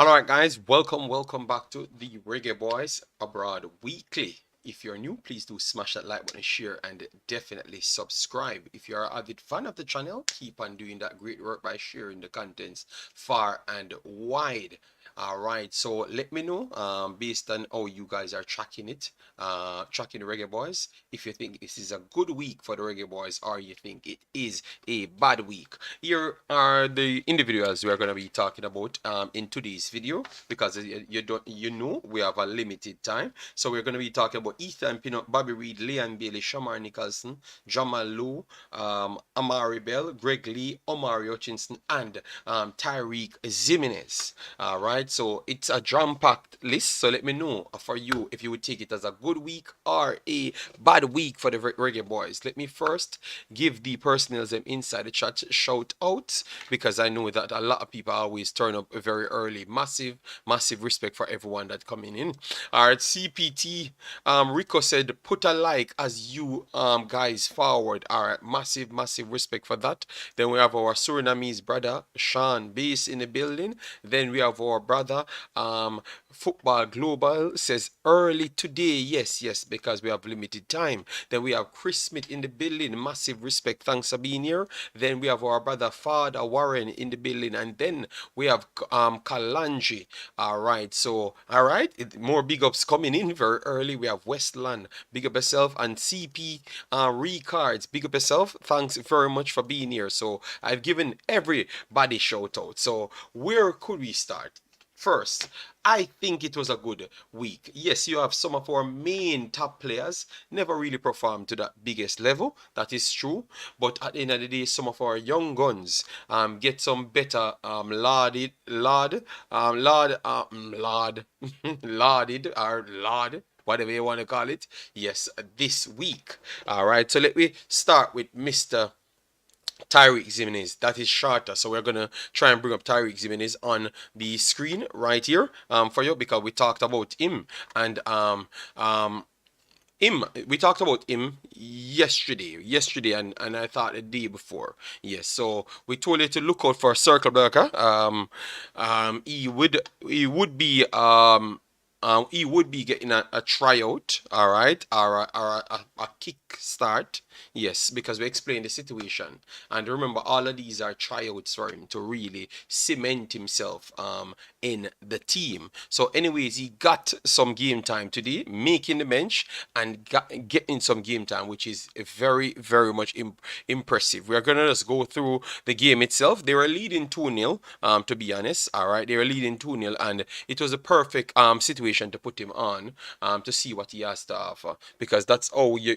Alright guys, welcome back to the Reggae Boys Abroad Weekly. If you're new, please do smash that like button, share, and definitely subscribe. If you're an avid fan of the channel, keep on doing that great work by sharing the contents far and wide. Alright, so let me know based on how you guys are tracking it, tracking the Reggae Boys, if you think this is a good week for the Reggae Boys or you think it is a bad week. Here are the individuals we are going to be talking about in today's video, because you know we have a limited time. So we're going to be talking about Ethan Pinnock, Bobby Reid, Leon Bailey, Shamar Nicholson, Jamal Lowe, Amari Bell, Greg Lee, Omari Hutchinson, and Tariq Jimenez. Alright, so it's a jam-packed list. So let me know for you if you would take it as a good week or a bad week for the Reggae Boys. Let me first give the personals inside the chat shout out, because I know that a lot of people always turn up very early. Massive respect for everyone that coming in. All right, CPT Rico said put a like as you guys forward. All right, massive respect for that. Then we have our Surinamese brother Sean Base in the building. Then we have our brother Football Global says early today. Yes, because we have limited time. Then we have Chris Smith in the building. Massive respect, thanks for being here. Then we have our brother Father Warren in the building, and then we have Kalanji. All right, so more big ups coming in very early. We have Westland, big up yourself, and CP Recards, big up yourself. Thanks very much for being here. So I've given everybody shout out. So where could we start? First, I think it was a good week. Yes, you have some of our main top players never really performed to that biggest level. That is true. But at the end of the day, some of our young guns get some better lauded, lauded or laud, whatever you want to call it. Yes, this week. All right. So let me start with Mr. Tariq Jimenez. That is shorter, so we're gonna try and bring up Tariq Jimenez on the screen right here for you, because we talked about him, and we talked about him yesterday, and I thought the day before. Yes, so we told you to look out for Circle Burger. He would be getting a tryout, all right, or a kick start. Yes, because we explained the situation, and remember, all of these are tryouts for him to really cement himself in the team. So anyways, he got some game time today, making the bench and getting some game time, which is very much impressive. We're gonna just go through the game itself. They were leading 2-0, to be honest. All right, they were leading 2-0, and it was a perfect situation to put him on to see what he has to offer, because that's how you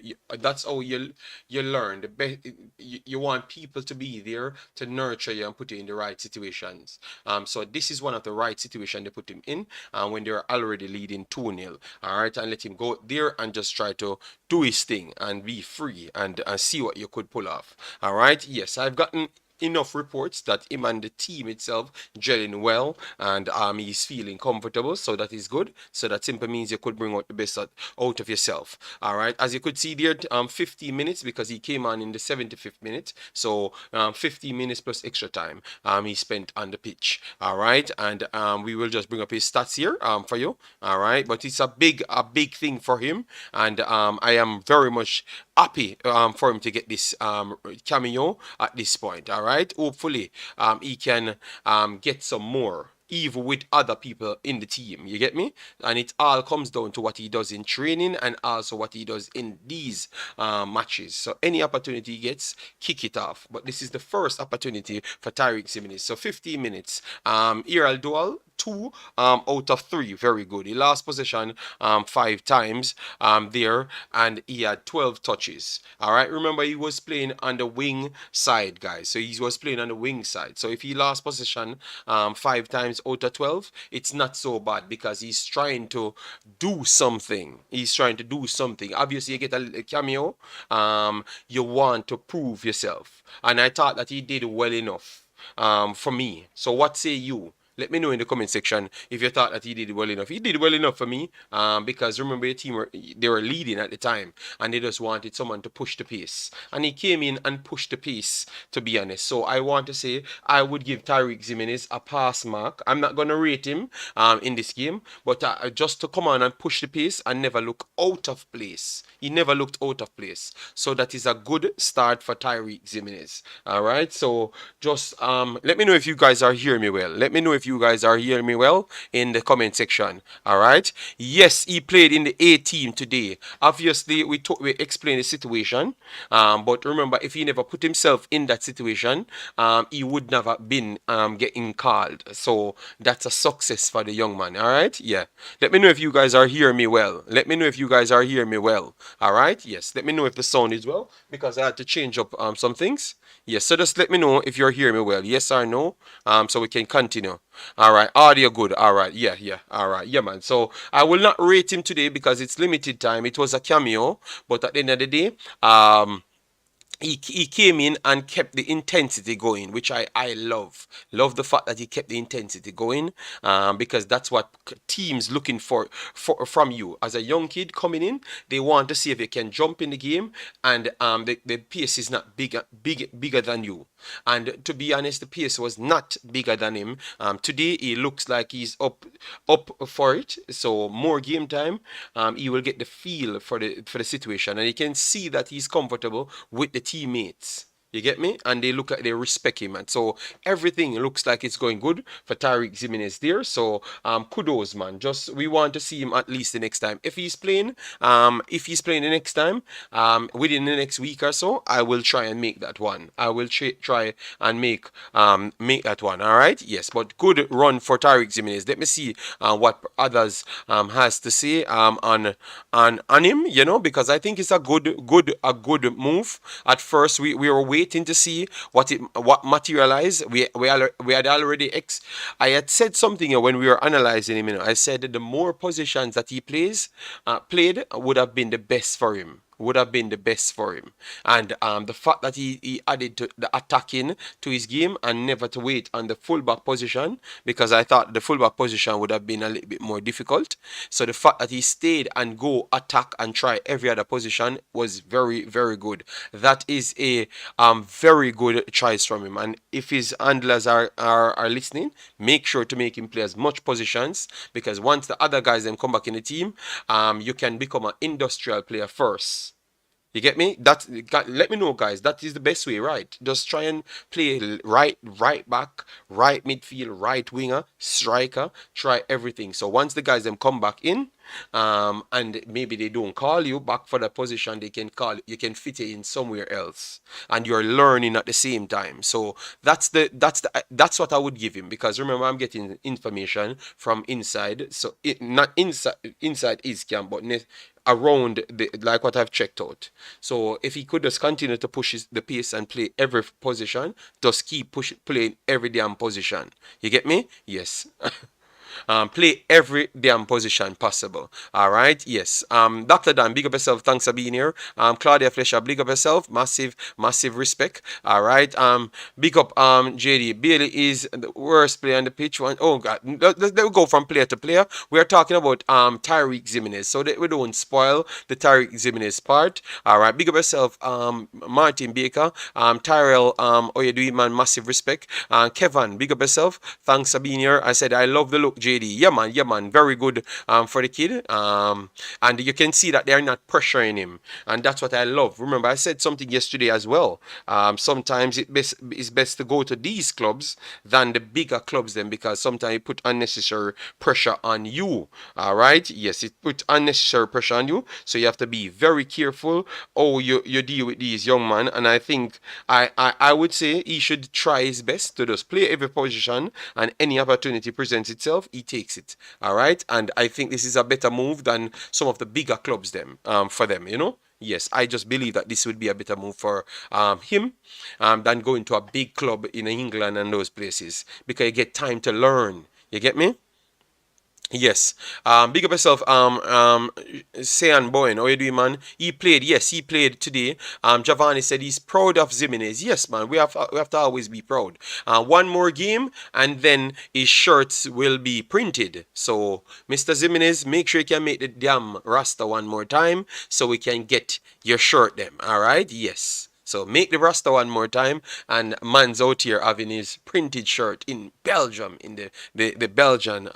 learn. You want people to be there to nurture you and put you in the right situations. So this is one of the right situations they put him in when they're already leading 2-0. All right, and let him go there and just try to do his thing and be free and see what you could pull off. All right, yes, I've gotten enough reports that him and the team itself gelling well, and he's feeling comfortable, so that is good. So that simply means you could bring out the best out of yourself. All right, as you could see there, 15 minutes, because he came on in the 75th minute, so 15 minutes plus extra time he spent on the pitch. All right, and we will just bring up his stats here for you. All right, but it's a big thing for him, and I am very much happy for him to get this cameo at this point. All right, hopefully he can get some more, even with other people in the team. You get me? And it all comes down to what he does in training and also what he does in these matches. So any opportunity he gets, kick it off. But this is the first opportunity for Tariq Jimenez. So 15 minutes. Here I'll dual 2 out of 3. Very good. He lost possession 5 times there, and he had 12 touches. All right, remember, he was playing on the wing side, guys. So he was playing on the wing side. So if he lost possession 5 times out of 12, it's not so bad, because he's trying to do something. Obviously, you get a cameo, you want to prove yourself, and I thought that he did well enough for me. So what say you? Let me know in the comment section if you thought that he did well enough. He did well enough for me, because remember your team they were leading at the time, and they just wanted someone to push the pace, and he came in and pushed the pace. To be honest, so I want to say I would give Tariq Jimenez a pass mark. I'm not gonna rate him in this game, but just to come on and push the pace and never look out of place. He never looked out of place, so that is a good start for Tariq Jimenez. All right, so just let me know if you guys are hearing me well. Let me know if you guys are hearing me well in the comment section. All right. Yes, he played in the A team today. Obviously, we explained the situation. But remember, if he never put himself in that situation, he would never been getting called. So that's a success for the young man. All right. Yeah. Let me know if you guys are hearing me well. Let me know if you guys are hearing me well. All right. Yes. Let me know if the sound is well, because I had to change up some things. Yes, so just let me know if you're hearing me well. Yes or no. So we can continue. All right, audio good. All right, yeah, yeah. All right, yeah, man. So I will not rate him today because it's limited time. It was a cameo, but at the end of the day, he came in and kept the intensity going, which I love. Love the fact that he kept the intensity going, because that's what teams looking for from you. As a young kid coming in, they want to see if you can jump in the game, and the pace is not bigger than you. And to be honest, the pace was not bigger than him. Today he looks like he's up for it. So more game time, he will get the feel for the situation, and you can see that he's comfortable with the teammates. You get me? And they look like they respect him. And so everything looks like it's going good for Tariq Jimenez there. So kudos, man. Just we want to see him at least the next time. If he's playing the next time, within the next week or so, I will try and make that one. I will try and make that one. All right? Yes, but good run for Tariq Jimenez. Let me see what others has to say on him, you know, because I think it's a good move. At first we were waiting to see what materialized. We had already I had said something when we were analyzing him, you know. I said that the more positions that he played would have been the best for him. Would have been the best for him. And the fact that he added to the attacking to his game and never to wait on the fullback position, because I thought the fullback position would have been a little bit more difficult. So the fact that he stayed and go attack and try every other position was very, very good. That is a very good choice from him. And if his handlers are listening, make sure to make him play as much positions, because once the other guys then come back in the team, you can become an industrial player first. You get me? Let me know, guys. That is the best way, right? Just try and play right back, right midfield, right winger, striker. Try everything. So once the guys them come back in, and maybe they don't call you back for the position, they can call you can fit it in somewhere else, and you're learning at the same time. So that's what I would give him, because remember, I'm getting information from inside, so not inside his camp, but around like what I've checked out. So if he could just continue to push the pace and play every position, just keep playing every damn position. You get me? Yes. Play every damn position possible. All right. Yes. Dr. Dan, big up yourself. Thanks for being here. Claudia Fletcher, big up yourself. Massive respect. All right. Big up JD. Bailey is the worst player on the pitch. Oh God. Let me go from player to player. We are talking about Tariq Jimenez, so that we don't spoil the Tariq Jimenez part. All right. Big up yourself, Martin Baker. Tyrell, oh you doing, man? Massive respect. Kevin, big up yourself. Thanks for being here. I said I love the look, JD. Yeah, man. Very good for the kid. And you can see that they're not pressuring him. And that's what I love. Remember, I said something yesterday as well. Sometimes it's best to go to these clubs than the bigger clubs then, because sometimes it put unnecessary pressure on you. All right? Yes, it put unnecessary pressure on you. So you have to be very careful how you deal with these young men. And I think I would say he should try his best to just play every position, and any opportunity presents itself, he takes it. All right, and I think this is a better move than some of the bigger clubs for them, you know. Yes, I just believe that this would be a better move for him than going to a big club in England and those places, because you get time to learn. You get me? Yes. Big up yourself. Sean Bowen, how you doing, man? He played. Yes, he played today. Giovanni said he's proud of Ximinies. Yes, man. We have to always be proud. One more game, and then his shirts will be printed. So, Mr. Ximinies, make sure you can make the damn Rasta one more time, so we can get your shirt them. All right? Yes. So make the roster one more time, and man's out here having his printed shirt in Belgium, in the Belgian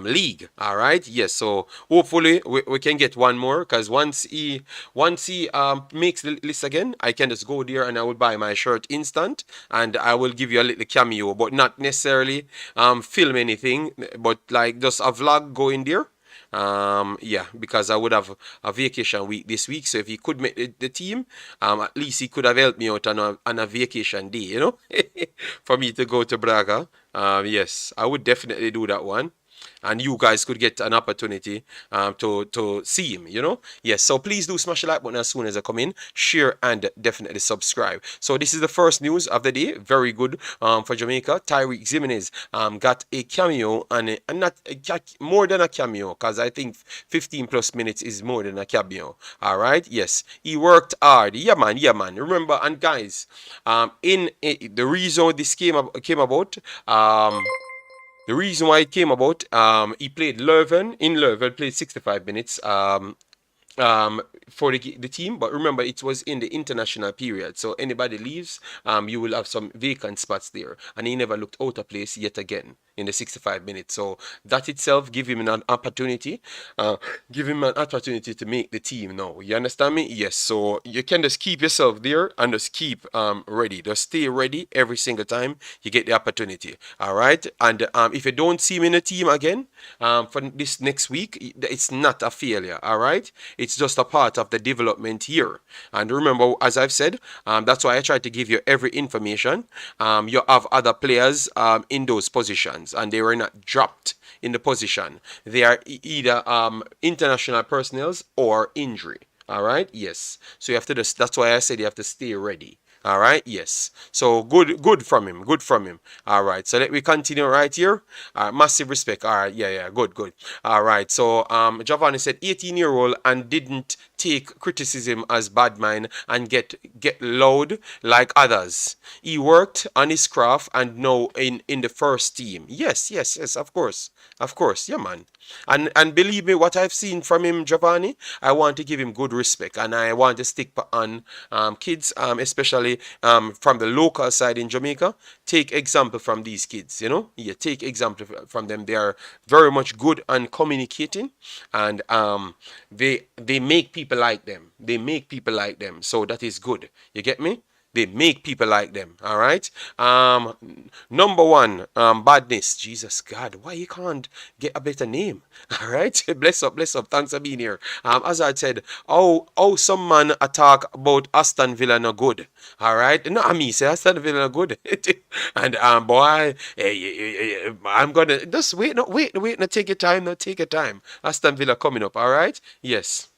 league. All right, yes. So hopefully we can get one more, because once he makes the list again, I can just go there and I will buy my shirt instant, and I will give you a little cameo, but not necessarily film anything, but like just a vlog going there. Yeah, because I would have a vacation week this week. So if he could make the team, at least he could have helped me out on a vacation day, for me to go to Braga. Yes, I would definitely do that one. And you guys could get an opportunity to see him, Yes, so please do smash the like button as soon as I come in, share, and definitely subscribe. So this is the first news of the day. Very good for Jamaica. Tariq Jimenez got a cameo, and not more than a cameo, because I think 15 plus minutes is more than a cameo. All right, yes, he worked hard. Yeah, man, yeah, man. Remember, and guys, the reason this came about, the reason why it came about, he played Leuven. In Leuven, played 65 minutes. For the team, but remember it was in the international period, so anybody leaves, you will have some vacant spots there, and he never looked out of place yet again in the 65 minutes. So that itself give him an opportunity, to make the team now. You understand me? Yes. So you can just keep yourself there and just keep ready. Just stay ready every single time you get the opportunity. All right. And if you don't see him in the team again for this next week, it's not a failure. All right. It's just a part of the development here. And remember, as I've said, that's why I try to give you every information. You have other players in those positions, and they were not dropped in the position. They are either international personnel or injury. All right. Yes. So you have to just. That's why I said you have to stay ready. All right. Yes. So good from him. Good from him. All right. So let me continue right here. Massive respect. All right. Yeah. Yeah. Good. All right. So Giovanni said 18-year-old and didn't take criticism as bad mind and get loud like others. He worked on his craft and now in the first team. Yes. Yes. Yes. Of course. Of course. Yeah, man. And believe me, what I've seen from him, Giovanni, I want to give him good respect, and I want to stick on kids, especially from the local side in Jamaica. Take example from these kids, Yeah, take example from them. They are very much good on communicating, and they make people like them. They make people like them, so that is good. You get me? They make people like them. All right. Number one, badness. Jesus God, why you can't get a better name? All right. Bless up, bless up. Thanks for being here. As I said, oh, some man attack about Aston Villa no good. All right. No, I mean, say Aston Villa no good. And boy, I'm gonna just wait. No, wait. No, take your time. No, take your time. Aston Villa coming up. All right. Yes.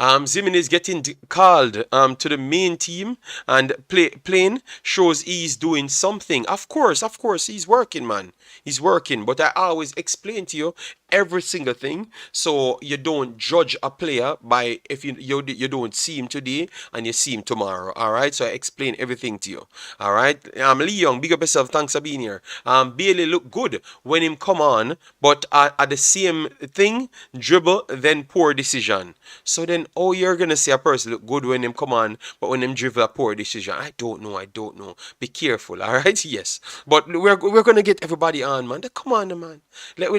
Ximinies getting called to the main team and playing shows he's doing something. Of course, he's working, man. He's working. But I always explain to you every single thing, so you don't judge a player by if you don't see him today and you see him tomorrow. All right. So I explain everything to you. All right. Lee Young, big up yourself. Thanks for being here. Bailey looked good when him come on, but at the same thing, dribble then poor decision. So then, oh, you're gonna say a person look good when him come on, but when him dribble a poor decision. I don't know. Be careful. All right. Yes. But we're gonna get everybody on, man. Come on, man. Let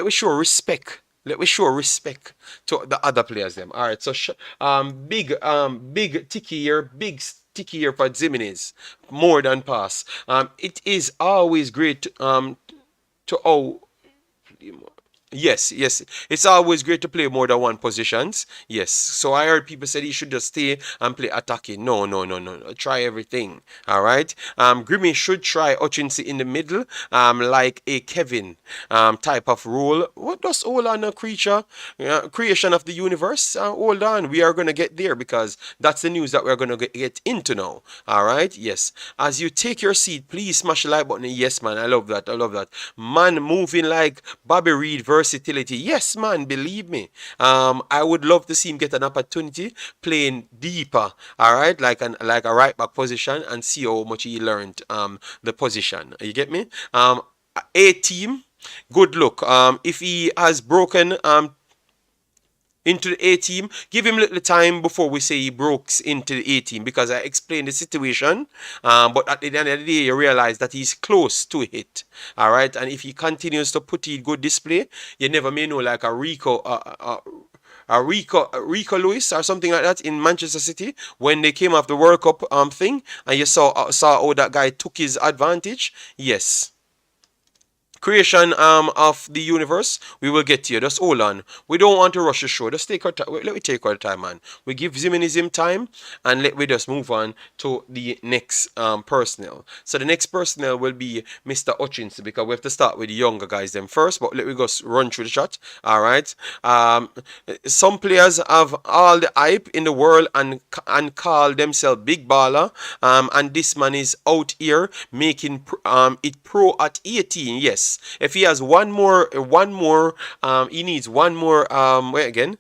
we show respect. Let me show respect to the other players. Them. All right. So big ticky here for Ximinies. More than pass. It is always great to Yes, yes. It's always great to play more than one positions. Yes. So I heard people say he should just stay and play attacking. No, no, no, no, no. Try everything. All right. Grimmy should try Hutchinson in the middle, like a Kevin type of role. What does hold on a creature, creation of the universe? Hold on. We are gonna get there because that's the news that we're gonna get into now. All right. Yes. As you take your seat, please smash the like button. Yes, man. I love that. I love that. Man moving like Bobby Reid versatility. Yes, man, believe me. I would love to see him get an opportunity playing deeper, all right, like a right back position and see how much he learned the position. You get me? A team, good look. If he has broken into the A team. Give him a little time before we say he broke into the A team because I explained the situation. But at the end of the day, you realize that he's close to it. All right. And if he continues to put in good display, you never may know like a Rico Lewis or something like that in Manchester City when they came off the World Cup thing and you saw how that guy took his advantage. Yes, creation of the universe, we will get to you. Just hold on. We don't want to rush the show. Just take our time. Let me take our time, man. We give Ximinies time and let we just move on to the next personnel. So the next personnel will be Mr. Hutchinson because we have to start with the younger guys them first. But let me just run through the chat. All right. Some players have all the hype in the world and call themselves big baller. And this man is out here making it pro at 18. Yes, if he has one more, he needs one more. Wait again.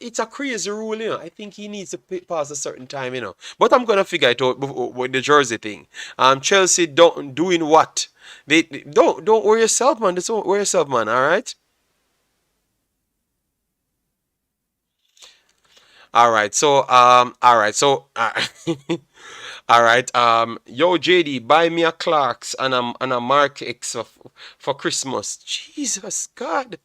It's a crazy rule, you know. I think he needs to pass a certain time, you know. But I'm gonna figure it out with the jersey thing. Chelsea don't doing what? They don't worry yourself, man. Don't worry yourself, man. All right. All right. So all right. So all right. Yo, JD, buy me a Clarks and a Mark X for Christmas. Jesus God,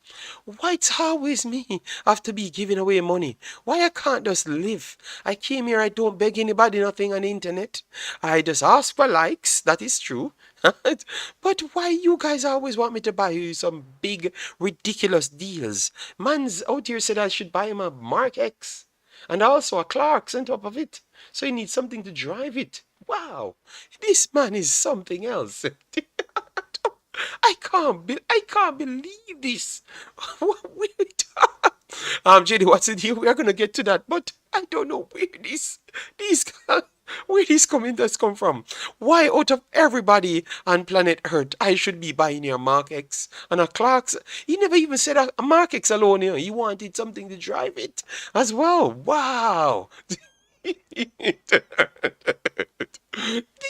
why it's always me have to be giving away money? Why I can't just live? I came here. I don't beg anybody nothing on the internet. I just ask for likes. That is true. But why you guys always want me to buy you some big ridiculous deals? Man's out here said I should buy him a Mark X and also a Clarks on top of it. So he needs something to drive it. Wow, this man is something else. I can't believe this. Wait. JD, what's in here? We are gonna get to that, but I don't know where these where these comments come from. Why out of everybody on planet Earth I should be buying your Mark X and a Clark's? He never even said a Mark X alone here. He wanted something to drive it as well. Wow.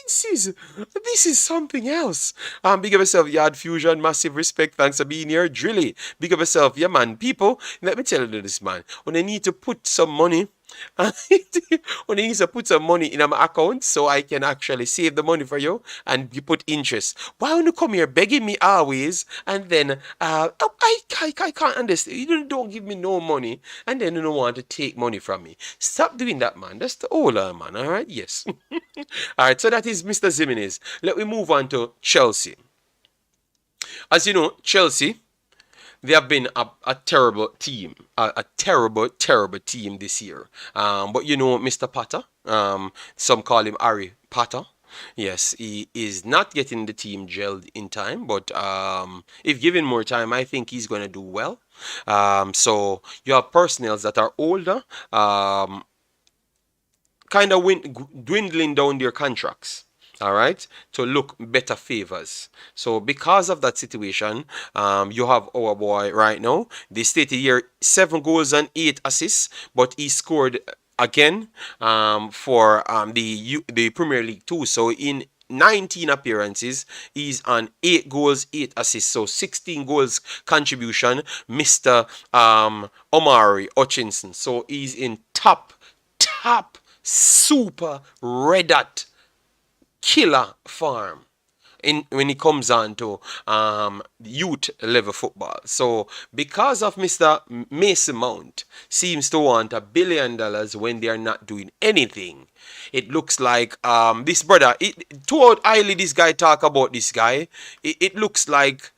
This is something else. Big up yourself, Yard Fusion, massive respect, thanks for being here. Drilly, big up yourself, yeah man. People, let me tell you this, man. When they need to put some money, when they need to put some money in my account so I can actually save the money for you and you put interest. Why don't you come here begging me always and then I can't understand. You don't give me no money and then you don't want to take money from me. Stop doing that, man. That's the older man, all right? Yes. All right, so that is Mr. Ximinies. Let me move on to Chelsea. As you know, Chelsea, they have been a terrible team, a terrible, terrible team this year. But you know, Mr. Potter, some call him Harry Potter. Yes, he is not getting the team gelled in time, but if given more time, I think he's going to do well. So you have personnels that are older, kind of dwindling down their contracts. All right, to look better favors. So because of that situation, you have our boy right now. They stated here 7 goals and 8 assists, but he scored again for the Premier League too. So in 19 appearances, he's on 8 goals, 8 assists, so 16 goals contribution. Mr. Omari Hutchinson. So he's in top super red hot killer farm in when it comes on to youth level football. So because of Mr. Mason Mount seems to want $1 billion when they are not doing anything, it looks like this brother, throughout highly this guy talk about this guy, it looks like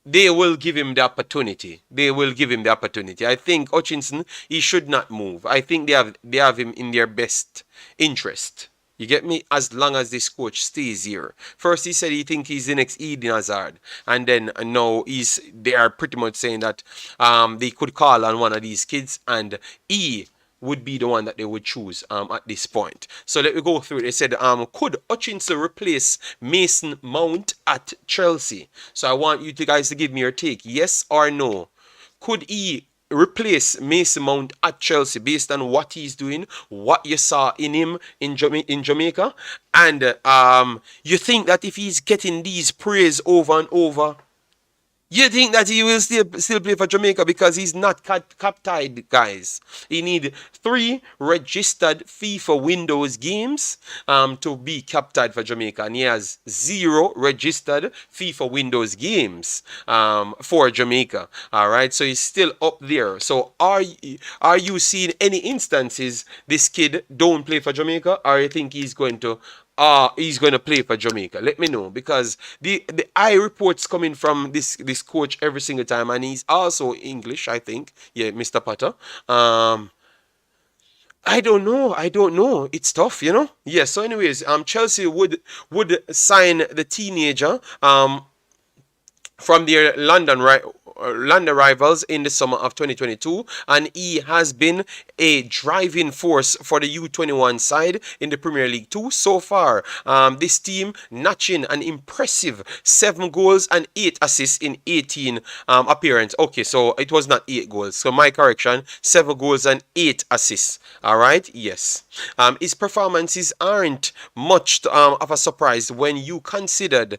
they will give him the opportunity. They will give him the opportunity. I think Hutchinson, he should not move. I think they have him in their best interest. You get me? As long as this coach stays here. First he said he think he's the next Eden Hazard. And then now they are pretty much saying that they could call on one of these kids and he would be the one that they would choose at this point. So let me go through it. They said, could Hutchinson replace Mason Mount at Chelsea? So I want you guys to give me your take. Yes or no? Could he replace Mason Mount at Chelsea based on what he's doing, what you saw in him in Jamaica? And you think that if he's getting these praise over and over, you think that he will still play for Jamaica because he's not cap-tied, guys. He need 3 registered FIFA Windows games to be cap-tied for Jamaica, and he has 0 registered FIFA Windows games for Jamaica. All right, so he's still up there. So are you seeing any instances this kid don't play for Jamaica, or you think he's going to play for Jamaica? Let me know, because the eye reports coming from this coach every single time, and he's also English, I think. Yeah, Mr. Potter. I don't know. It's tough, you know. Yeah. So, anyways, Chelsea would sign the teenager from their London rivals in the summer of 2022, and he has been a driving force for the U21 side in the Premier League 2 so far. This team notching an impressive 7 goals and 8 assists in 18 appearances. Okay, so it was not 8 goals. So my correction, 7 goals and 8 assists. All right, yes. His performances aren't much of a surprise when you considered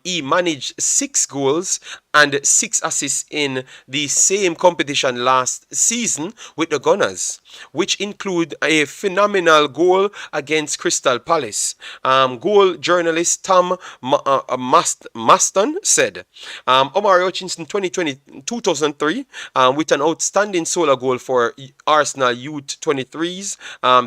he managed 6 goals and 6 assists in the same competition last season with the Gunners, which include a phenomenal goal against Crystal Palace. Goal journalist Tom Maston said, Omari Hutchinson 2003 with an outstanding solo goal for Arsenal Youth 23s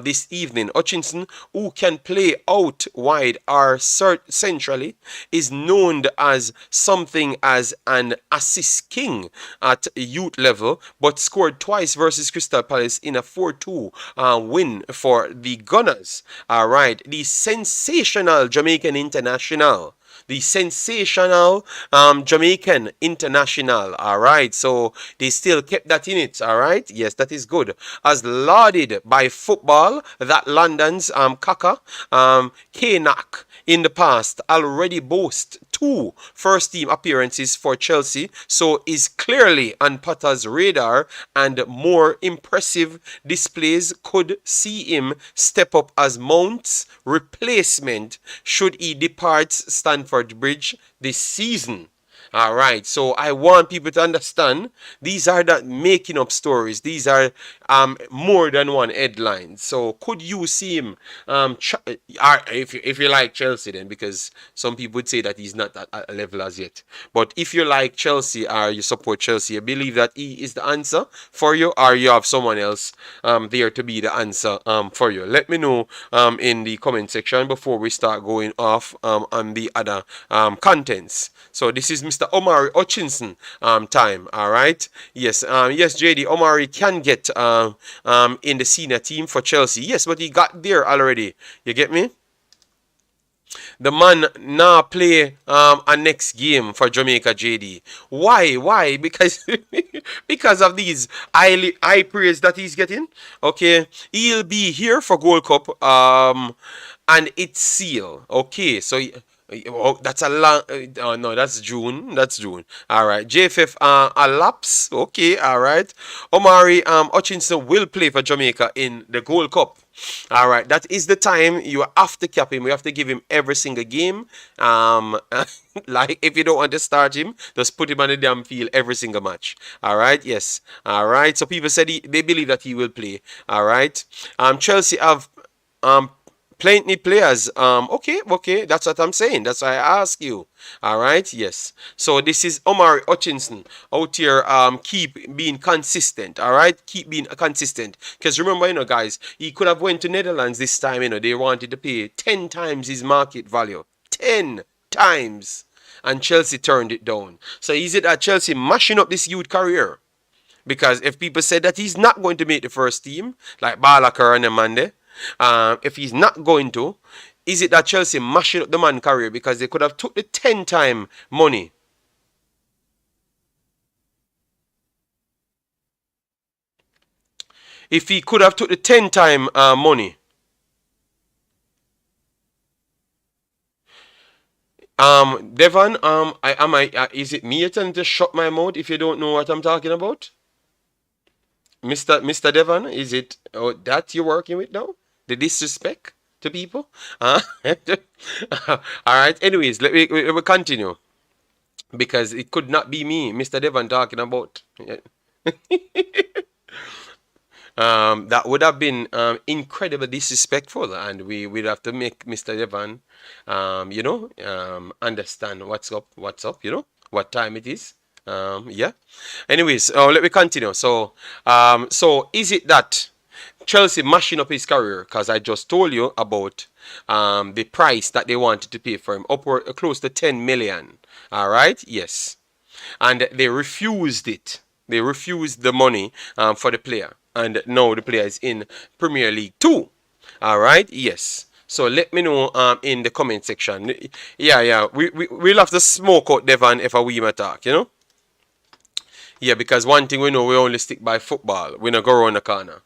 this evening. Hutchinson, who can play out wide or centrally, is known as something as an assist king at youth level, but scored twice versus Crystal Palace in a 4-2 win for the Gunners. All right, the sensational Jamaican international. The sensational Jamaican international. All right, so they still kept that in it. All right, yes, that is good. As lauded by football, that London's Kaka Pinnock in the past already boasts 2 first-team appearances for Chelsea, so is clearly on Potter's radar, and more impressive displays could see him step up as Mount's replacement should he depart Stamford Bridge this season. All right, so I want people to understand these are not making up stories. These are more than one headline. So could you see him, if you like Chelsea then, because some people would say that he's not at a level as yet. But if you like Chelsea or you support Chelsea, you believe that he is the answer for you, or you have someone else there to be the answer for you. Let me know in the comment section before we start going off on the other contents. So this is Mr. Omari Hutchinson time. All right. Yes. Yes, JD Omari can get in the senior team for Chelsea. Yes, but he got there already. You get me? The man now play a next game for Jamaica, JD. Why? Because because of these high praise that he's getting. Okay, he'll be here for Gold Cup and it's seal. Okay, so. Oh, that's a long. Oh no, that's June. That's June. All right. JFF a lapse. Okay. All right. Omari Hutchinson will play for Jamaica in the Gold Cup. All right. That is the time you have to cap him. We have to give him every single game. Like if you don't want to start him, just put him on the damn field every single match. All right. Yes. All right. So people said they believe that he will play. All right. Chelsea have plenty players. Okay, that's what I'm saying. That's why I ask you. All right, yes. So this is Omari Hutchinson out here. Keep being consistent. All right, keep being consistent. Because remember, guys, he could have went to Netherlands this time. They wanted to pay 10 times his market value. 10 times. and Chelsea turned it down. So is it that Chelsea mashing up this youth career? Because if people said that he's not going to make the first team, like Balakar and Amande, if he's not going to, is it that Chelsea mashing up the man career because they could have took the 10-time money? If he could have took the 10-time money. Devon, is it me telling to shut my mouth if you don't know what I'm talking about? Mr. Devon, is it that you're working with now? The disrespect to people? All right. Anyways, let me continue because it could not be me, Mr. Devon, talking about. That would have been incredibly disrespectful, and we would have to make Mr. Devon, understand what's up, what time it is. Yeah. Anyways, let me continue. So is it that Chelsea mashing up his career? Because I just told you about the price that they wanted to pay for him, upward close to 10 million. All right. Yes, and they refused it. They refused the money for the player, and now the player is in Premier League 2. All right. Yes. So let me know in the comment section. Yeah. We'll have to smoke out Devon if we talk, Yeah, because one thing we know, we only stick by football. We don't go around the corner.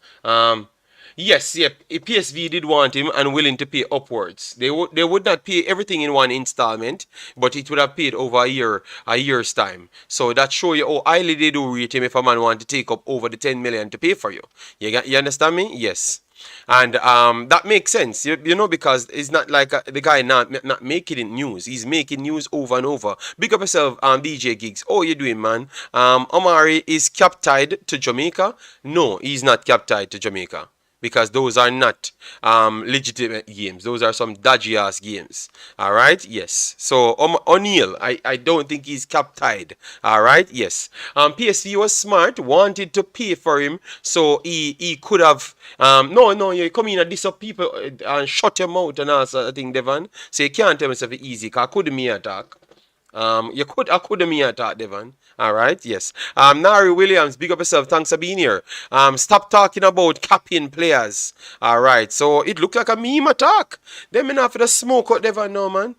Yes, PSV did want him and willing to pay upwards. They would not pay everything in one installment, but it would have paid over a year's time. So that show you how highly they do rate him if a man want to take up over the 10 million to pay for you. You understand me? Yes. And that makes sense, because it's not like the guy not making it news. He's making news over and over. Big up yourself, DJ Gigs. Oh, you doing, man? Omari is cap tied to Jamaica. No, he's not cap tied to Jamaica, because those are not legitimate games. Those are some dodgy ass games. All right. Yes. So O'Neal, I don't think he's cap tied. All right. Yes. PSV was smart, wanted to pay for him, so he could have. No, you come in and diss up people and shut your mouth and all sort of thing, Devon. So you can't tell myself easy, cause I couldn't me attack. I could me attack, Devon. All right, yes. Nari Williams, big up yourself. Thanks for being here. Stop talking about capping players. All right, so it looked like a meme attack. Them enough for the smoke out, Devon, no man.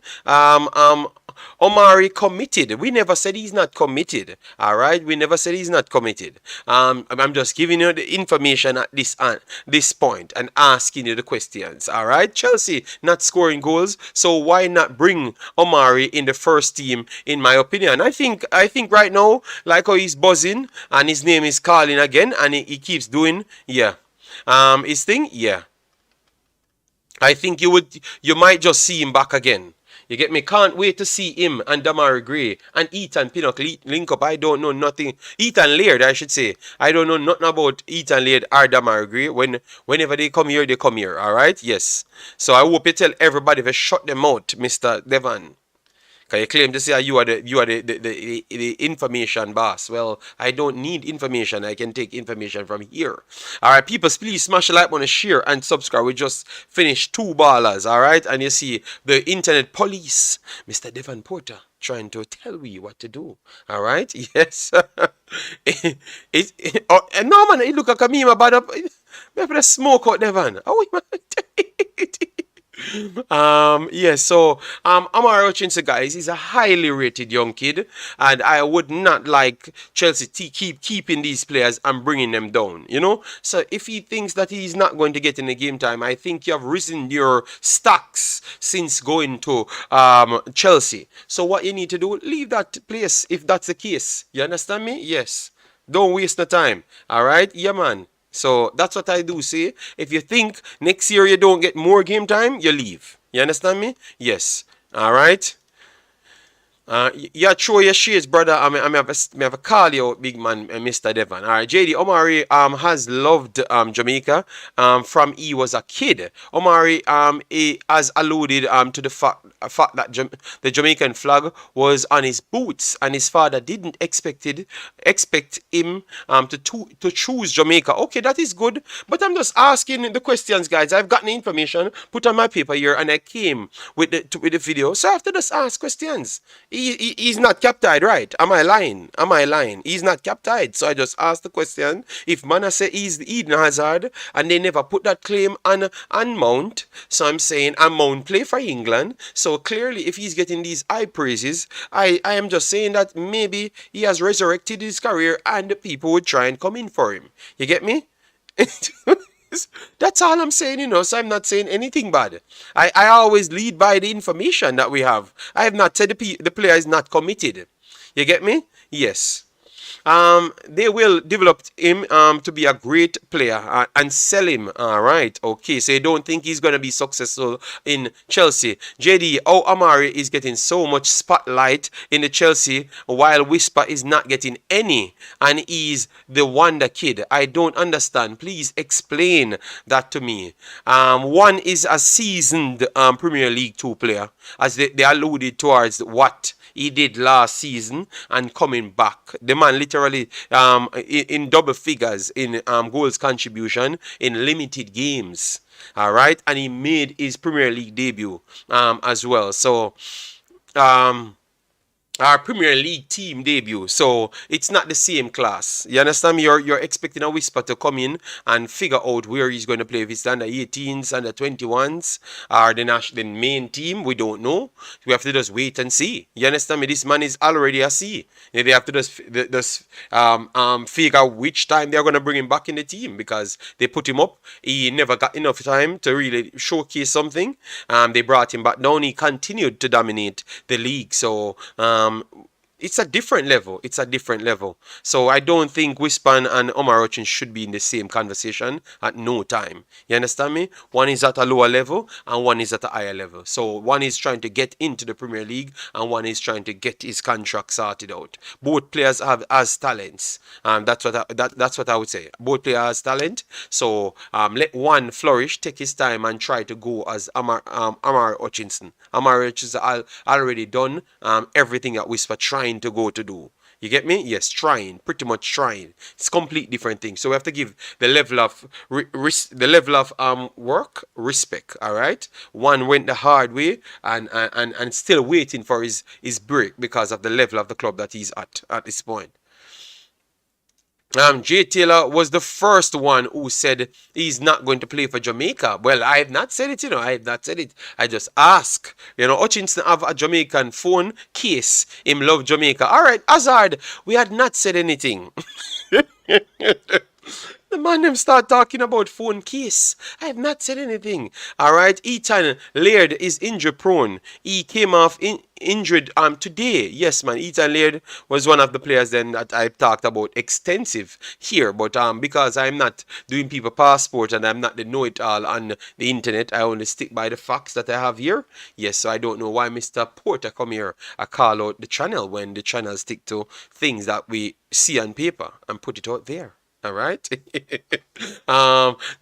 Omari committed. We never said he's not committed. All right, we never said he's not committed. I'm just giving you the information at this point and asking you the questions. All right, Chelsea not scoring goals, so why not bring Omari in the first team? In my opinion, I think right now, like how he's buzzing and his name is calling again, and he keeps doing his thing. Yeah, I think you might just see him back again. You get me? Can't wait to see him and Damari Gray and Ethan Pinnock link up. I don't know nothing. Ethan Laird, I should say. I don't know nothing about Ethan Laird or Damari Gray. Whenever they come here, they come here. All right? Yes. So I hope you tell everybody to shut them out, Mr. Devon. Because you claim to say you are the information boss. Well, I don't need information. I can take information from here. All right, people, please smash the like button, share, and subscribe. We just finished 2 ballers, all right? And you see the internet police, Mr. Devon Porter, trying to tell me what to do. All right? Yes. No, man, it look like a meme about up. Me have to smoke out Devon. Oh, man. Yes, so Omari Hutchinson, guys, he's a highly rated young kid, and I would not like Chelsea to keep keeping these players and bringing them down, So if he thinks that he's not going to get in the game time, I think you have risen your stocks since going to Chelsea. So what you need to do, leave that place if that's the case. You understand me? Yes. Don't waste the time. All right? Yeah, man. So that's what I do, see. If you think next year you don't get more game time, you leave. You understand me? Yes. All right. Yeah, throw your shades, brother. I have a call you, big man, Mr. Devon. All right, JD Omari has loved Jamaica from he was a kid. Omari he has alluded to the fact that the Jamaican flag was on his boots, and his father didn't expect him to choose Jamaica. Okay, that is good, but I'm just asking the questions, guys. I've gotten the information, put on my paper here, and I came with the video. So I have to just ask questions. He's not captied, right? Am I lying? Am I lying? He's not captied. So I just asked the question. If Mana say he's the Eden Hazard and they never put that claim on Mount, so I'm saying and Mount play for England. So clearly if he's getting these high praises, I am just saying that maybe he has resurrected his career and the people would try and come in for him. You get me? That's all I'm saying, so I'm not saying anything bad. I always lead by the information that we have. I have not said the player is not committed. You get me? Yes. They will develop him to be a great player and sell him. All right. Okay. So you don't think he's going to be successful in Chelsea. JD, Omari is getting so much spotlight in the Chelsea while Whisper is not getting any. And he's the wonder kid. I don't understand. Please explain that to me. One is a seasoned Premier League 2 player, as they alluded towards what he did last season and coming back. The man literally in double figures in goals contribution in limited games. All right. And he made his Premier League debut as well. So our Premier League team debut. So it's not the same class. You understand me? You're expecting a Whisper to come in and figure out where he's going to play. If it's under 18s, under 21s, or the main team, we don't know. We have to just wait and see. You understand me? This man is already a C. They have to just figure which time they're going to bring him back in the team, because they put him up. He never got enough time to really showcase something. They brought him back down. He continued to dominate the league. So it's a different level. It's a different level. So I don't think Whisper and Omari Hutchinson should be in the same conversation at no time. You understand me? One is at a lower level and one is at a higher level. So one is trying to get into the Premier League and one is trying to get his contract sorted out. Both players have as talents. That's what I would say. Both players has talent. So let one flourish, take his time and try to go as Omari Hutchinson. Omari Hutchinson already done everything that Whisper trying to go to do. You get me? Yes, trying, pretty much trying. It's complete different thing. So we have to give the level of work respect. All right. One went the hard way and still waiting for his break because of the level of the club that he's at this point. Jay Taylor was the first one who said he's not going to play for Jamaica. Well, I have not said it, I have not said it. I just ask. Hutchinson have a Jamaican phone case. Him love Jamaica. All right, Hazard, we had not said anything. The man them start talking about phone case. I have not said anything. All right. Ethan Laird is injury prone. He came off injured today. Yes, man. Ethan Laird was one of the players then that I talked about extensive here. But because I'm not doing people passport and I'm not the know-it-all on the internet, I only stick by the facts that I have here. Yes, so I don't know why Mr. Porter come here I call out the channel when the channel stick to things that we see on paper and put it out there. All right.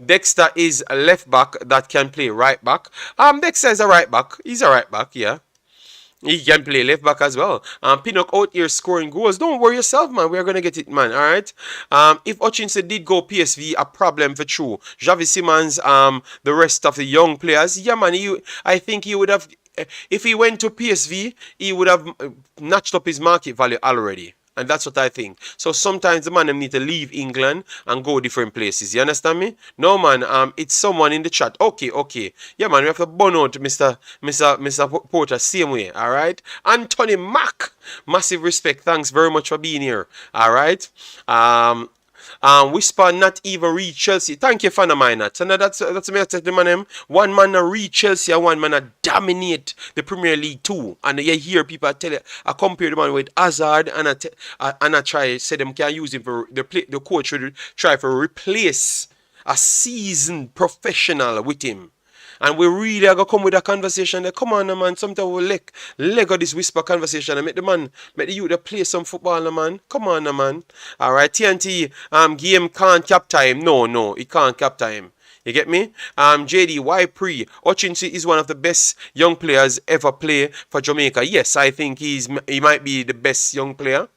Dexter is a left back that can play right back. Dexter is a right back. He's a right back, yeah. He can play left back as well. Pinnock out here scoring goals. Don't worry yourself, man. We're gonna get it, man. All right. If Hutchinson did go PSV, a problem for true. Javi Simmons, the rest of the young players, yeah, man. I think he would have, if he went to PSV, he would have notched up his market value already. And that's what I think. So sometimes the man need to leave England and go different places. You understand me? No, man. It's someone in the chat. Okay. Yeah, man. We have to burn out Mr. Porter same way. All right. Anthony Mack. Massive respect. Thanks very much for being here. All right. Whisper not even reach Chelsea. Thank you, fan of mine. That's me. The man. One man reach Chelsea and one man dominate the Premier League too. And you hear people tell you, I compare the man with Hazard and I try say them can use him for the coach should try to replace a seasoned professional with him. And we really are going to come with a conversation there. Come on, man. Sometimes we'll leg of this Whisper conversation and make the youth play some football, man. Come on, man. All right. TNT game can't capture him. No. It can't capture him. You get me? JD, why pre? Hutchinson is one of the best young players ever play for Jamaica. Yes, I think he might be the best young player.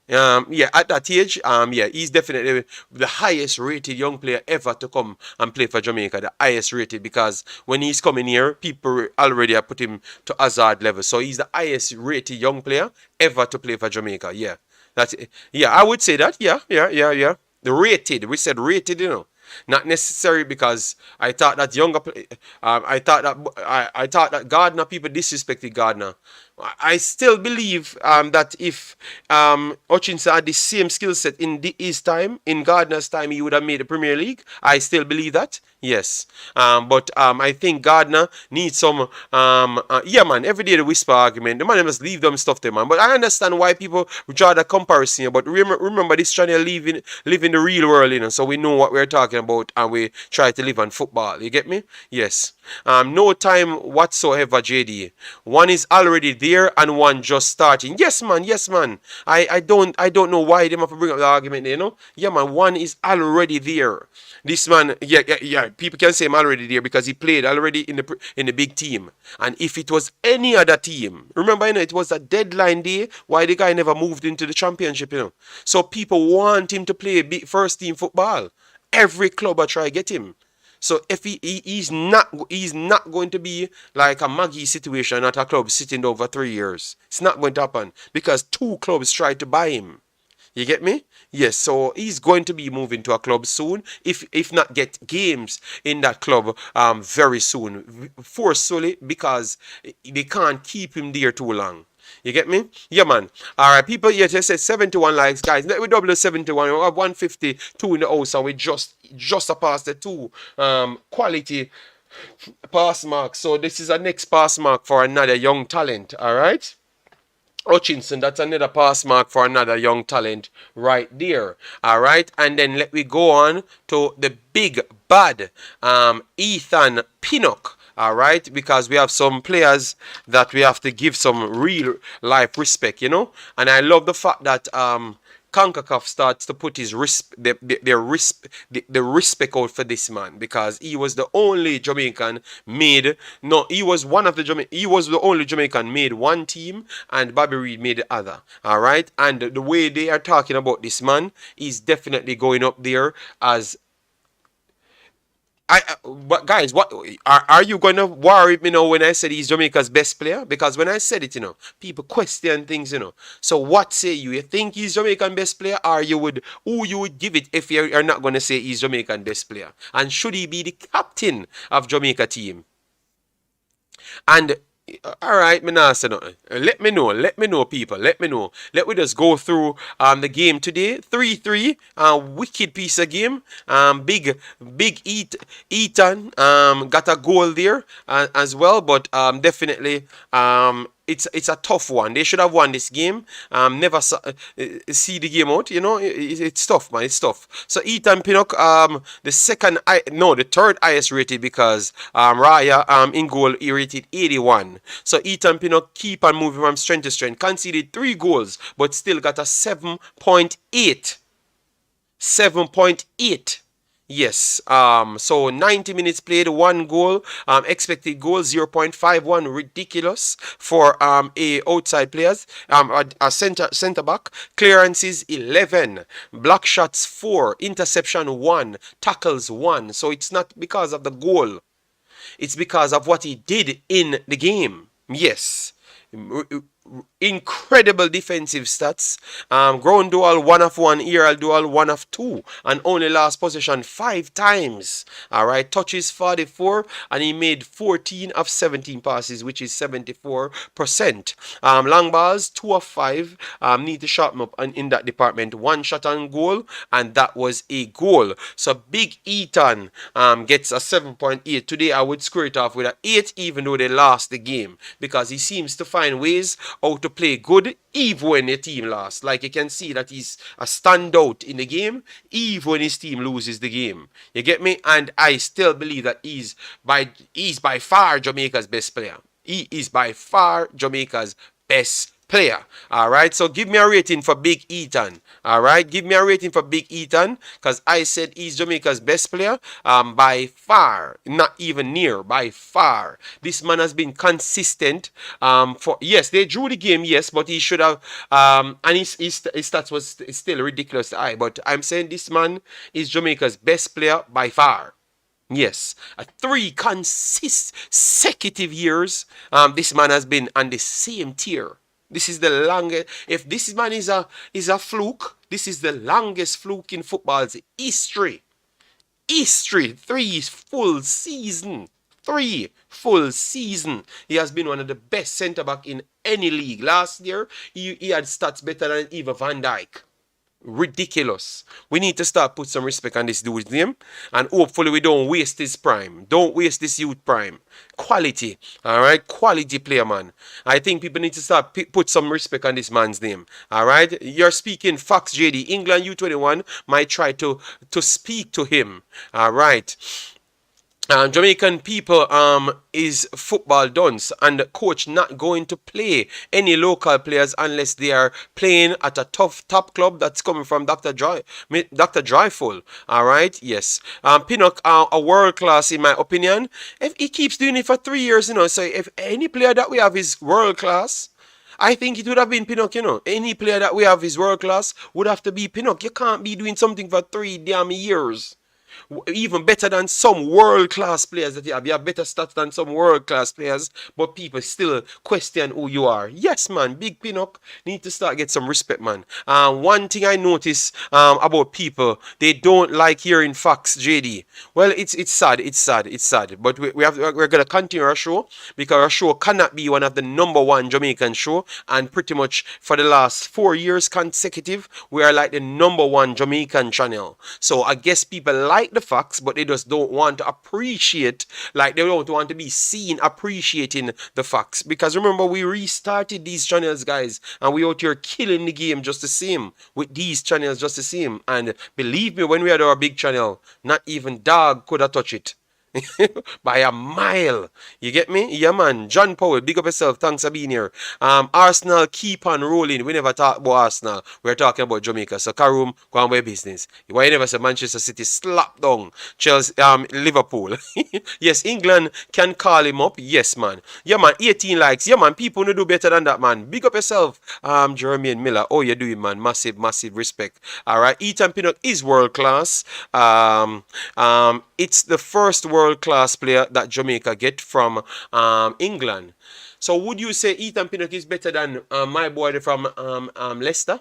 Yeah, at that age, yeah, he's definitely the highest rated young player ever to come and play for Jamaica. The highest rated because when he's coming here, people already have put him to Hazard level. So he's the highest rated young player ever to play for Jamaica. Yeah, that's it. Yeah, I would say that. Yeah, yeah, yeah, yeah. The rated. We said rated, you know. Not necessary because I thought that I thought that Gardner people disrespected Gardner. I still believe that if Hutchinson had the same skill set in his time, in Gardner's time, he would have made the Premier League. I still believe that. Yes. But I think Gardner needs some. Yeah, man. Every day the whisper argument. The man must leave them stuff there, man. But I understand why people draw the comparison. But remember this channel live in the real world, you know. So we know what we're talking about, and we try to live on football. You get me? Yes. No time whatsoever, JD. One is already there and one just starting. Yes, man. Yes, man. I don't know why they have to bring up the argument, you know. Yeah, man. One is already there. This man, yeah. People can say I'm already there because he played already in the big team. And if it was any other team, remember, you know, it was a deadline day. Why the guy never moved into the championship, you know? So people want him to play big first team football. Every club will try to get him. So if he's not going to be like a Maggie situation at a club sitting over 3 years. It's not going to happen because two clubs tried to buy him. You get me? Yes, so he's going to be moving to a club soon, if not get games in that club very soon, forcefully, because they can't keep him there too long. You get me? Yeah, man. All right, people. Yeah, just said 71 likes, guys. Let me double the 71. We have 152 in the house, and we just past the two quality pass mark. So this is a next pass mark for another young talent. All right. Hutchinson, that's another pass mark for another young talent right there. All right, and then let me go on to the big bad Ethan Pinnock. All right, because we have some players that we have to give some real life respect, you know. And I love the fact that Concacaf starts to put his the respect out for this man because he was the only Jamaican made. No, he was one of the he was the only Jamaican made one team, and Bobby Reid made the other. All right, and the way they are talking about this man is definitely going up there as but guys, what are you gonna worry me now when I said he's Jamaica's best player? Because when I said it, you know, people question things, you know. So what say you? You think he's Jamaican best player, or who you would give it if you're not gonna say he's Jamaican best player? And should he be the captain of Jamaica team? And all right, me nah say nothing. Let me know. Let me know, people. Let me know. Let me just go through the game today. 3-3. Wicked piece of game. Big Ethan got a goal there as well, but definitely it's a tough one. They should have won this game. Never see the game out. You know, it's tough, man. It's tough. So Ethan Pinnock, the third highest rated because Raya in goal he rated 81. So Ethan Pinnock keep on moving from strength to strength. Conceded 3 goals, but still got a 7.8. 7.8. Yes. So 90 minutes played, 1 goal. Expected goal 0.51. Ridiculous for a outside players. A center back. Clearances 11. Block shots 4. Interception 1. Tackles 1. So it's not because of the goal. It's because of what he did in the game. Yes. Incredible defensive stats. Ground duel 1 of 1, aerial duel 1 of 2, and only lost possession 5 times. Alright, touches 44, and he made 14 of 17 passes, which is 74%. Long balls 2 of 5. Need to sharpen up in that department. 1 shot on goal, and that was a goal. So Big Ethan gets a 7.8. Today I would score it off with an 8, even though they lost the game, because he seems to find ways how to play good even when the team lost. Like you can see that he's a standout in the game even when his team loses the game. You get me? And I still believe that he's by far Jamaica's best player. He is by far Jamaica's best player. All right, so give me a rating for Big Ethan. All right, give me a rating for Big Ethan, because I said he's Jamaica's best player by far, not even near, by far. This man has been consistent. For yes, they drew the game, yes, but he should have. And his stats was still ridiculous high. But I'm saying this man is Jamaica's best player by far. Yes, 3 consecutive years, this man has been on the same tier. This is the longest. If this man is a fluke, this is the longest fluke in football's history. History. 3 full season. 3 full season. He has been one of the best centre back in any league. Last year, he had stats better than even Van Dijk. Ridiculous. We need to start put some respect on this dude's name, and hopefully we don't waste his prime. Don't waste this youth prime. Quality. All right, quality player, man. I think people need to start put some respect on this man's name. All right, you're speaking Fox JD. England U21 might try to speak to him. All right. Jamaican people is football dunce, and the coach not going to play any local players unless they are playing at a tough top club. That's coming from Dr. Dryful. All right, yes. Pinnock a world class in my opinion. If he keeps doing it for 3 years, so if any player that we have is world class, I think it would have been Pinnock, Any player that we have is world class would have to be Pinnock. You can't be doing something for 3 damn years. Even better than some world-class players that you have. You have better stats than some world-class players, but people still question who you are. Yes, man, Big Pinnock need to start get some respect, man. One thing I notice about people, they don't like hearing facts, JD. Well, it's sad, but we're gonna continue our show, because our show cannot be one of the #1 Jamaican show, and pretty much for the last 4 years consecutive, we are like the #1 Jamaican channel. So I guess people like the facts, but they just don't want to appreciate, like they don't want to be seen appreciating the facts. Because remember, we restarted these channels, guys, and we out here killing the game just the same with these channels just the same. And believe me, when we had our big channel, not even dog could have touched it. By a mile. You get me? Yeah, man. John Powell, big up yourself. Thanks for being here. Arsenal keep on rolling. We never talk about Arsenal. We're talking about Jamaica. So Karoom, go on with business. Why you never say Manchester City slap down Chelsea, Liverpool? Yes, England can call him up. Yes, man. Yeah, man. 18 likes. Yeah, man. People no do better than that, man. Big up yourself. Jeremy and Miller. Oh, you're doing, man. Massive respect. All right. Ethan Pinnock is world class. It's the first world-class player that Jamaica get from England. So would you say Ethan Pinnock is better than my boy from Leicester?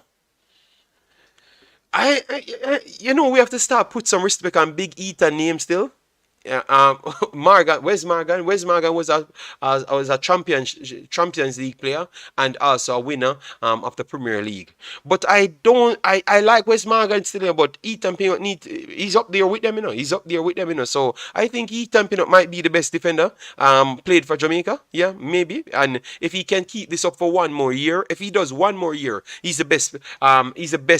We have to start put some respect on Big Ethan name still. Morgan, Wes Morgan was a Champions League player and also a winner of the Premier League. But I like Wes Morgan still, but Ethan Pinnock he's up there with them, He's up there with them, So I think Ethan Pinnock might be the best defender played for Jamaica. Yeah, maybe. And if he can keep this up for one more year, if he does one more year, he's the best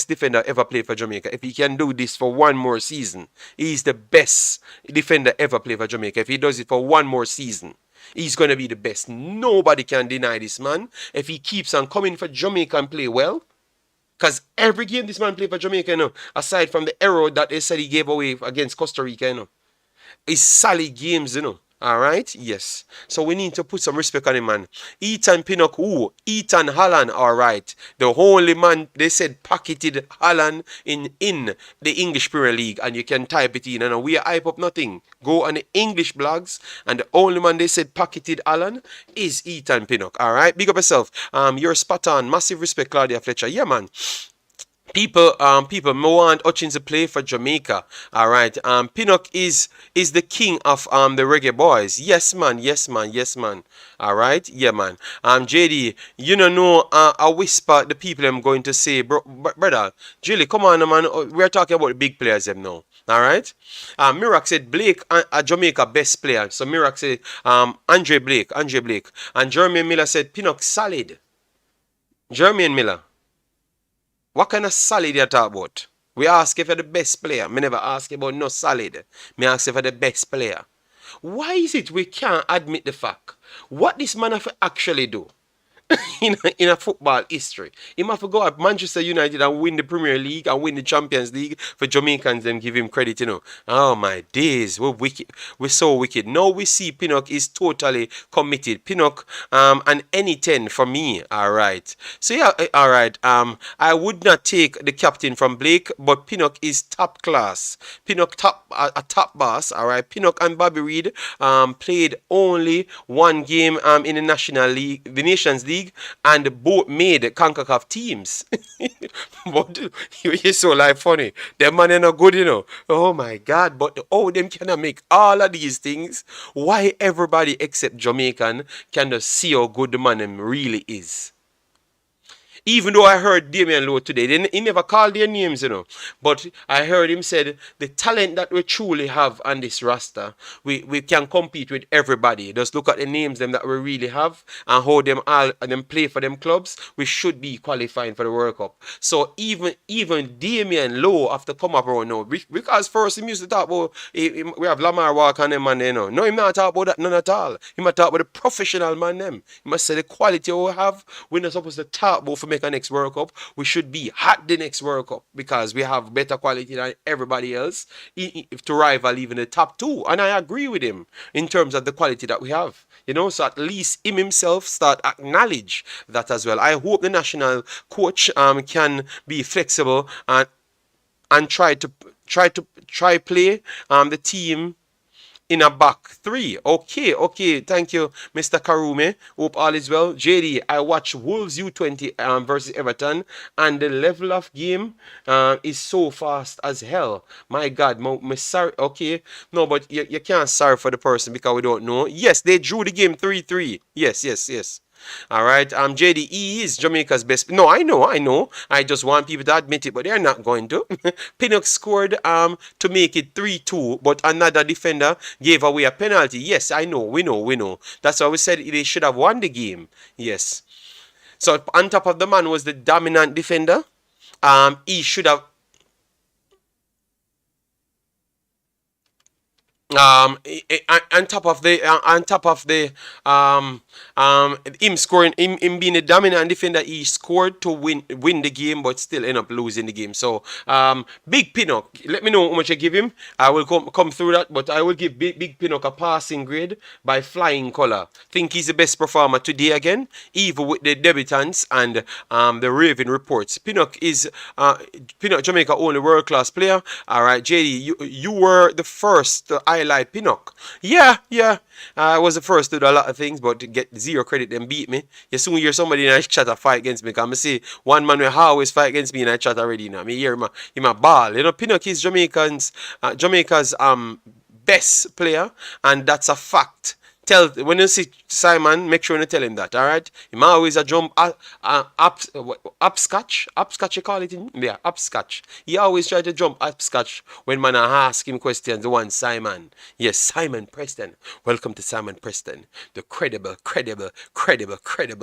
defender ever played for Jamaica. If he can do this for one more season, he's the best defender ever play for Jamaica. If he does it for one more season, he's going to be the best. Nobody can deny this man. If he keeps on coming for Jamaica and play well, because every game this man played for Jamaica, aside from the error that they said he gave away against Costa Rica, it's solid games, Alright, yes. So we need to put some respect on him, man. Ethan Pinnock, who? Ethan Holland, alright. The only man, they said, pocketed Holland in the English Premier League. And you can type it in, and we hype up nothing. Go on the English blogs, and the only man they said pocketed Holland is Ethan Pinnock, alright? Big up yourself. You're spot on. Massive respect, Claudia Fletcher. Yeah, man. People want Hutchinson to play for Jamaica. All right. Pinnock is the king of the Reggae Boyz. Yes, man. All right. Yeah, man. JD, you know, I whisper the people I'm going to say, brother, Julie, come on, man. We're talking about the big players them now. All right. Mirak said Blake, a Jamaica best player. So Mirak said Andre Blake, and Jeremy Miller said Pinnock solid. Jeremy Miller. What kind of solid you talk about? We ask if you're the best player. Me never ask about no solid. Me ask if you're the best player. Why is it we can't admit the fact? What this man have to actually do? in a football history. He must go at Manchester United and win the Premier League and win the Champions League for Jamaicans and give him credit, Oh my days, we're wicked. We're so wicked. Now we see Pinnock is totally committed. Pinnock, an any 10 for me. Alright. So yeah, alright. I would not take the captain from Blake, but Pinnock is top class. Pinnock a top boss. Alright. Pinnock and Bobby Reid played only one game in the National League, the Nations League, and both made Concacaf teams. But you're so like funny. Them man are not good, Oh my God. But them cannot make all of these things. Why everybody except Jamaican can just see how good the man them really is? Even though I heard Damian Lowe today, he never called their names, But I heard him said the talent that we truly have on this roster, we can compete with everybody. Just look at the names them that we really have and how them all and them play for them clubs. We should be qualifying for the World Cup. So even Damian Lowe have to come up around now. Because first he used to talk about we have Lamar Walker and them man there now. No, him not talk about that none at all. He might talk about the professional man them. He must say the quality we have. We're not supposed to talk about for make a next World Cup. We should be at the next World Cup because we have better quality than everybody else to rival even the top two. And I agree with him in terms of the quality that we have. So at least him himself start acknowledge that as well. I hope the national coach can be flexible and try play the team in a back three. Okay. Thank you, Mr. Karume. Hope all is well. JD, I watch Wolves U20 versus Everton, and the level of game is so fast as hell. My God, my sorry. Okay, no, but you can't sorry for the person because we don't know. Yes, they drew the game 3-3. Yes. All right. JDE is Jamaica's best. No, I know. I just want people to admit it, but they're not going to. Pinnock scored to make it 3-2, but another defender gave away a penalty. Yes, I know. We know. That's why we said they should have won the game. Yes. So on top of the man was the dominant defender. He should have. On top of him scoring, him being a dominant defender, he scored to win the game, but still end up losing the game. So big Pinnock, let me know how much I give him. I will come through that, but I will give big Pinnock a passing grade by flying color. Think he's the best performer today again, even with the debutants and the raving reports. Pinnock Jamaica only world class player. All right, JD, you were the first to highlight Pinnock. Yeah. I was the first to do a lot of things, but to get zero credit and beat me. You soon hear somebody in a chat a fight against me. Because I see one man will always fight against me in a chat already. Me hear him a ball. Pinnock is Jamaica's best player, and that's a fact. When you see Simon, make sure you tell him that, alright? Him always a jump upscotch you call it in? Yeah, upscotch. He always try to jump upscotch when man ask him questions. The one Simon. Yes, Simon Preston. Welcome to Simon Preston, the credible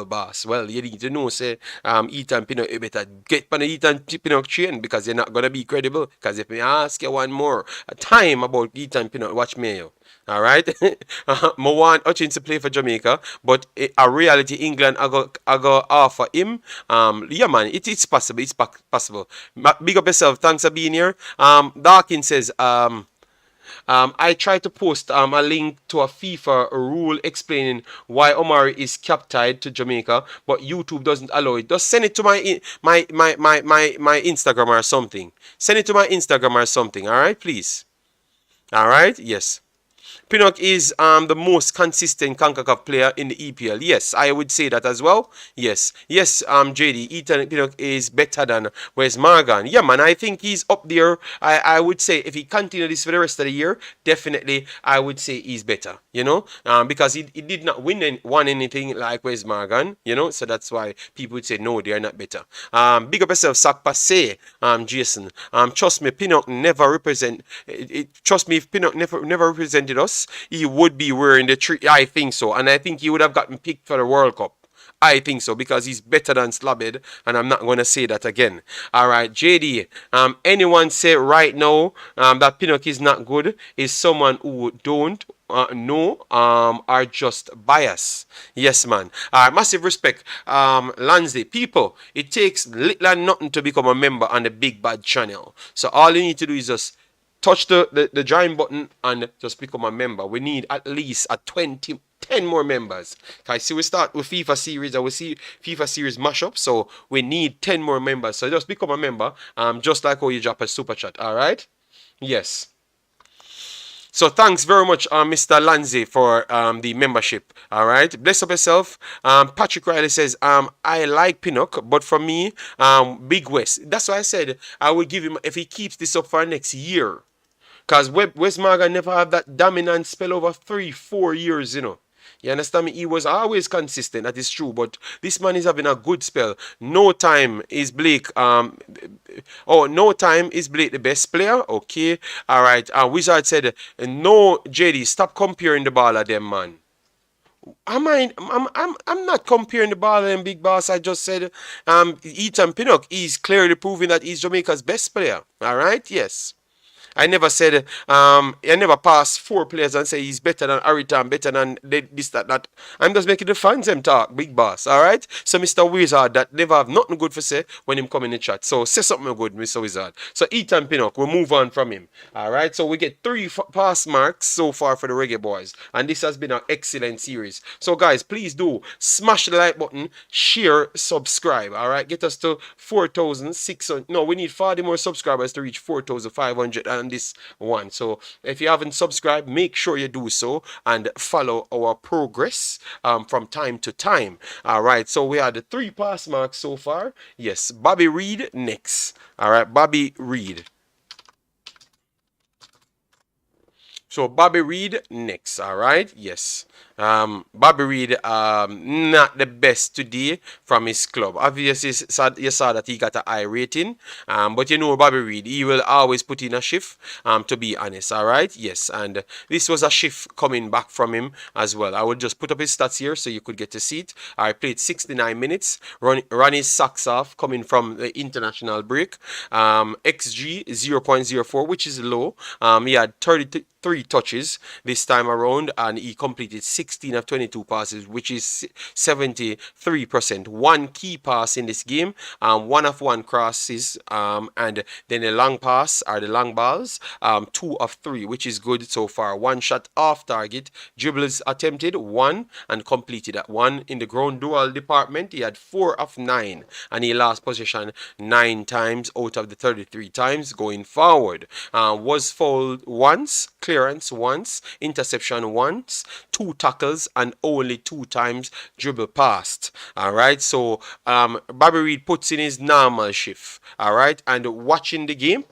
boss. Well, you need to know, say, Ethan Pinnock, you better get on the Ethan Pinnock train because you're not gonna be credible. Because if I ask you one more time about Ethan Pinnock, watch me, yo. All right, I want Hutchinson to play for Jamaica, but a reality England I go offer him. Yeah, man, it's possible. It's possible. Big up yourself. Thanks for being here. Dawkins says, I tried to post a link to a FIFA rule explaining why Omari is cap-tied to Jamaica, but YouTube doesn't allow it. Just send it to my Instagram or something. Send it to my Instagram or something. All right, please. All right. Yes. Pinnock is the most consistent Concacaf player in the EPL. Yes, I would say that as well. Yes, JD, Ethan Pinnock is better than Wes Morgan. Yeah, man, I think he's up there. I would say if he continues this for the rest of the year, definitely I would say he's better, because he did not win anything like Wes Morgan, so that's why people would say, no, they are not better. Big up yourself, Sac Passe, Jason. Trust me, Pinnock never represent, trust me, if Pinnock never represented us, he would be wearing the tree. I think so. And I think he would have gotten picked for the World Cup. I think so, because he's better than Slabhead, and I'm not going to say that again. All right, JD, anyone say right now that Pinnock is not good is someone who don't no, are just bias. Yes, man. Massive respect. Lansley, people, it takes little and nothing to become a member on the Big Bad channel. So all you need to do is just touch the join button and just become a member. We need at least a 10 more members. Okay, see, we start with FIFA series and we see FIFA series mashup, so we need 10 more members. So just become a member, just like how you drop a super chat. All right? Yes. So thanks very much, Mr. Lanzi, for the membership. All right, bless up yourself. Patrick Riley says, I like Pinnock, but for me, Big West. That's why I said I would give him if he keeps this up for next year. Because West Morgan never had that dominant spell over 3-4 years, you know. You understand me? He was always consistent, that is true. But this man is having a good spell. No time is Blake. No time is Blake the best player. Okay. Alright. Wizard said, no, JD, stop comparing the ball at them, man. I'm not comparing the ball and Big Boss. I just said Ethan Pinnock is clearly proving that he's Jamaica's best player. Alright? Yes. I never said, I never passed 4 players and say he's better than Aritan, better than this, that. I'm just making the fans them talk, Big Boss, alright? So Mr. Wizard, that never have nothing good for say when him come in the chat. So say something good, Mr. Wizard. So Ethan Pinnock, we'll move on from him, alright? So we get 3 pass marks so far for the Reggae Boyz. And this has been an excellent series. So guys, please do smash the like button, share, subscribe, alright? Get us to 4,600. No, we need 40 more subscribers to reach 4,500 and this one. So if you haven't subscribed, make sure you do so and follow our progress from time to time. All right, so we had the 3 pass marks so far. Yes, Bobby Reid next. All right, Bobby Reid. So Bobby Reid next. All right, yes. Bobby Reid, not the best today from his club. Obviously, you saw that he got a high rating. But you know Bobby Reid, he will always put in a shift, to be honest, all right? Yes, and this was a shift coming back from him as well. I will just put up his stats here so you could get to see it. I played 69 minutes, run his socks off coming from the international break. XG 0.04, which is low. He had 33 touches this time around, and he completed 16 of 22 passes, which is 73%. 1 key pass in this game, 1 of 1 crosses, and then the long pass or the long balls, 2 of 3, which is good so far. 1 shot off target, dribbles attempted 1 and completed at 1. In the ground duel department, he had 4 of 9, and he lost possession 9 times out of the 33 times going forward. Was fouled once, clearance once, interception once, 2 tackles, and only 2 times dribble past. All right, so Bobby Reid puts in his normal shift. All right, and watching the game,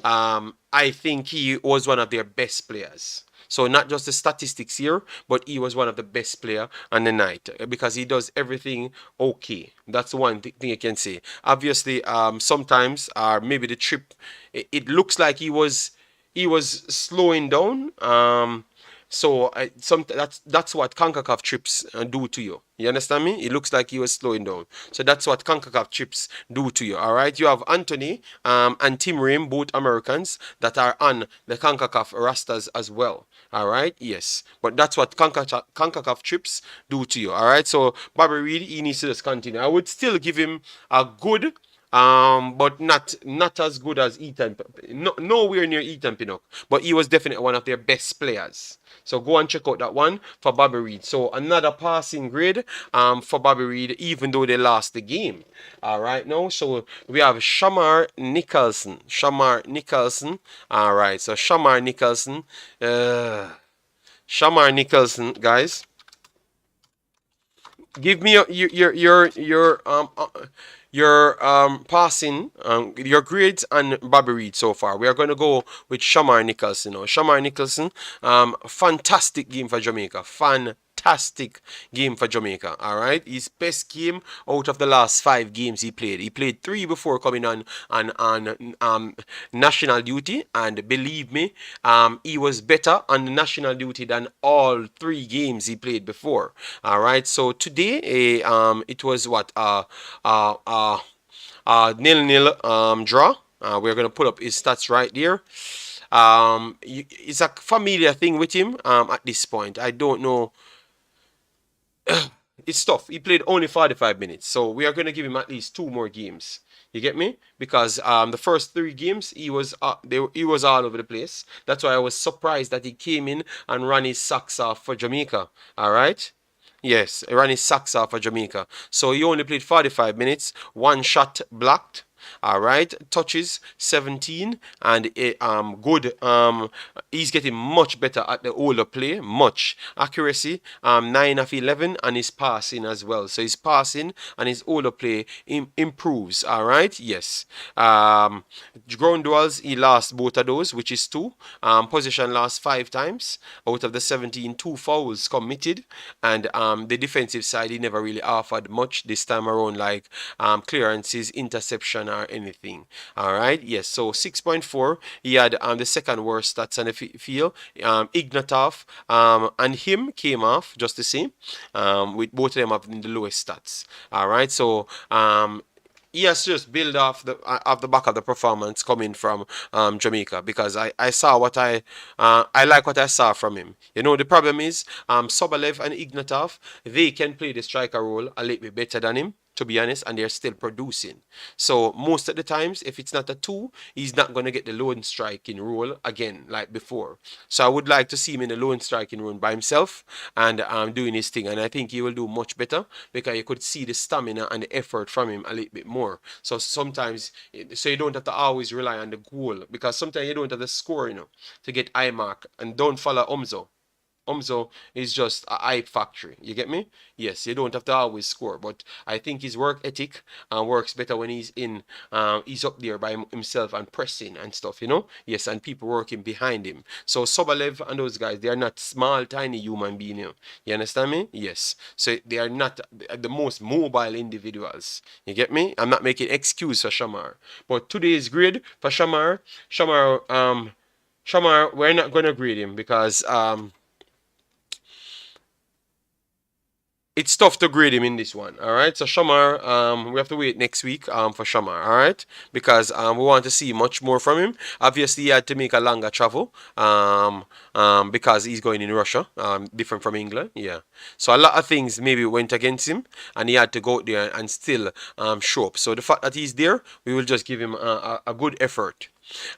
I think he was one of their best players. So not just the statistics here, but he was one of the best player on the night because he does everything okay. That's one thing you can say. Obviously, sometimes maybe the trip, it looks like he was slowing down. So that's what Concacaf trips do to you. You understand me? It looks like he was slowing down. So that's what Concacaf trips do to you. All right. You have Anthony and Tim Ream, both Americans that are on the Concacaf rosters as well. All right. Yes. But that's what Concacaf trips do to you. All right. So Bobby Reid, he needs to just continue. I would still give him a good. But not as good as Ethan. Nowhere near Ethan Pinnock. But he was definitely one of their best players. So go and check out that one for Bobby Reid. So another passing grade for Bobby Reid, even though they lost the game. All right, now so we have Shamar Nicholson. Shamar Nicholson. All right, so Shamar Nicholson. Shamar Nicholson, guys. Give me your passing, your grades on Bobby Reid so far. We are going to go with Shamar Nicholson. Shamar Nicholson, fantastic game for Jamaica. Fantastic game for Jamaica. All right, his best game out of the last 5 games he played. He played 3 before coming on national duty, and believe me, he was better on the national duty than all 3 games he played before. All right, so today, it was what 0-0 draw. We're gonna put up his stats right there. It's a familiar thing with him at this point. I don't know. It's tough. He played only 45 minutes, so we are going to give him at least two more games. You get me? Because the first three games he was all over the place. That's why I was surprised that he came in and ran his socks off for Jamaica. All right. Yes, he ran his socks off for Jamaica. So he only played 45 minutes, one shot blocked. All right, touches 17 and good. He's getting much better at the older play, much accuracy. 9 of 11 and his passing as well. So his passing and his older play improves. All right, yes. Ground duels he lost both of those, which is two. Possession lost 5 times out of the 17. Two fouls committed, and the defensive side he never really offered much this time around, like clearances, interception, or anything. All right, yes. So 6.4. He had the second worst stats on the field. Ignatov and him came off just the same, with both of them having the lowest stats. All right, so he has to just build off the back of the performance coming from Jamaica, because I saw what I like what I saw from him. You know, the problem is Sobolev and Ignatov, they can play the striker role a little bit better than him, to be honest, and they're still producing. So most of the times, if it's not a two, he's not going to get the lone striking role again like before. So I would like to see him in the lone striking role by himself and doing his thing, and I think he will do much better, because you could see the stamina and the effort from him a little bit more. So sometimes, so you don't have to always rely on the goal, because sometimes you don't have the score, to get eye mark, and don't follow Omzo. Umzo is just a hype factory. You get me? Yes, you don't have to always score, but I think his work ethic works better when he's up there by himself and pressing and stuff. Yes, and people working behind him. So Sobolev and those guys, they are not small, tiny human beings. You understand me? Yes. So they are not the most mobile individuals. You get me? I'm not making excuse for Shamar, but today's grade for Shamar, we're not gonna grade him because it's tough to grade him in this one. All right. So Shamar, we have to wait next week for Shamar. All right, because we want to see much more from him. Obviously, he had to make a longer travel because he's going in Russia, different from England. Yeah. So a lot of things maybe went against him, and he had to go out there and still show up. So the fact that he's there, we will just give him a good effort.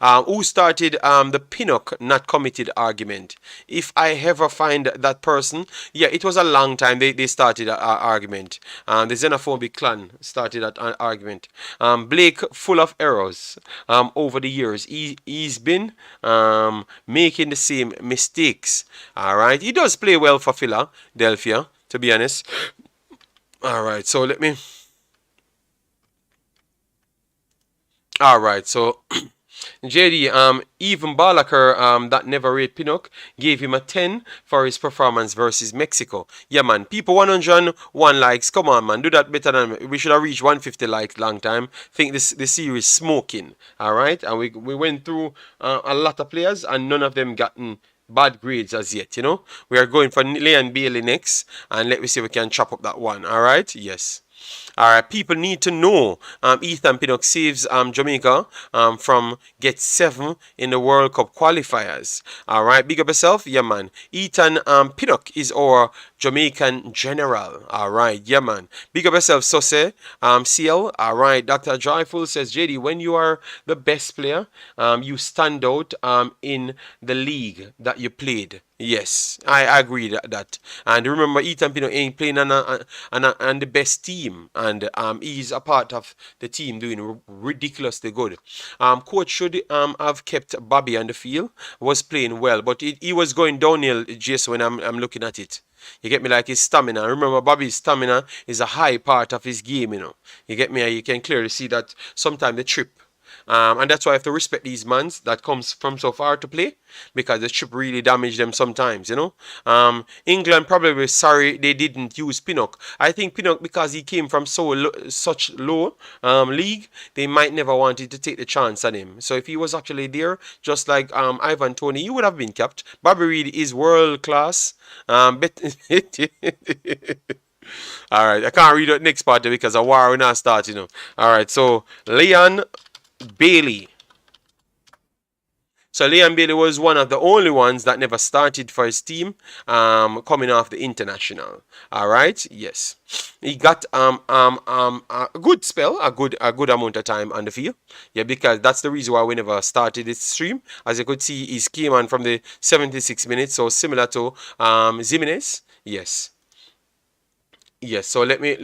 Who started the Pinnock not committed argument? If I ever find that person, yeah, it was a long time they started an argument. The xenophobic clan started that argument. Blake, full of errors over the years. He's been making the same mistakes. All right, he does play well for Philadelphia, to be honest. All right, so let me. All right, so. JD, even Balaker, that never rate Pinnock, gave him a 10 for his performance versus Mexico. Yeah, man. People 101 likes. Come on, man. Do that better than we should have reached 150 likes long time. Think this series smoking. All right, and we went through a lot of players, and none of them gotten bad grades as yet. We are going for Leon Bailey next, and let me see if we can chop up that one. All right. Yes. All right, people need to know Ethan Pinnock saves Jamaica from get 7 in the World Cup qualifiers. All right, big up yourself. Yeah, man. Ethan Pinnock is our Jamaican general. All right, yeah, man. Big up yourself, Sose. CL. All right, Dr. Joyful says, JD, when you are the best player, you stand out in the league that you played. Yes, I agree that. And remember, Ethan Pinnock ain't playing on the best team, and he's a part of the team doing ridiculously good. Coach should have kept Bobby on the field. Was playing well, but he was going downhill just when I'm looking at it. You get me, like his stamina. Remember, Bobby's stamina is a high part of his game. You get me? You can clearly see that sometimes the trip. And that's why I have to respect these mans that comes from so far to play, because the trip really damaged them sometimes. England probably sorry they didn't use Pinnock. I think Pinnock, because he came from such low league, they might never wanted to take the chance on him. So if he was actually there, just like Ivan Toney, he would have been kept. Bobby Reid is world class. All right, I can't read the next part because a war will not start. All right, so Leon Bailey. So Leon Bailey was one of the only ones that never started for his team, coming off the international. All right, yes, he got a good spell, a good amount of time on the field. Yeah, because that's the reason why we never started this stream. As you could see, he came on from the 76 minutes, so similar to Ximinies. Yes. Yes, so let me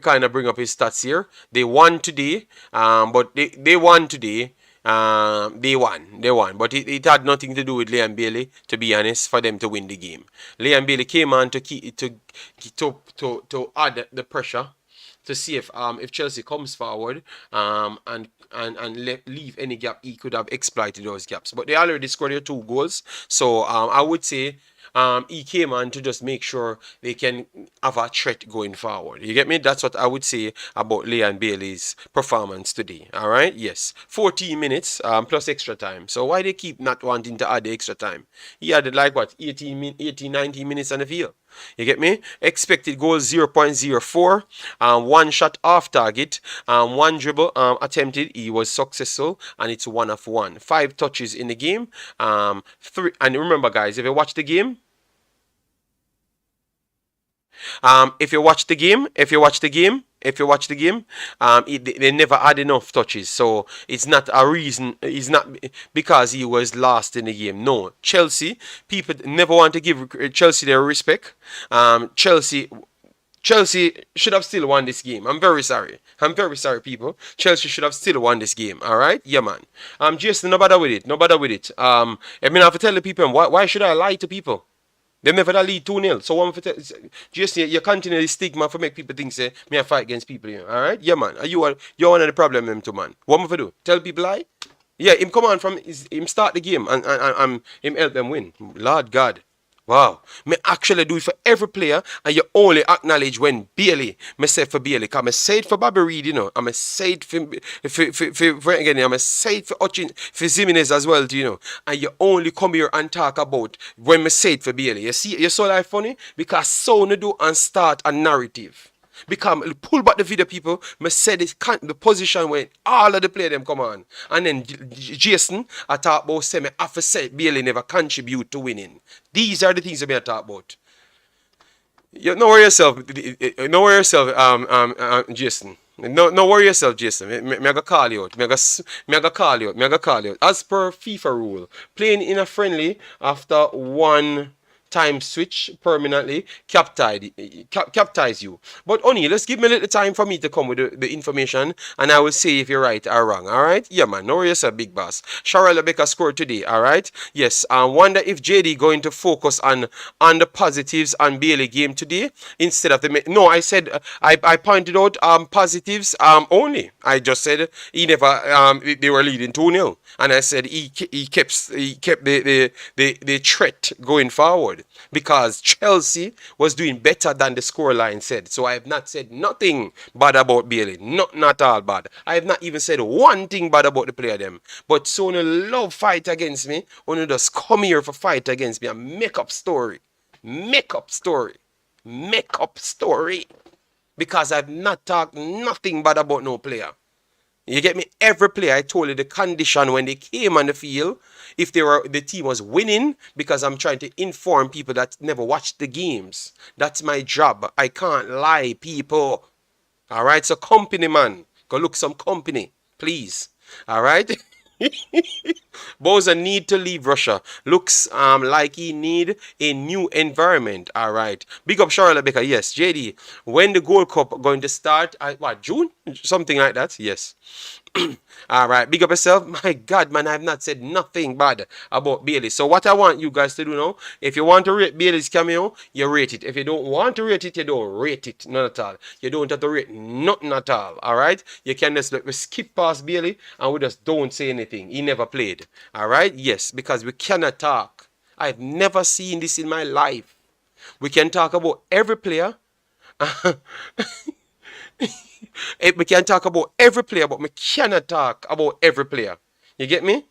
kind of bring up his stats here. They won today, but they won today. They won, but it had nothing to do with Leon Bailey, to be honest, for them to win the game. Leon Bailey came on to keep to add the pressure to see if Chelsea comes forward and leave any gap, he could have exploited those gaps. But they already scored their 2 goals, so I would say he came on to just make sure they can have a threat going forward. You get me? That's what I would say about Leon Bailey's performance today. All right? Yes. 14 minutes plus extra time. So why they keep not wanting to add the extra time? He had like what, 19 minutes on the field. You get me? Expected goal 0.04. One shot off target. One dribble attempted. He was successful, and it's 1 of 1. 5 touches in the game. Three. And remember, guys, if you watch the game, if you watch the game, they never had enough touches. So it's not a reason. It's not because he was last in the game. No, Chelsea people never want to give Chelsea their respect. Chelsea should have still won this game. I'm very sorry. People. Chelsea should have still won this game. All right, yeah, man. Jason, no bother with it. No bother with it. I mean, I have to tell the people why should I lie to people? They never that lead 2-0. So one for just you continue the stigma for make people think say me I fight against people, you know. Alright? Yeah, man. You're one of the problem them too, man. What am I for do? Tell people lie? Yeah, him come on from him start the game and him help them win. Lord God. Wow. Me actually do it for every player, and you only acknowledge when Bailey, me say for Bailey, because I say it for Bobby Reid, you know. I'm a say it for again, I'm a say it for Hutchinson, for Ximinies as well, you know. And you only come here and talk about when me say it for Bailey. You see, you saw that funny? Because so no do and start a narrative. Because pull back the video, people. Me said the position when all of the players them come on, and then Jason, I talk about say me have to say Bailey never contribute to winning. These are the things that I talk about. You know worry yourself. No worry yourself, Jason. No worry yourself, Jason. Me gonna call you out. Me gonna call you out. Me gonna call you out. As per FIFA rule, playing in a friendly after one time switch permanently captize you. But only let's give me a little time for me to come with the information, and I will say if you're right or wrong. All right? Yeah, man. No worry yourself, big boss. Sharella Baker scored today. All right? Yes. I wonder if JD going to focus on the positives on Bailey game today instead of the. No, I said I pointed out positives only. I just said he never they were leading 2-0, and I said he kept the threat going forward. Because Chelsea was doing better than the scoreline said. So I have not said nothing bad about Bailey. Not all bad. I have not even said one thing bad about the player them. But so no love fight against me. Only just come here for fight against me and make up story. Make up story. Because I've not talked nothing bad about no player. You get me? Every player, I told you the condition when they came on the field, if the team was winning, because I'm trying to inform people that never watched the games. That's my job. I can't lie, people. All right, so company, man, go look some company, please. All right. Bowser need to leave Russia. Looks like he need a new environment. All right. Big up Charlotte Baker. Yes, JD. When the Gold Cup going to start? What, June? Something like that. Yes. All right, big up yourself. My God, man, I have not said nothing bad about Bailey. So what I want you guys to do now, if you want to rate Bailey's cameo, you rate it. If you don't want to rate it, you don't rate it. None at all. You don't have to rate nothing at all. All right, you can just skip past Bailey and we just don't say anything. He never played. All right, yes, because we cannot talk. I've never seen this in my life. We can talk about every player. We can talk about every player, but we cannot talk about every player. You get me?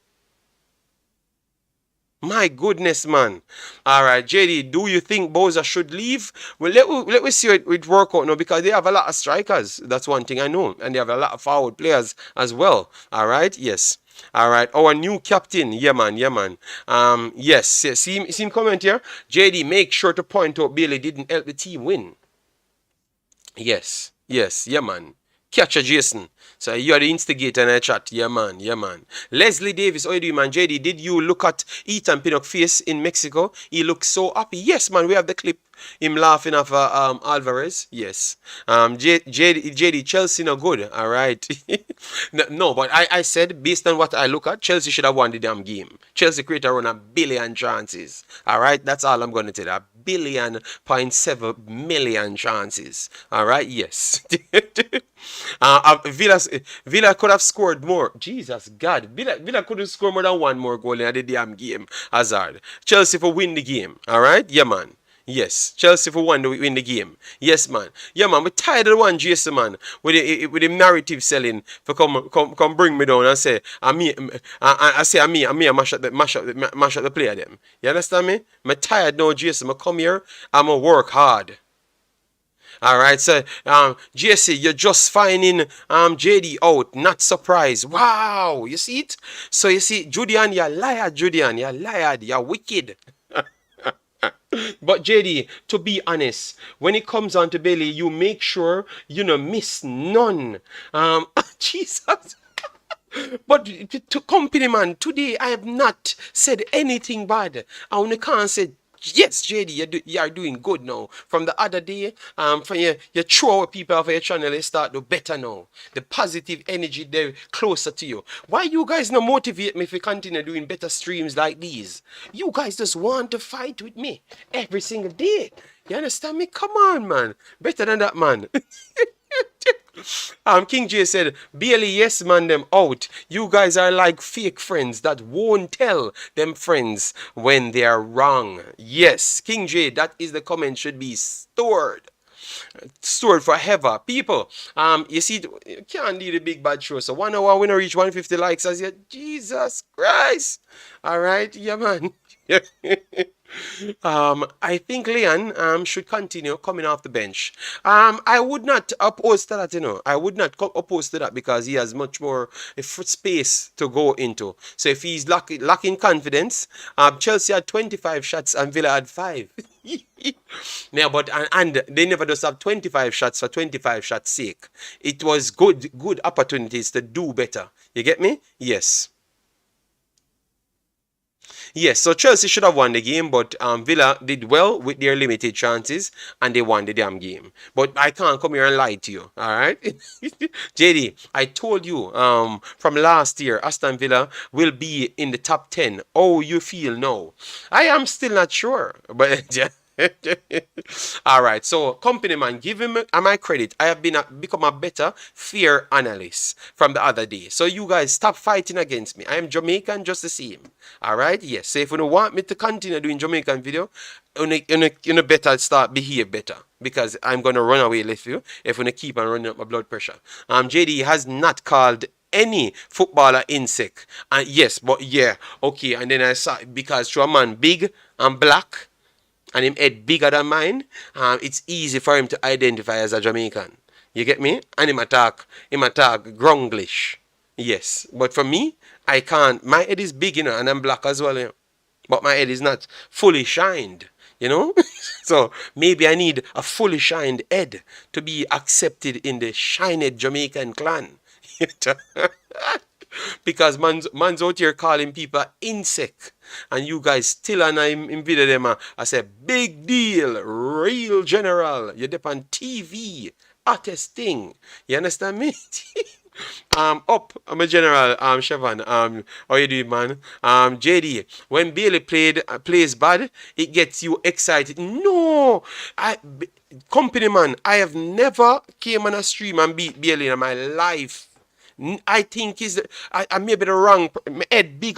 My goodness, man. All right, JD, do you think Bowser should leave? Well, let me see it work out now because they have a lot of strikers. That's one thing I know. And they have a lot of forward players as well. All right, yes. All right, our new captain. Yeah, man, yeah, man. Yes, yes. See him comment here? JD, make sure to point out Bailey didn't help the team win. Yes, yes, yeah, man. Catcher Jason. So you are the instigator in the chat. Yeah, man, yeah, man. Leslie Davis, how you doing, man? JD, did you look at Ethan Pinnock face in Mexico? He looks so happy. Yes, man, we have the clip. Him laughing off Alvarez. Yes. JD, Chelsea no good. All right. No, but I said, based on what I look at, Chelsea should have won the damn game. Chelsea created around 1 billion chances. All right. That's all I'm going to tell you. 1.7 billion chances. All right. Yes. Villa could have scored more. Jesus God. Villa could have scored more than one more goal in the damn game. Hazard. Chelsea for win the game. All right. Yeah, man. Yes, Chelsea for one to win the game. Yes, man. Yeah, man. We're tired of the one, Jason, man. With the narrative selling for come bring me down and say, I say, I mash up the player them. You understand me? I'm tired now, Jason. I come here. I'm gonna work hard. All right, so JC, you're just finding JD out. Not surprised. Wow, you see it? So you see, Julian, you're liar, Julian. You're liar. You're wicked. But JD, to be honest, when it comes on to Bailey, you make sure you no miss none. Jesus. But to company man, today I have not said anything bad. I only can't say yes, JD, you are doing good now. From the other day, from you throw people off your channel, they start to better now. The positive energy they're closer to you. Why you guys not motivate me if we continue doing better streams like these? You guys just want to fight with me every single day. You understand me? Come on, man. Better than that, man. King J said, Bailey, yes, man, them out. You guys are like fake friends that won't tell them friends when they are wrong. Yes, King J, that is the comment should be stored. Stored forever. People, you see, you can't do the big bad show. So 1 hour, we don't reach 150 likes as yet. Jesus Christ. All right, yeah, man. I think Leon should continue coming off the bench. I would not oppose to that, you know. I would not oppose to that because he has much more space to go into. So if he's lacking confidence, Chelsea had 25 shots and Villa had 5. Yeah, but and they never just have 25 shots for 25 shots sake. It was good opportunities to do better. You get me? Yes. Yes, so Chelsea should have won the game, but Villa did well with their limited chances and they won the damn game. But I can't come here and lie to you, all right? JD, I told you from last year, Aston Villa will be in the top 10. Oh, you feel no? I am still not sure, but all right, so company man, give him my credit. I have become a better fear analyst from the other day. So you guys stop fighting against me. I am Jamaican just the same. All right, yes. So if you don't want me to continue doing Jamaican video, you better start behave better because I'm gonna run away with you if you keep on running up my blood pressure. JD has not called any footballer insect. And yes, but yeah, okay. And then I saw because to a man big and black and him head bigger than mine, it's easy for him to identify as a Jamaican. You get me? And him attack Gronglish. Yes. But for me, I can't. My head is big, you know, and I'm black as well, you know. But my head is not fully shined, you know. So maybe I need a fully shined head to be accepted in the shined Jamaican clan. Because man's out here calling people insect. And you guys still and in video them. I say, big deal, real general. You're up on TV. Hottest thing. You understand me? I'm a general, Chevon. How you doing, man? JD, when Bailey plays bad, it gets you excited. No, company man, I have never came on a stream and beat Bailey in my life. I think I may be the wrong. My head big,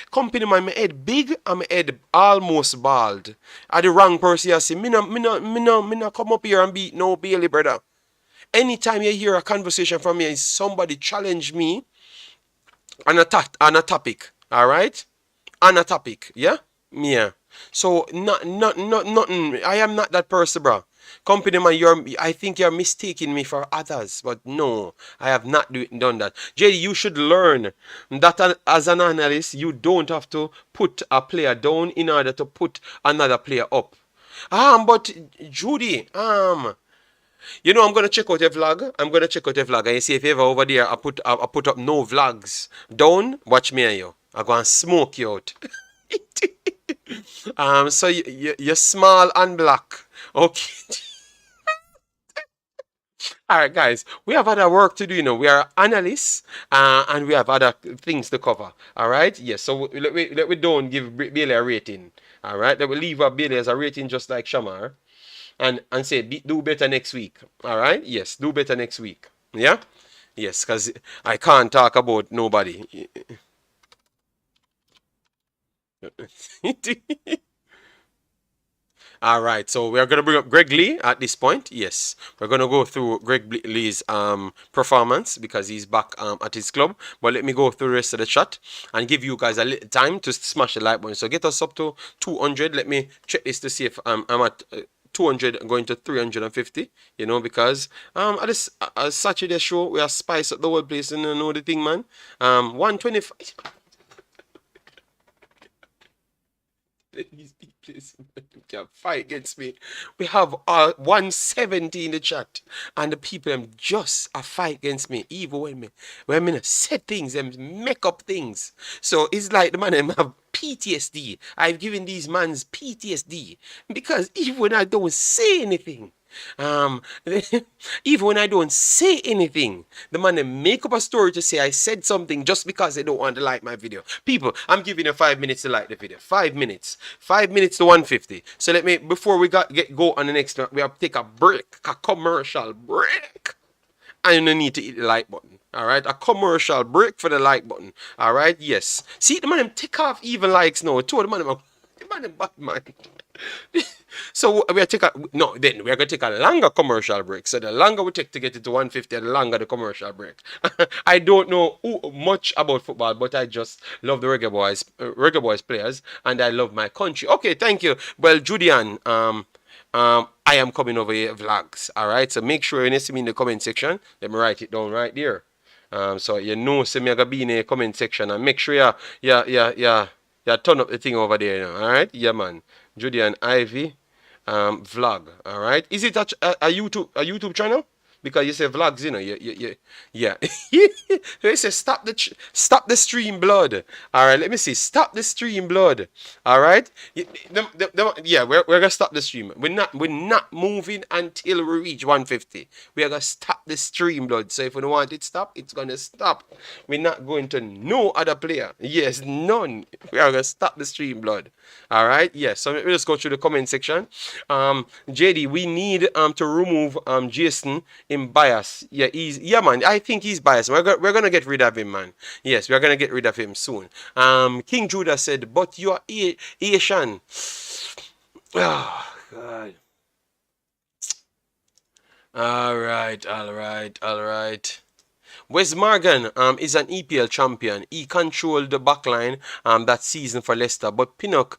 company man, my head big and my head almost bald. I the wrong person. I say, me no come up here and beat no Bailey, brother. Anytime you hear a conversation from me, somebody challenge me on a topic, all right? on a topic, yeah? Yeah. So nothing. I am not that person, bro. Company man, I think you're mistaking me for others, but no, I have not done that. JD, you should learn that as an analyst, you don't have to put a player down in order to put another player up. But Judy, I'm gonna check out a vlog. I'm gonna check out a vlog, and you see if ever over there I put up no vlogs down. Watch me and you. I go and smoke you out. So you're small and black. Okay. All right, guys. We have other work to do. We are analysts, and we have other things to cover. All right. Yes. So let we don't give Bailey a rating. All right. Let we leave Bailey as a rating, just like Shamar, and say do better next week. All right. Yes. Do better next week. Yeah. Yes. Because I can't talk about nobody. All right, so we're gonna bring up Greg Lee at this point. Yes, we're gonna go through Greg Lee's performance because he's back at his club. But let me go through the rest of the chat and give you guys a little time to smash the like button. So get us up to 200. Let me check this to see if I'm at 200 going to 350. Because at this Saturday show we are spice up the whole place. And you know the thing, man. 125. These people can fight against me. We have 170 in the chat, and the people just a fight against me. Even when I say things, them make up things. So it's like the man them have PTSD. I've given these mans PTSD because even when I don't say anything. Even when I don't say anything, the man they make up a story to say I said something just because they don't want to like my video. People, I'm giving you 5 minutes to like the video. 5 minutes. 5 minutes to 150. So let me, before we go on the next one, we have to take a break, a commercial break. And you need to hit the like button. Alright, a commercial break for the like button. Alright, yes. See, the man them take off even likes now. Two of the man them bad man. So we're gonna take a longer commercial break. So the longer we take to get it to 150, the longer the commercial break. I don't know much about football, but I just love the Reggae Boyz players, and I love my country. Okay, thank you. Well, Julian, I am coming over here vlogs. All right, so make sure you see me in the comment section. Let me write it down right there. So see me gonna be in the comment section, and make sure turn up the thing over there. All right, yeah, man. Julian Ivy. Vlog. All right. Is it a YouTube channel? Because you say vlogs, yeah. They say stop the stream blood. All right. Let me see. Stop the stream blood. All right. Yeah, we're gonna stop the stream. We're not moving until we reach 150. We're gonna stop the stream blood. So if we don't want it stop, it's gonna stop. We're not going to no other player. Yes, none. We are gonna stop the stream blood. All right. Yes. So let's go through the comment section. JD, we need to remove Jason in bias. Yeah, man. I think he's biased. We're gonna get rid of him, man. Yes, we're gonna get rid of him soon. King Judah said, but you are Asian. Oh God. All right. Wes Morgan is an EPL champion. He controlled the backline that season for Leicester. But Pinnock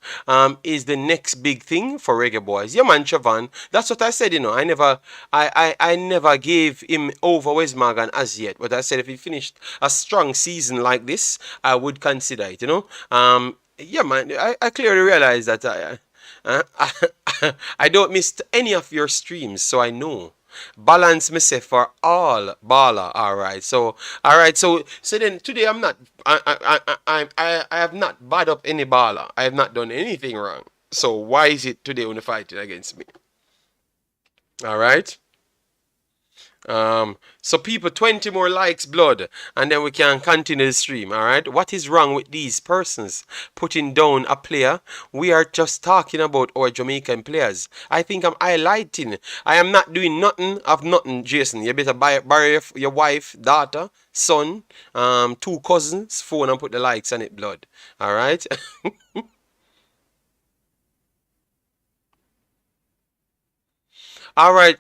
is the next big thing for Reggae Boyz. Yeah, man, Chavan. That's what I said, I never gave him over Wes Morgan as yet. But I said if he finished a strong season like this, I would consider it, Yeah, man, I clearly realized that I don't miss any of your streams, so I know. Balance myself for all baller. All right. So then today I'm not. I have not bad up any baller. I have not done anything wrong. So why is it today when they fighting against me? All right. So people, 20 more likes, blood, and then we can continue the stream. All right. What is wrong with these persons putting down a player? We are just talking about our Jamaican players. I think I'm highlighting. I am not doing nothing of nothing, Jason. You better bury your wife, daughter, son, 2 cousins, phone, and put the likes on it, blood. All right. All right,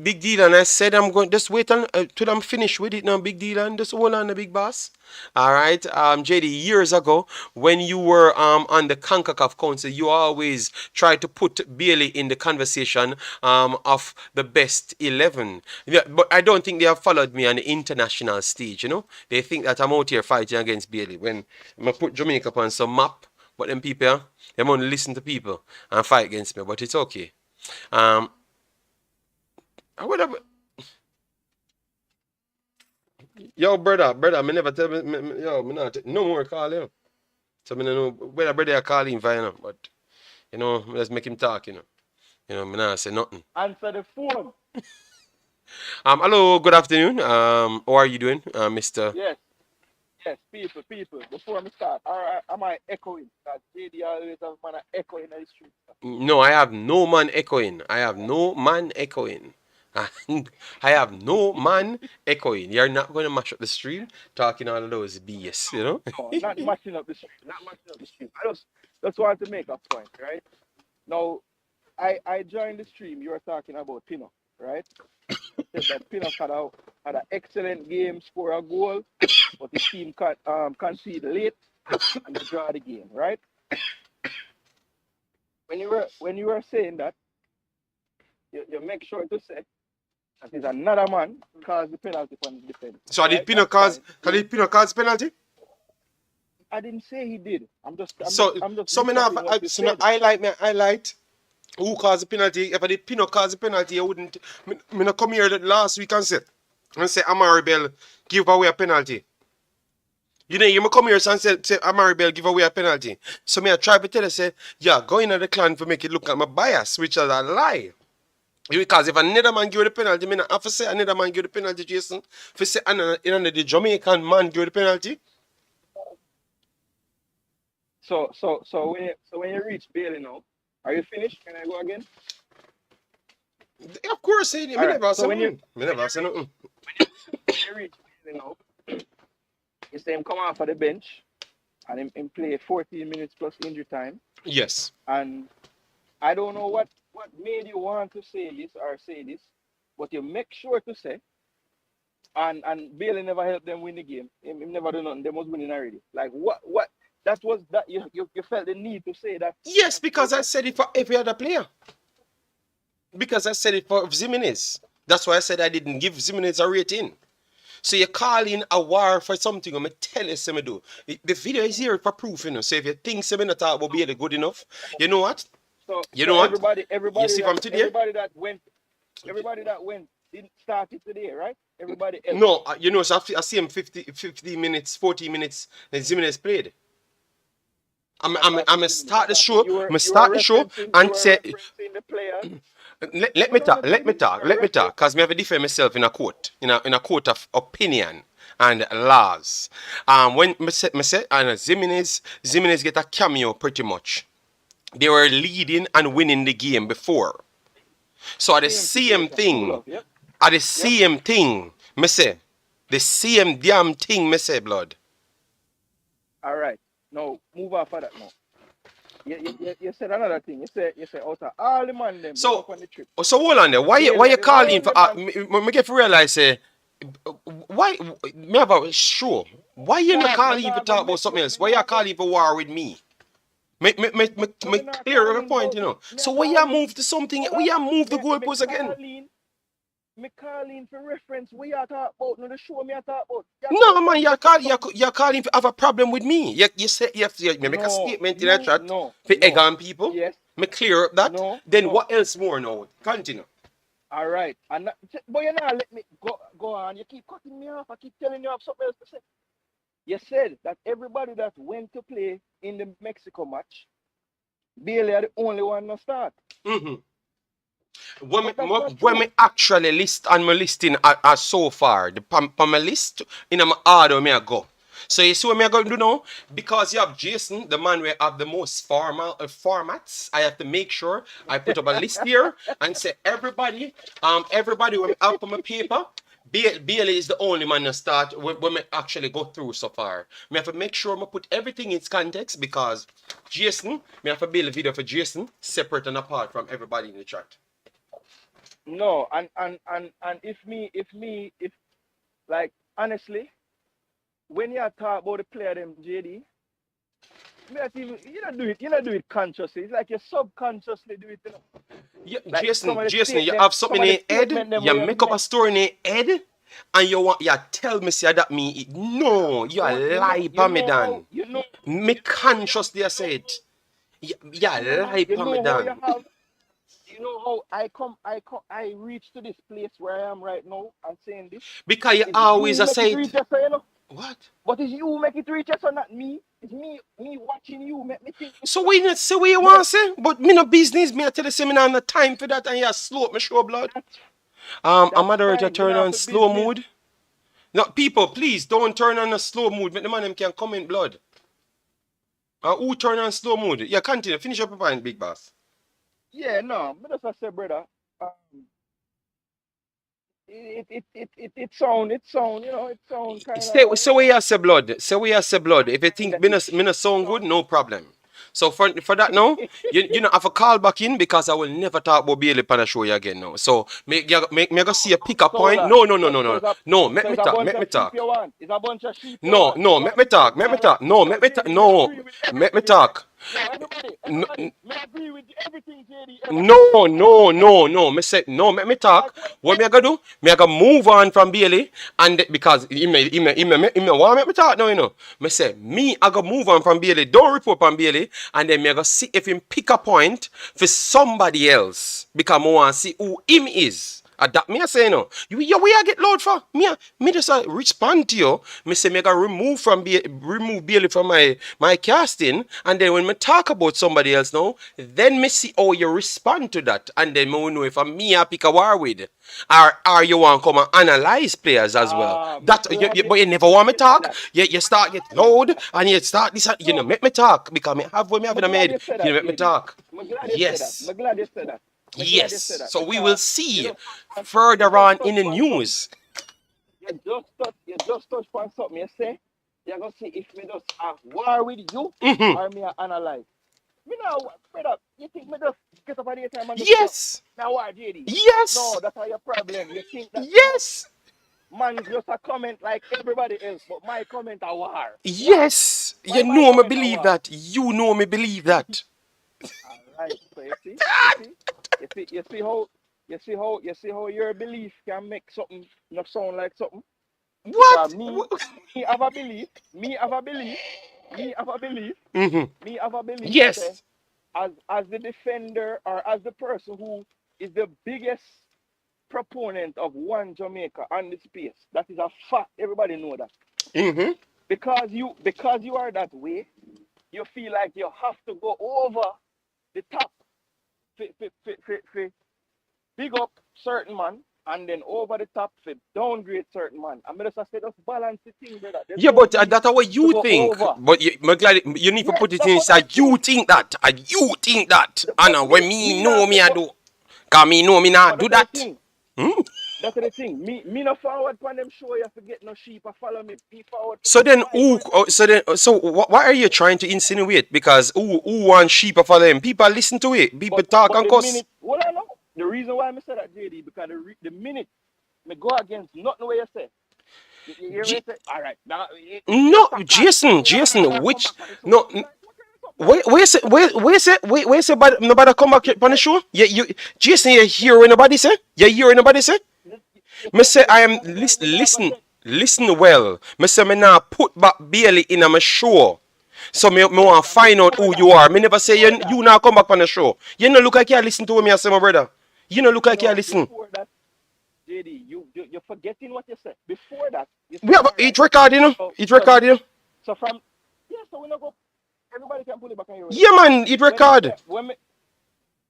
Big deal, and I said I'm going. Just wait till I'm finished with it now, Big deal, and just hold on, the big boss. All right, JD. Years ago, when you were on the Concacaf Council, you always tried to put Bailey in the conversation of the best 11. Yeah, but I don't think they have followed me on the international stage. You know, they think that I'm out here fighting against Bailey when I put Jamaica on some map. But them people, them only listen to people and fight against me. But it's okay. Um, I would have. Yo, brother, me never tell yo, me not no more call you. So me no know whether brother I call him for, you know, but you know, me just make him talk, you know. You know, me not say nothing. Answer the phone. Hello, good afternoon. How are you doing, Mr. Yes, yes, people. Before me start, am I echoing? That JD always have man a echo in the street. No, I have no man echoing. I have no man echoing. I have no man echoing. You're not going to mash up the stream talking all of those BS, you know? No, not matching up the street. Not matching up the street. I just want to make a point, right? Now, I joined the stream. You were talking about Pinnock, right? Said that Pinnock had an excellent game, score a goal, but his team conceded late and they draw the game, right? When you were saying that, you make sure to say that is another man caused the penalty from the defense. So did Pino cause penalty? I didn't say he did. I'm just So me now highlight who caused the penalty. If I did Pino cause the penalty, I wouldn't me not come here last week and say Omari Bell give away a penalty. You know, you may come here and say Omari Bell give away a penalty. So me I try to tell you say, yeah, go in at the clan for make it look like my bias, which is a lie. Because if another man give the penalty, I have to say another man give the penalty, Jason. If say another the Jamaican man give the penalty. So when you reach Bailey now, are you finished? Can I go again? Of course, me All right. never So say when nothing. Me never say nothing. you reach Bailey now, you say him come off of the bench and him play 14 minutes plus injury time. Yes. And I don't know what made you want to say this, but you make sure to say. And Bailey never helped them win the game. Him never do nothing. They was winning already. Like what? That was that you felt the need to say that. Yes, because I said it for every other player. Because I said it for Ximinies. That's why I said I didn't give Ximinies a rating. So you're calling a war for something, I'm tell you something do. The video is here for proof, you know. So if you think something not talk about Bailey good enough, you know what? So You know what? everybody You see from today? everybody that went didn't start it today, right? Everybody else. No, you know, so I see him 50 minutes, 40 minutes, then Ximinies played. I'm start the show. I'm start the show and say. Referencing the players. Let me talk, cause me have to defend myself in a court, in a court of opinion and laws. When me say, and Ximinies get a cameo pretty much. They were leading and winning the game before, so at the same thing, Yep. at the same thing, me say, the same damn thing, me say, blood. All right. Now move off of that now. You said another thing. You said out of all the man them So, up on the trip. so hold on there. Why you calling for? Me get to realize why me have a show. Why you not calling for talk about something else? Why you calling for war with me? Me clear the point, you know. So why you move to something? Why you move the goalpost again? Me calling for reference. What you talk about? No, the show me I talk about. No man, you're calling for have a problem with me. You say you make a statement in a chat for egg on people. Yes. Me clear up that. No, Then no. what else more now? Continue. All right. And but you not let me go on. You keep cutting me off. I keep telling you I have something else to say. You said that everybody that went to play in the Mexico match, Bailey are the only one to start. Mm-hmm. When me actually list on my listing as so far, the my list in my order me I go. So you see what me I going to do now? Because you have Jason, the man we have the most formats, I have to make sure I put up a list here and say everybody when I have on my paper, Bailey is the only man to start when me actually go through so far. Me have to make sure I put everything in its context because Jason, me have to build a video for Jason separate and apart from everybody in the chat. No, and if like honestly, when you talk about the player them JD, me not even you not do it consciously. It's like you subconsciously do it, you know. Yeah, Like Jason, you have something in your head, them you where you make up a make. story in your head, and you tell me say that me no, you a No, lie you pa me know how dan. Me consciously I you know say it. You a lie you pa me know how you dan. have you know how I reach to this place where I am right now and saying this. Because you It's always you a make say it it. reach us, you know. What? But it's you make it reach us, or not me. It's me watching you make me think this. So we not say what you Me want to say, but me no business. Me I tell you, say me not have no time for that, and you slow up my show blood. that's A that's moderator fine. Me turn not on for slow business. mood. No, people, please don't turn on a slow mood. Make the man them can comment blood. Who turn on slow mood? Yeah, continue. Finish up your point, big boss. Yeah, no. Me just say, brother. It sound, you know, it sound kind Say, of, you say where know, you say blood. Say where you say blood. If you think me childish. no sound good, Sound. no problem. So for that now, you know have a call back in because I will never talk about Bailey Pan show you again now. So make me go see a pick up So hold point. on. No no no no no no. Make So me it's a talk. bunch Make me of sheep talk. you want. It's a bunch of sheep you No want. no. You Make want me me to talk. get Make me called up. talk. No No, make me talk. JD, me No agree with make me everything you say. talk. No, No me agree with everything JD ever say. no no no no. Me say no. Make me Like talk. when What me I gonna do? Me I gonna move on from Bailey and because he may want make me talk now, you know. Me say me I gonna move on from Bailey. Don't report on Bailey, and then me I gonna see if him pick a point for somebody else because I want to see who him is. That me I say no. You where I get loud for? Me just respond to you. Me say me I gonna remove Bailey from my casting, and then when me talk about somebody else now, then me see how you respond to that, and then me will know if I'm me I pick a war with, or you want to come and analyze players as well. me That glad but you never want me you said talk. that. You start get loud and you start this. You know, No, make me talk because me have what me have me in my glad head. you said You that, make me JD. talk. Me glad you said that. Yes. Me glad you said that. Me glad you said Yes. that So we will because you see know you further just on touch in the on something. news. You just touch on something. You say you're gonna see if me just have war with you Hmm. or me a analyze. Me now, brother, you think me just get up at the time and just say, Yes. now what, JD? No, Yes. that's not your problem. You think that Yes. man's just a comment like everybody else, but my comment a war. Why? Yes. You Why my know me comment a believe war? that. You know me believe that. All right. So you see how your belief can make something not sound like something. Because What? me have a belief, me have a belief, me have a belief, Hmm. me have a belief. Say, Yes. as the defender or as the person who is the biggest proponent of one Jamaica on the space. That is a fact. Everybody know that. Hmm. Because you are that way, you feel like you have to go over the top for big up certain man and then over the top for downgrade certain man. I mean, just say just balance the thing, brother. There's Yeah, no but need that's what to you go think. over. But I'm glad you need to Yes, put it that's in what I inside. You think. think that. And you think that. But And when me know not me, I do. Because me know me not but do that's the that. thing. Hmm? That's the thing. Me no forward on them show you forget no sheep. I follow me. Be forward for So then, my who? content. So what are you trying to insinuate? Because who wants sheep for them? People listen to it. People talk But and the cuss. minute, well, I know the reason why I said that, JD, because the minute me go against nothing where you say, you hear me G- say, all right, now you no, stop that. You're not Jason, gonna come which back on the show. no. Like, what kind of something that? Where say, but nobody come back on the show? Jason, you hear what nobody say? You hear what nobody say? Me say I am listen well. Me say me now put back Bailey in a my show. So me Yes, want to and find out who you are. Me never say you now come back on the show. You no look like you listen to me I say, my brother. You no look like you listen. before that, JD, you're forgetting what you said. Before that, you We say, have all right. it recording. So It so recording. so from yeah, so we not go. Everybody can pull it back on your Yeah man, it when me record. say when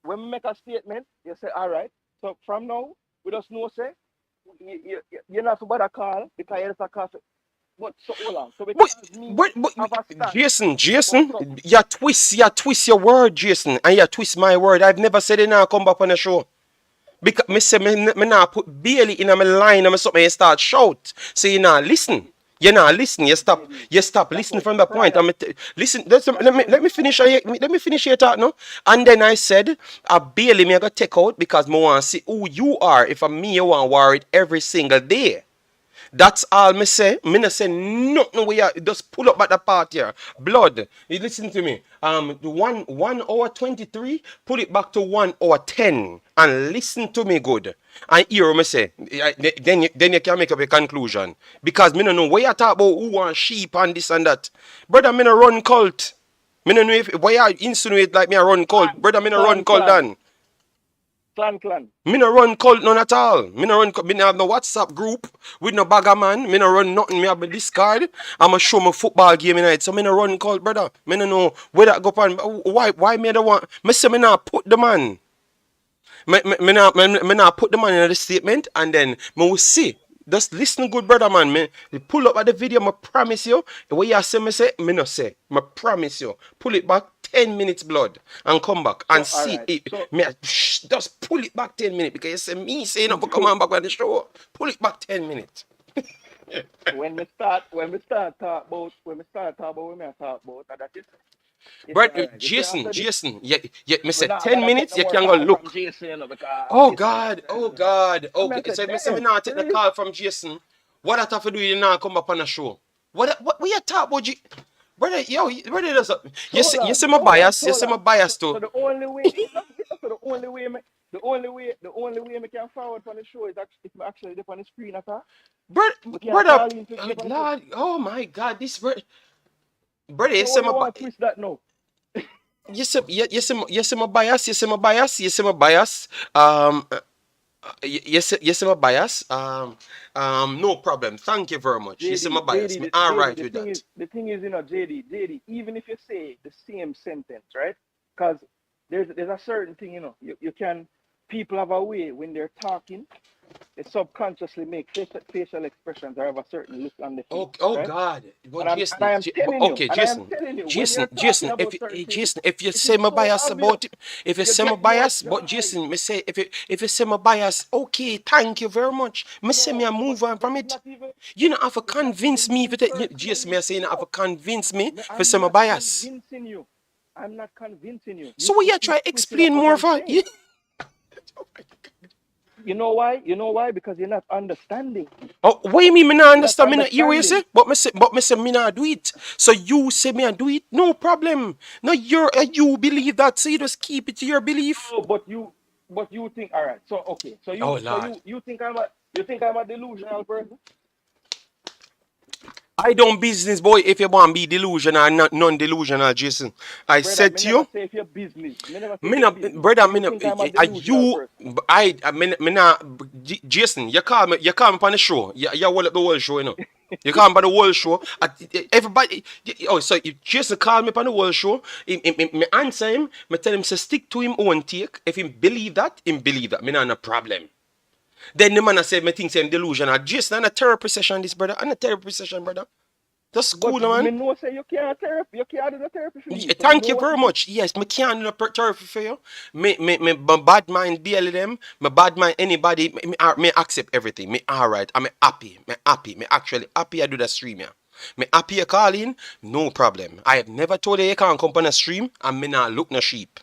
we make a statement, you say, all right. So from now, we just know say you're not about to call because you're just a call. But so hold on. So But, because me but have a stand about Jason, something. you twist your word, Jason, and you twist my word. I've never said it now come back on the show. Because me say me now put Bailey in my line and me something and start shout. So you now listen. You now listen. You stop. JD. You stop. That's Listen what from the point. pride. Listen. Let me finish. Let me finish your talk now. And then I said, I barely me I got take out because I want to see who you are. If I'm me, you want to worry it every single day. That's all me say. Me no say nothing. We are just pull up at the part here. Blood. You listen to me. The 1 hour 23. Put it back to 1 hour 10. And listen to me good. And hear me say. Then you can make up a conclusion. Because me no know where you talk about who want sheep and this and that. Brother, me no run cult. Me no know if why you insinuate like me a run cult. Brother, me no run cult Clan. dan. Clan. Me no run cult none at all. Me no run. Me no have no WhatsApp group with no bagger man. Me no run nothing. Me have a Discord. I'ma show my football game tonight. So me no run cult, brother. Me no know where that go on. Why me the one? Me say me not put the man. Me not put the man in the statement and then me will see. Just listen good brother man. Me pull up at the video, me promise you. The way you say me say, me no say. Me promise you. Pull it back 10 minutes blood and come back and So, all see right. it. So, Just pull it back 10 minutes because you say me saying up come on back on the show. Pull it back 10 minutes. when we start talk about when we I talk about that is But all right. You see after this, me we're say not 10 gonna take minutes, no you more can go call from look. Jason, because Oh this and that. God, oh God. I mean, I Okay, said, so me say me damn, not take the really? call from Jason. What I have to do you now come up on the show? What you talk about brother, yo, brother does you see my bias, you see my bias So too. the only way, so the only way we can forward from the show is actually if we actually dip on the screen at all. We can't Brother, call in to dip on the screen. Lord, oh my God, this brother, you So see what my you want to twist that now? you see my bias, you see my bias, you see my bias. Yes, my bias. No problem. Thank you very much. Yes, my bias. Me all right with that. The thing is, JD, even if you say the same sentence, right? Because there's a certain thing, you can, people have a way when they're talking, they subconsciously make facial expressions or have a certain look on the face, Oh right? God. But And I am telling you, Okay, when you're talking about certain things, Jason, if you it is say my so bias obvious. about it, if you You say my get more bias, but joy. Jason, me say if you say my bias, okay, thank you very much. Me say me No, I but move on this from is it. not even You don't have to it's not convince even me you if it Jason, me personally. I say you don't have to No, convince me for I'm say my not bias. convincing you. I'm not convincing you. So what You you keep try twisting up explain what more I'm for? saying. You know why? You know why? Because you're not understanding. Oh, what you mean me not You're not understand? Me not hear what you say? understanding. But me say me not do it. So you say me I do it? No problem. No, you believe that, so you just keep it to your belief. Oh, but you think all right. So okay. So Oh you so Lord. you you think I'm a delusional person? I don't business boy if you want to be delusional not non-delusional, Jason. I Brother, said me to never you, say if you're business. Me never say if me you're not, business. brother, If me you not, think I'm a are delusional you, person. me not, Jason, you call me on the show. You hold up the whole show, you know. You call me on the whole show. Everybody, oh, so if Jason call me on the whole show, me answer him, me tell him to stick to him own take. If him believe that, him believe that. Me not no problem. Then the man I say, me think I'm delusional. Jason, I'm a therapy session, this brother. I'm a therapy session, brother. That's But cool, man. me know say you can't do the therapy for me. So me Thank know you what very to do. much. Yes, me can't do no therapy for you. My bad mind barely them. My bad mind anybody. Me accept everything. Me alright. I'm happy. Me happy. Me actually happy I do the stream here. Me happy you call in. No problem. I have never told you you can't come on a stream and me not look no sheep.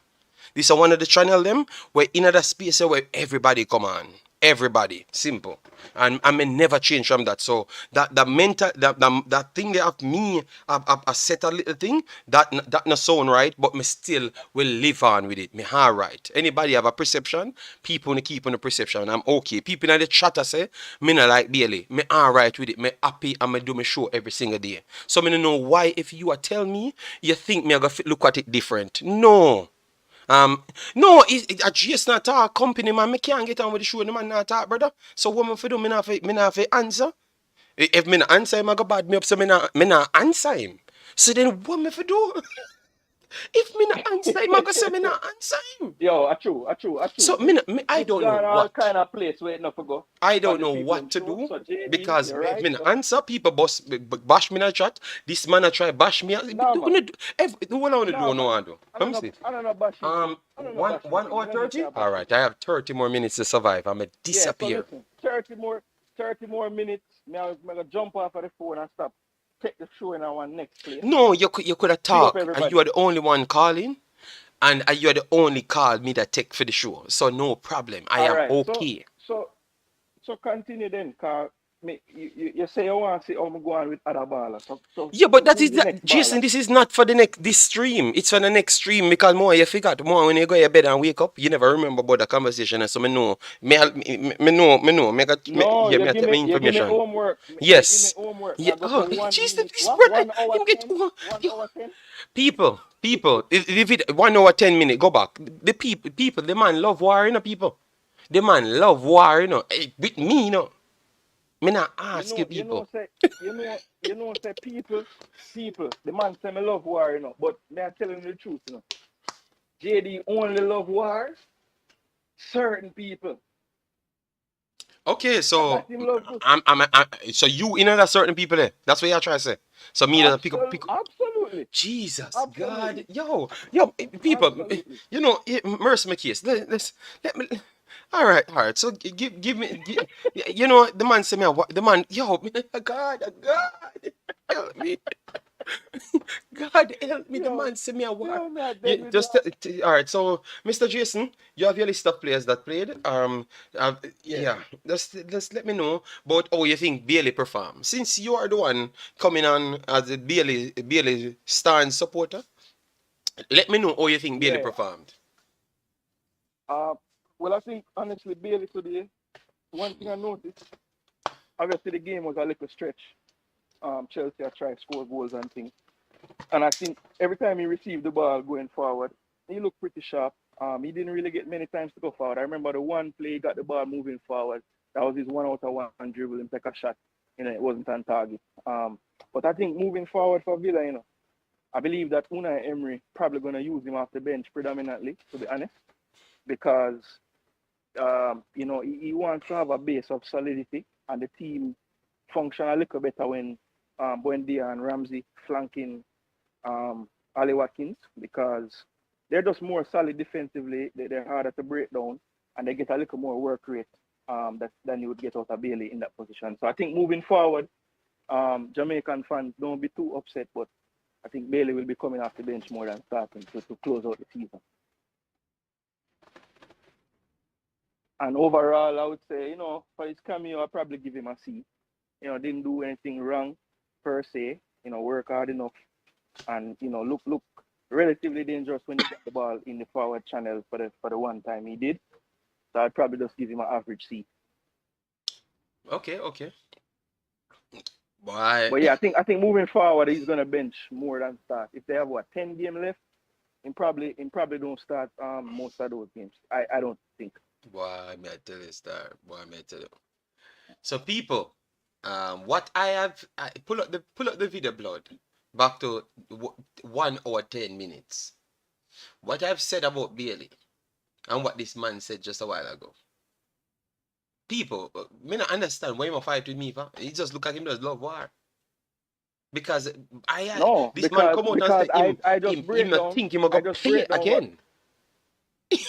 This is one of the channel them where in other space where everybody come on. Everybody. Simple. And I may never change from that. So that mental that thing they have me I set a little thing that not sound right, but me still will live on with it. Me alright. Anybody have a perception? People wanna keep on the perception. I'm okay. People in the chat I say, me not like Bailey. Me alright with it. Me happy and me do my show every single day. So me don't know why if you are tell me you think me I gonna look at it different. No. No, it's just not talk company, man. Me can't get on with the show, the man not talk, brother. So what me for do? Me not fi answer. If me not answer him, I go bad me up, so me not answer him. So then what me for do? If me not answer him, I go say me not answer him. Yo, a true, a true, a So true. I This don't know gone all what. kind of place where enough to go I on don't the know people what them to show. do So JD, because you're if right. me not So answer, people bash me in the chat. This man I try bash me. nah man, Do what I want to do, nah no man. one do. Let me see. I don't know bashing thing. I don't know One bashing thing. hour Me don't need 30. to All bashing right, thing. I have 30 more minutes to survive. I'm a Yeah, so disappear. listen, 30 more minutes, I'm going to jump off of the phone and stop. Take the show in our next place. No, you could have Big up talked, and everybody. you are the only one calling, and you are the only call me that take for the show. So no problem. I All am right. okay. So continue then, cause you say you want to see how I'm going with other ballers. So Yeah, but that who's is the next Jason. baller? This is not for the next this stream. It's for the next stream because more you forgot more when you go to bed and wake up. You never remember about the conversation, and so me know. Me know. No, Yeah, me take my you give me information. homework. You give me Yes. homework. Yeah. I go say Oh, 1 minute. Jesus, this What? brother. 1 hour Him get 10. 1 hour 10. people. If it 1 hour 10 minutes, go back. The people. The man love war, you know. People. The man love war, you know. With me, you know. Me not ask you people. Say people. The man say me love war, but me I telling you the truth, JD only love war certain people. Okay, so That him love too. so you in other certain people there. That's what you're trying to say. So me that pick up. Absolutely. Jesus God, Absolutely. people, Absolutely. mercy my case. Let me. All right. So give me, the man say me the man, God, help me. God help me, the Yo, man say me a war. me I dead with Just laugh. all right. So, Mr. Jason, you have your list of players that played. Yes. Yeah. Just let me know about how you think Bailey performed. Since you are the one coming on as a Bailey star and supporter, let me know how you think Bailey Yeah. performed. Uh, well, I think honestly, Bailey today, one thing I noticed, obviously the game was a little stretch. Chelsea are trying to score goals and things. And I think every time he received the ball going forward, he looked pretty sharp. He didn't really get many times to go forward. I remember the one play he got the ball moving forward. That was his 1 out of 1 dribble and take a shot. It wasn't on target. But I think moving forward for Villa, I believe that Unai Emery probably going to use him off the bench predominantly, to be honest, because he wants to have a base of solidity and the team function a little better when Buendia and Ramsey flanking Ali Watkins, because they're just more solid defensively. They're harder to break down and they get a little more work rate than you would get out of Bailey in that position. So I think moving forward, Jamaican fans don't be too upset, but I think Bailey will be coming off the bench more than starting to close out the season. And overall, I would say, for his cameo, I'd probably give him a C. Didn't do anything wrong per se. Work hard enough and look relatively dangerous when he got the ball in the forward channel for the one time he did. So I'd probably just give him an average C. Okay. Why? But yeah, I think moving forward he's gonna bench more than start. If they have 10 game left, he probably don't start most of those games. I don't think. Why may I tell you, star? Why may I tell you? So people, what I pull up the video blood back to 1 hour 10 minutes. What I've said about Bailey and what this man said just a while ago. People, me not understand why you fight with me, fam. He just look at him as love war. Because this man come out and say him not think him gonna play again.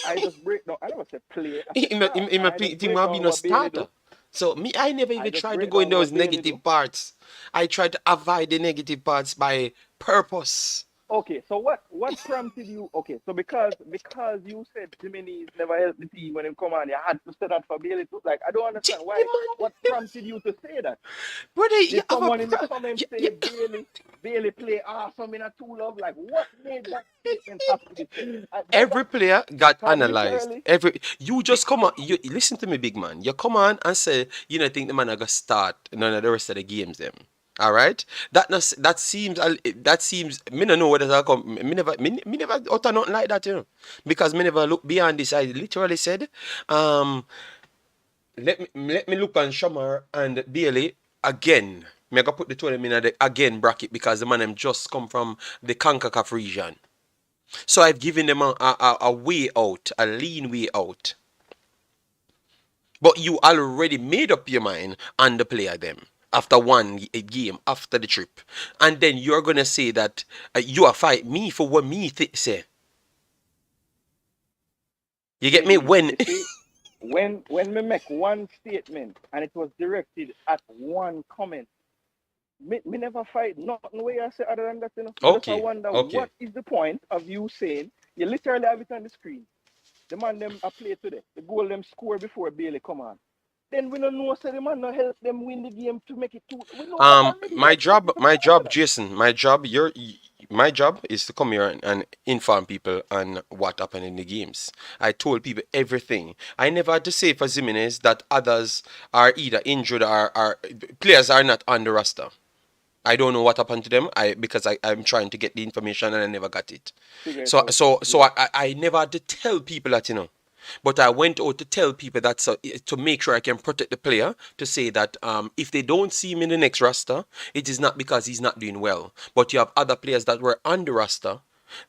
I just break down. I never say play. Him not think him gonna be no starter. So I never even tried to go in those negative parts. I tried to avoid the negative parts by purpose. Okay, so what prompted you? Okay, so because you said Ximinies never helped the team when he come on, you had to say that for Bailey too. Like I don't understand why. What prompted you to say that? Brother, Did someone in the comments say Bailey play awesome in a 2-love? Like what made that statement have to be said? Every player got analyzed. literally. You just come on. You listen to me, big man. You come on and say you don't think the man are gonna start none of the rest of the games them. All right, that seems. Me don't know whether that come. Me never utter nothing like that, because me never look beyond this. I literally said, let me look on Shamar and Bailey again. Me I go put the two of them in the again bracket because the man them just come from the Concacaf region. So I've given them a way out, a lean way out. But you already made up your mind on the player them after one game, after the trip. And then you're going to say that you are fight me for what me say. You get me? When when me make one statement and it was directed at one comment, me never fight nothing way I say other than that, you know. Me just I Okay, wonder okay. what is the point of you saying you literally have it on the screen. The man them a play today. The goal them score before Bailey come on. Then we don't know so the man no help them win the game to make it two. We know that already. My That's job, nothing to fight over that. Jason, my job is to come here and inform people on what happened in the games. I told people everything. I never had to say for Ximinies that others are either injured or are players are not on the roster. I don't know what happened to them. Because I'm trying to get the information and I never got it. Figure it So out. so so Yeah. I never had to tell people that, you know. But I went out to tell people that, so, to make sure I can protect the player, to say that if they don't see him in the next roster, it is not because he's not doing well. But you have other players that were on the roster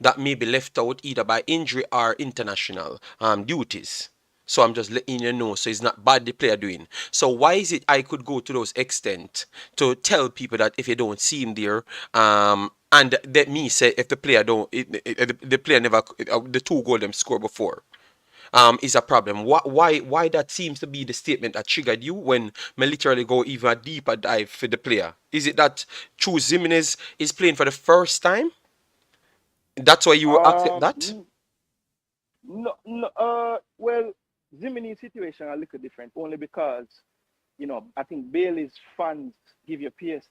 that may be left out either by injury or international duties. So I'm just letting you know. So it's not bad the player doing. So why is it I could go to those extent to tell people that if you don't see him there, and that me say if the player don't, the player never, the two goal them score before, is a problem. Why that seems to be the statement that triggered you when me literally go even a deeper dive for the player? Is it that True Jimenez is playing for the first time? That's why you accept that? No, no, well, Ximini's situation a little different only because, you know, I think Bailey's fans give you PTSD.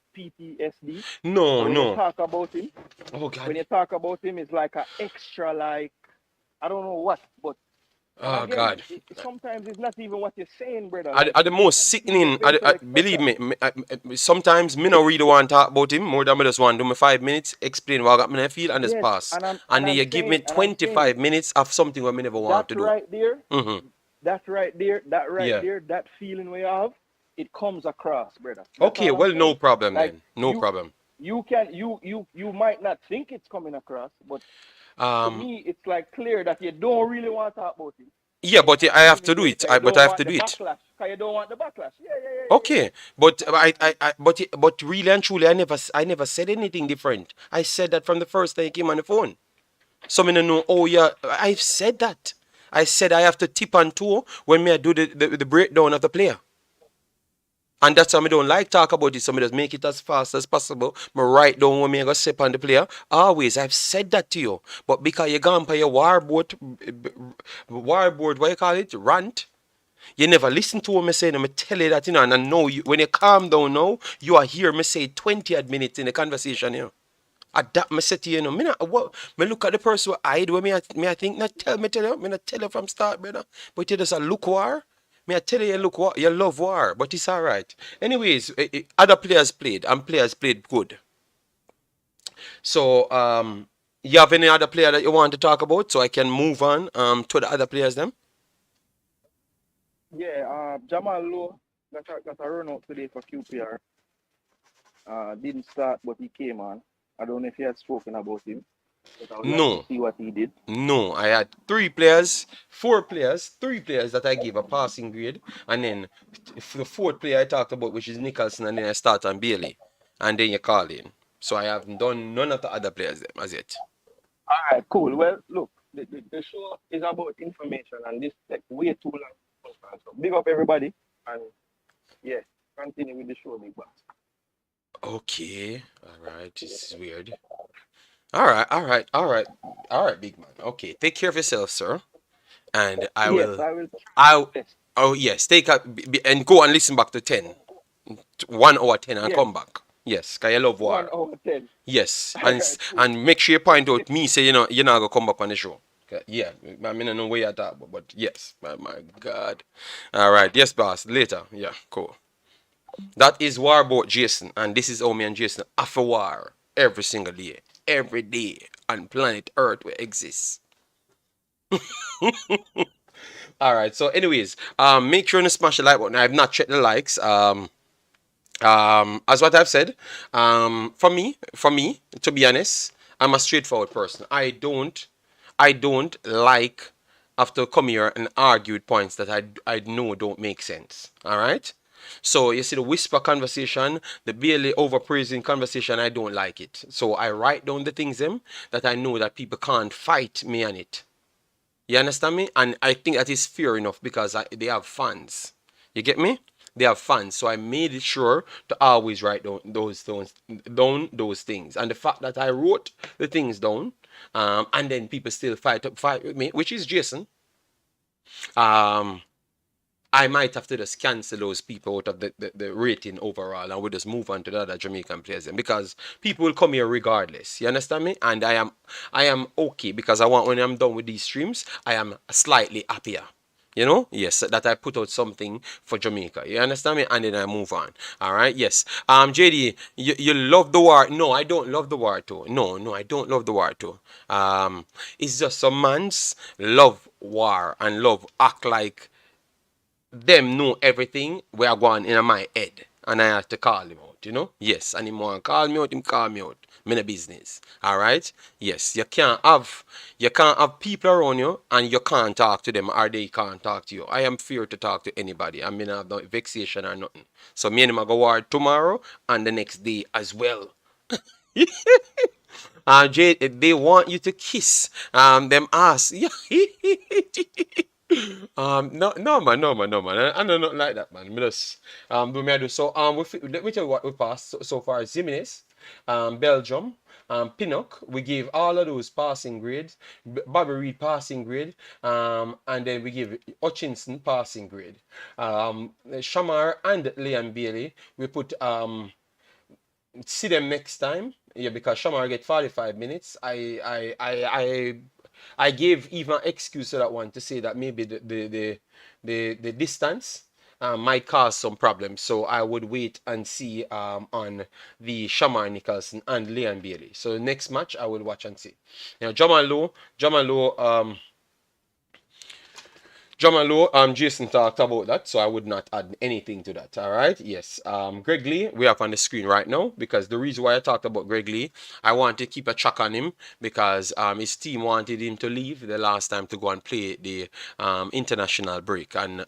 So No, when you no. talk about him, Oh when God. you talk about him, it's like an extra, like, I don't know what, but, and Oh again, God. sometimes it's not even what you're saying, brother. Are, Like, are the you most can see your sickening. facial Believe expression. me, sometimes me not really want to talk about him more than me just want to do my 5 minutes, explain what got me I feel, and just Yes, pass. and I'm And and then I'm you give me saying, and I'm saying 25 minutes of something what me never want that to do. right there, Mm-hmm. that right there, Yeah. that feeling we have, it comes across, brother. That's Okay, all I'm well, no saying. problem Like then. No you problem. you might not think it's coming across, but to Um, me it's like clear that you don't really want to talk about it. yeah, but And I you're have giving to do Bailey it. because you But don't I have want to the do it. backlash. Because you don't want the backlash. Yeah. Okay, but And but I never said anything different. I said that from the first time you came on the phone. So me no know. Oh yeah, I've said that. I said I have to tip on toe when me I do the breakdown of the player. And that's why I don't like talk about it. So me just make it as fast as possible. Me write down when me I go step on the player. Always, I've said that to you. But because you gone by your warboard, what you call it, rant. You never listen to what me say. And I tell you that, you know. And I know you, when you calm down now, you are here. Me say 20 odd minutes in the conversation, you know. Adapt me say to you, you know. Me not, what, me look at the person who hide where me I think not tell me tell you. Me not tell you from start, brother. But you just a look war. Me I tell you, you look war, you love war, but it's alright. Anyways, other players played and players played good. So you have any other player that you want to talk about so I can move on to the other players then? yeah, Jamal Lowe got a run out today for QPR. Didn't start, but he came on. I don't know if he had spoken about him, but I would like to No. see what he did. No, I had three players that I gave a passing grade, and then the fourth player I talked about, which is Nicholson, and then I start on Bailey, and then you call in. So I haven't done none of the other players as yet. All right, cool. Well, look, the show is about information, and this takes way too long. So big up everybody, and yeah, continue with the show, big boss. Okay, all right, this is weird. All right, big man. Okay, take care of yourself, sir, and I Yes, will. I will try I my best. oh yes, take a and go and listen back to 10, 1 hour 10, and Yes, come back. Yes, cause you love one war. over 10. Yes, All right, cool. and make sure you point out me say you're not gonna come back on the show. Yeah, I mean I know where you're at, but yes, my God. All right, yes, boss. Later. Yeah, cool. That is Warboat Jason, and this is Omi and Jason after war every day on planet Earth where exists. All right. So, anyways, make sure to smash the like button. I have not checked the likes. As what I've said, for me, to be honest, I'm a straightforward person. I don't like after come here and argue with points that I know don't make sense. All right. So you see the whisper conversation, the barely overpraising conversation, I don't like it. So I write down the things them that I know that people can't fight me on it. You understand me? And I think that is fair enough because they have fans. You get me? They have fans, so I made it sure to always write down those things. And the fact that I wrote the things down, and then people still fight with me, which is Jason. Um, I might have to just cancel those people out of the rating overall and we'll just move on to the other Jamaican players then because people will come here regardless. You understand me? And I am okay because I want when I'm done with these streams, I am slightly happier. You know, yes, that I put out something for Jamaica. You understand me? And then I move on. All right, yes. JD, you love the war? No, I don't love the war too. No, no, I don't love the war too. It's just some man's love war and love act like them know everything we are going in my head. And I have to call him out, you know? Yes, and him want call me out, him call me out. Me no business. Alright? Yes, you can't have people around you and you can't talk to them or they can't talk to you. I am fear to talk to anybody. I mean I have no vexation or nothing. So me and him I go war tomorrow and the next day as well. Jay, they want you to kiss them ass. Yeah. No, no, man, no, man, no, man. I know nothing like that, man. Me just, do me I do. So, let me tell you what we passed so far. Ximinies, Belgium, Pinnock. We gave all of those passing grades. Bobby Reid passing grade. And then we give Hutchinson passing grade. Shamar and Liam Bailey. We put see them next time. Yeah, because Shamar get 45 minutes. I gave even excuse to that one to say that maybe the distance might cause some problems. So I would wait and see on the Shamar Nicholson and Liam Bailey. So next match I will watch and see. Now Jamal Low, Jamalo, Jason talked about that, so I would not add anything to that. All right, yes. Greg Lee, we have on the screen right now because the reason why I talked about Greg Lee, I want to keep a track on him because his team wanted him to leave the last time to go and play the international break, and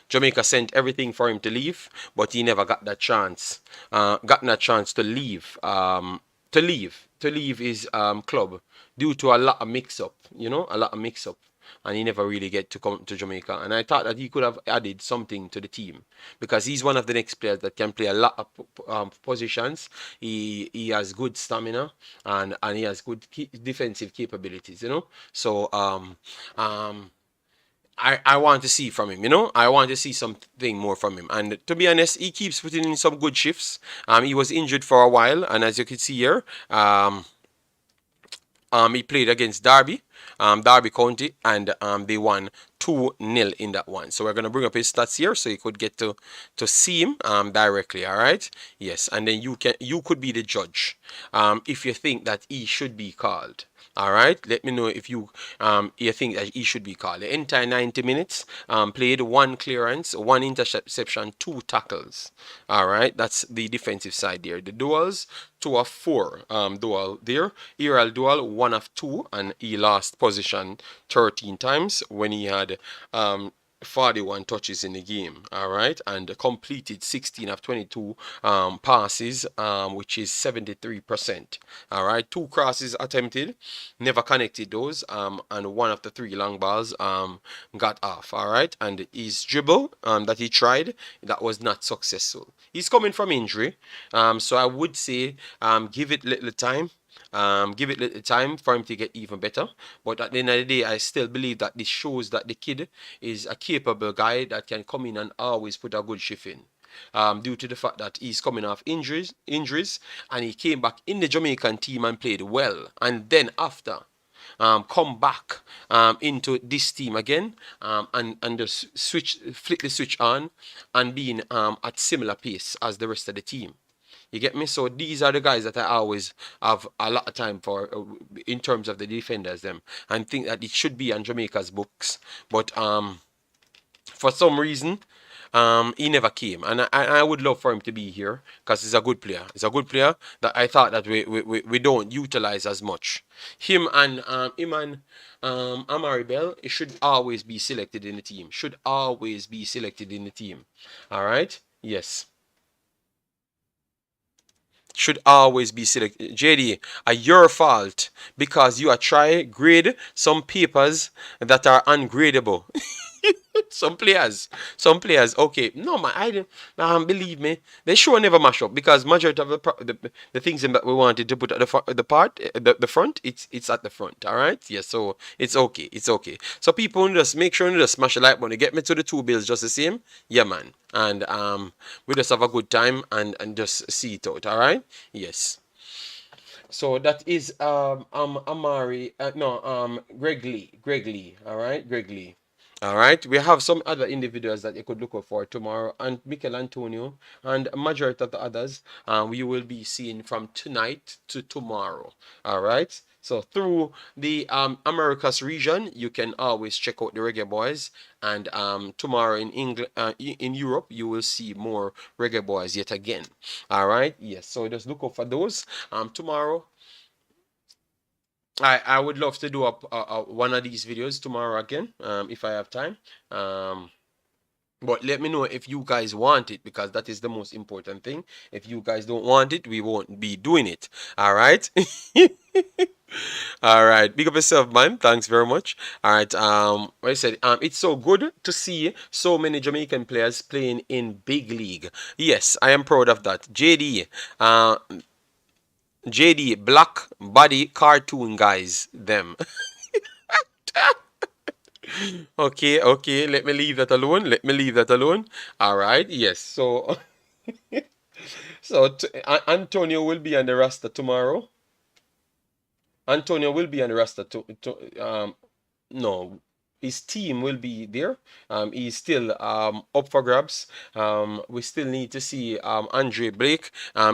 Jamaica sent everything for him to leave, but he never got that chance. Gotten a chance to leave. To leave his club due to a lot of mix-up. You know, a lot of mix-up and he never really get to come to Jamaica. And I thought that he could have added something to the team because he's one of the next players that can play a lot of positions. He has good stamina and he has good defensive capabilities, you know. So I want to see from him, you know. I want to see something more from him. And to be honest, he keeps putting in some good shifts. He was injured for a while, and as you can see here, he played against Derby County, and they won 2-0 in that one. So we're gonna bring up his stats here so you could get to see him directly. All right. Yes, and then you could be the judge if you think that he should be called. All right, let me know if you think that he should be called. The entire 90 minutes, played one clearance, one interception, two tackles. All right, that's the defensive side there. The duels, 2 of 4 duel there. Iral duel, 1 of 2, and he lost position 13 times when he had 41 touches in the game, all right, and completed 16 of 22 passes, which is 73%. All right, 2 crosses attempted, never connected those, and 1 of the 3 long balls got off. All right, and his dribble that he tried, that was not successful. He's coming from injury, so I would say give it little time. Give it little time for him to get even better. But at the end of the day, I still believe that this shows that the kid is a capable guy that can come in and always put a good shift in. Due to the fact that he's coming off injuries, and he came back in the Jamaican team and played well. And then after, come back into this team again and just flick the switch on and being at similar pace as the rest of the team. You get me? So these are the guys that I always have a lot of time for in terms of the defenders them, and think that it should be on Jamaica's books. But for some reason, he never came, and I would love for him to be here because he's a good player. He's a good player that I thought that we don't utilize as much. Him and Omari Bell, it should always be selected in the team. Should always be selected in the team. All right. Yes. should always be selected. JD, your fault because you are trying grade some papers that are ungradable. Some players. Okay, no man, I didn't. Believe me, they sure never mash up because majority of the things that we wanted to put at the front, it's at the front. All right, yeah. So it's okay, it's okay. So people just make sure you just smash the like button. Get me to the 2 bills just the same, yeah, man. And we just have a good time and just see it out. All right, yes. So that is Amari no Greg Lee, all right, Greg Lee. All right, we have some other individuals that you could look out for tomorrow, and Mikel Antonio, and a majority of the others we will be seeing from tonight to tomorrow. All right, so through the Americas region, you can always check out the Reggae Boyz, and tomorrow in England, in Europe, you will see more Reggae Boyz yet again. All right, yes. So just look out for those. Tomorrow, I would love to do one of these videos tomorrow again, if I have time. But let me know if you guys want it because that is the most important thing. If you guys don't want it, we won't be doing it. All right. All right. Big up yourself, man. Thanks very much. All right. Like I said, it's so good to see so many Jamaican players playing in big league. Yes, I am proud of that. JD, black body cartoon guys, them. Okay, okay, let me leave that alone. Let me leave that alone. All right, yes. So, Antonio will be on the roster tomorrow. Antonio will be on the roster no, his team will be there. He's still up for grabs. We still need to see Andre Blake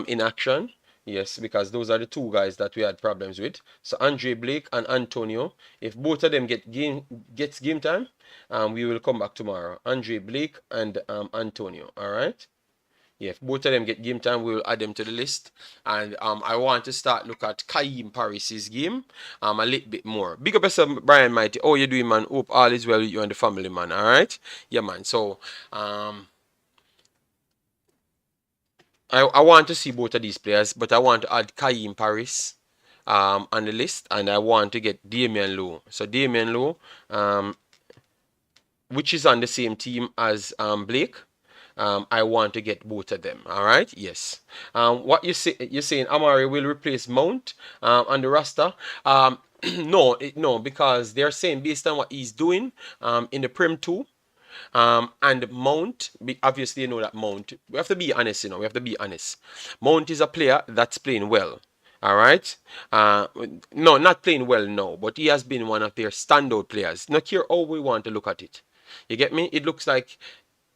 in action. Yes, because those are the two guys that we had problems with. So Andre Blake and Antonio, if both of them gets game time, we will come back tomorrow. Andre Blake and Antonio. All right. Yeah, if both of them get game time, we will add them to the list. And I want to start look at Kaim Paris's game a little bit more. Big up yourself, Brian Mighty. How you doing, man? Hope all is well with you and the family, man. All right? Yeah, man. So I want to see both of these players, but I want to add Kaim Paris on the list, and I want to get Damian Lowe. So Damian Lowe, which is on the same team as Blake. I want to get both of them. All right. Yes. What you're saying Amari will replace Mount on the roster. No, because they're saying based on what he's doing in the Prim 2. And Mount, obviously you know that Mount, we have to be honest, we have to be honest. Mount is a player that's playing well. All right. No, not playing well now, but he has been one of their standout players. Not here how we want to look at it. You get me? It looks like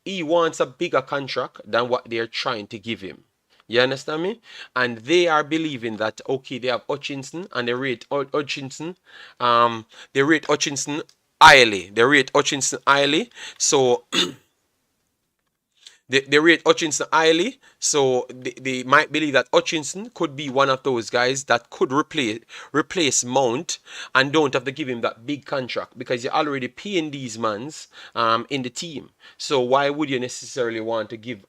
he wants a bigger contract than what they're trying to give him. You understand me? And they are believing that okay, they have Hutchinson and they rate Hutchinson. They rate Hutchinson highly. They rate Hutchinson highly. So they rate Hutchinson highly, so they might believe that Hutchinson could be one of those guys that could replace Mount and don't have to give him that big contract because you're already paying these mans in the team. So why would you necessarily want to give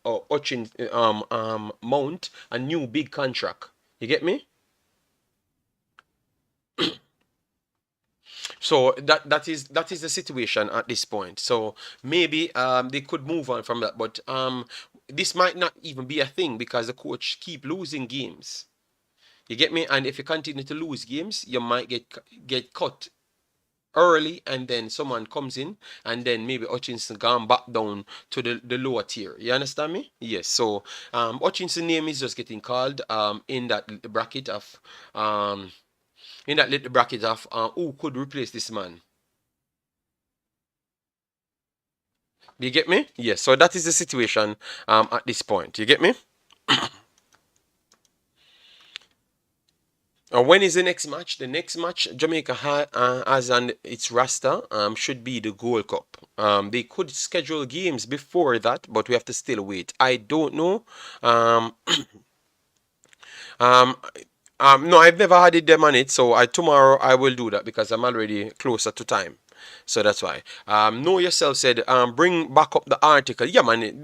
Mount a new big contract? You get me? So that is the situation at this point. So maybe they could move on from that, but this might not even be a thing because the coach keep losing games. You get me? And if you continue to lose games, you might get cut early, and then someone comes in, and then maybe Hutchinson gone back down to the lower tier. You understand me? Yes. So Hutchinson name is just getting called in that bracket of who could replace this man. You get me? Yes. So that is the situation at this point. You get me? When is the next match? The next match Jamaica has on its roster should be the Gold Cup. They could schedule games before that, but we have to still wait. I don't know. No, I've never had them on it, so tomorrow I will do that because I'm already closer to time. So that's why. Know yourself said, bring back up the article. Yeah, man.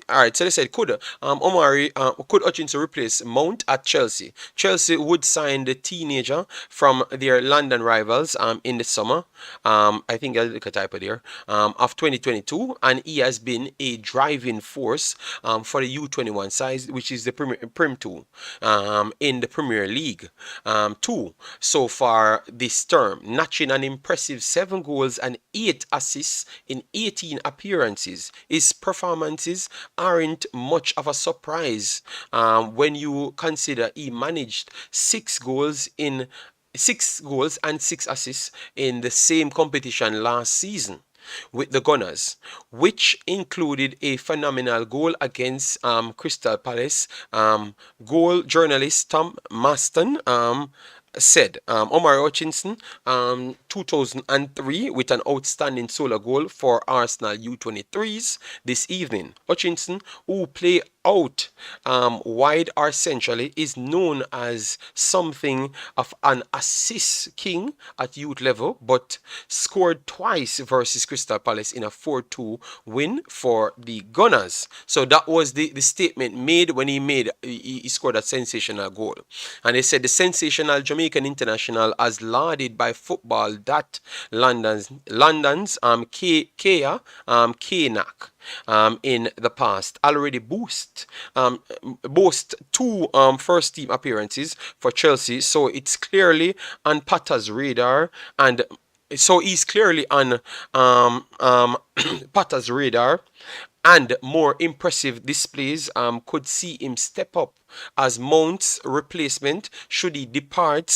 All right. So they said, Omari, could Hutchinson replace Mount at Chelsea? Chelsea would sign the teenager from their London rivals in the summer. I think I'll look a typo there. Of 2022, and he has been a driving force for the U21 side, which is the Prim 2 in the Premier League 2 so far this term, notching an impressive 7 goals and 8 assists in 18 appearances. His performances aren't much of a surprise when you consider he managed 6 goals and 6 assists in the same competition last season with the Gunners, which included a phenomenal goal against Crystal Palace. Goal journalist Tom Maston said Omar Hutchinson 2003 with an outstanding solo goal for Arsenal U23s this evening. Hutchinson, who play out wide or centrally, is known as something of an assist king at youth level, but scored twice versus Crystal Palace in a 4-2 win for the Gunners. So that was the statement made when he scored a sensational goal. And they said the sensational Jamaican international, as lauded by football that London's Kea Pinnock in the past, already boast 2 first team appearances for Chelsea, so it's clearly on Potter's radar, and so he's clearly on Potter's radar, and more impressive displays could see him step up as Mount's replacement should he depart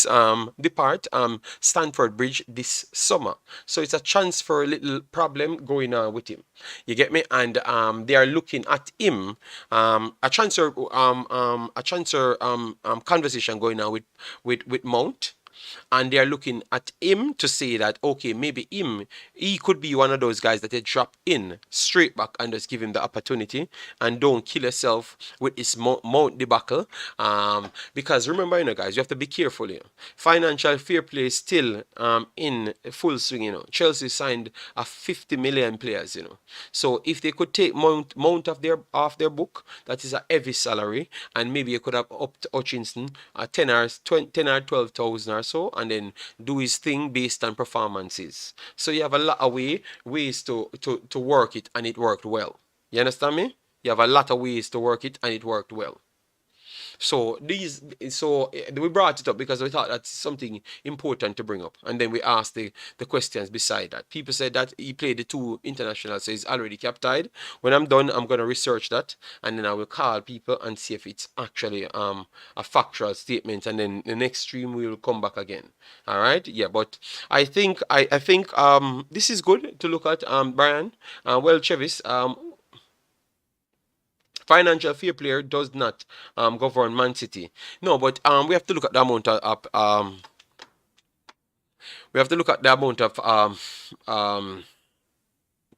Stamford Bridge this summer. So it's a chance for a little problem going on with him. You get me? And they are looking at him. A transfer conversation going on with Mount, and they're looking at him to say that okay, maybe he could be one of those guys that they drop in straight back and just give him the opportunity, and don't kill yourself with his Mount debacle. Because remember, guys, you have to be careful. Financial fair play is still in full swing. Chelsea signed a 50 million players. So if they could take Mount off their book, that is a heavy salary, and maybe you could have upped Hutchinson 10 or 12,000 or so, and then do his thing based on performances. So you have a lot of ways to work it, and it worked well. You understand me? You have a lot of ways to work it, and it worked well. So we brought it up because we thought that's something important to bring up, and then we asked the questions beside that. People said that he played the 2 internationals, so he's already captied. When I'm done, I'm gonna research that, and then I will call people and see if it's actually a factual statement, and then the next stream we will come back again. All right, yeah. But I think this is good to look at, Brian. Well, Chevis, financial fair play does not govern Man City. No, but we have to look at the amount of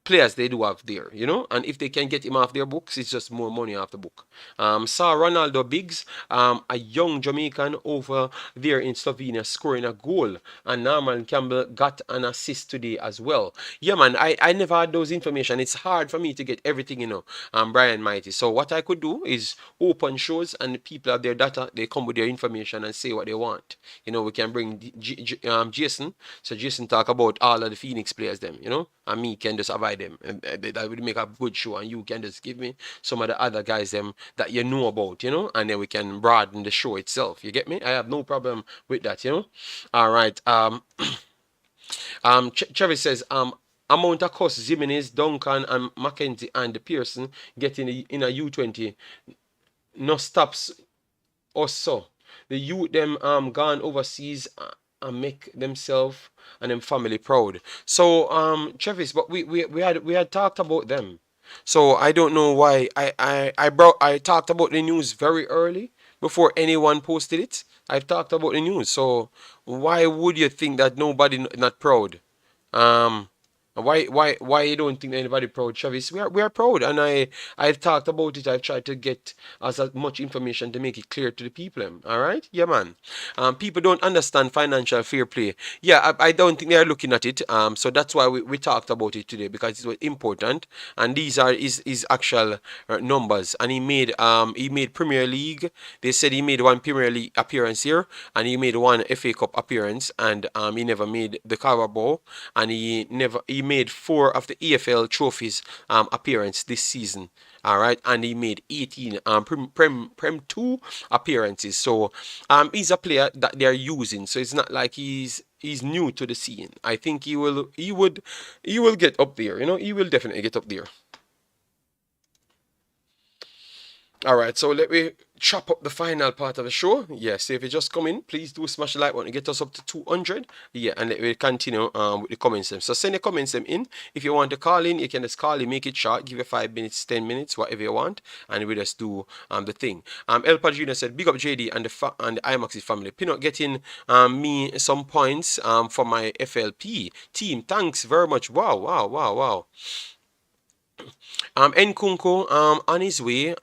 players they do have there, and if they can get him off their books, it's just more money off the book. Saw Ronaldo Biggs, a young Jamaican over there in Slovenia, scoring a goal, and Norman Campbell got an assist today as well. Yeah, man, I never had those information. It's hard for me to get everything, Brian Mighty. So what I could do is open shows, and the people have their data, they come with their information and say what they want. We can bring Jason, so Jason talk about all of the Phoenix players, them, and me can just avoid them, and that would make a good show, and you can just give me some of the other guys them that you know about, and then we can broaden the show itself. You get me? I have no problem with that. All right. Cherry says amount of cost Ximinies, Duncan, and Mackenzie and Pearson getting in a U20 no stops us. So the youth them gone overseas and make themselves and them family proud. So Travis, but we had talked about them. So I don't know why I talked about the news very early before anyone posted it. I've talked about the news. So why would you think that nobody not proud? Why you don't think anybody proud, Travis? We are proud, and I've talked about it. I've tried to get as much information to make it clear to the people. All right, yeah, man. People don't understand financial fair play. Yeah, I don't think they are looking at it. So that's why we talked about it today because it was important, and these are his actual numbers. And he made Premier League. They said he made one Premier League appearance here, and he made one FA Cup appearance, and he never made the Carabao, and he made 4 of the EFL trophies appearance this season. All right, and he made 18 Prem 2 appearances. So he's a player that they're using. So it's not like he's new to the scene. I think he will get up there. He will definitely get up there. All right, so let me chop up the final part of the show. Yes, if you just come in, please do smash the like button to get us up to 200. Yeah, and let me continue with the comments. So send the comments them in. If you want to call in, you can just call in, make it short, give you 5 minutes, 10 minutes, whatever you want, and we just do the thing. El Padrino said, "Big up JD and the Imaxit family. Pinnock getting me some points for my FLP team. Thanks very much. Wow, wow, wow, wow." Nkunku on his way.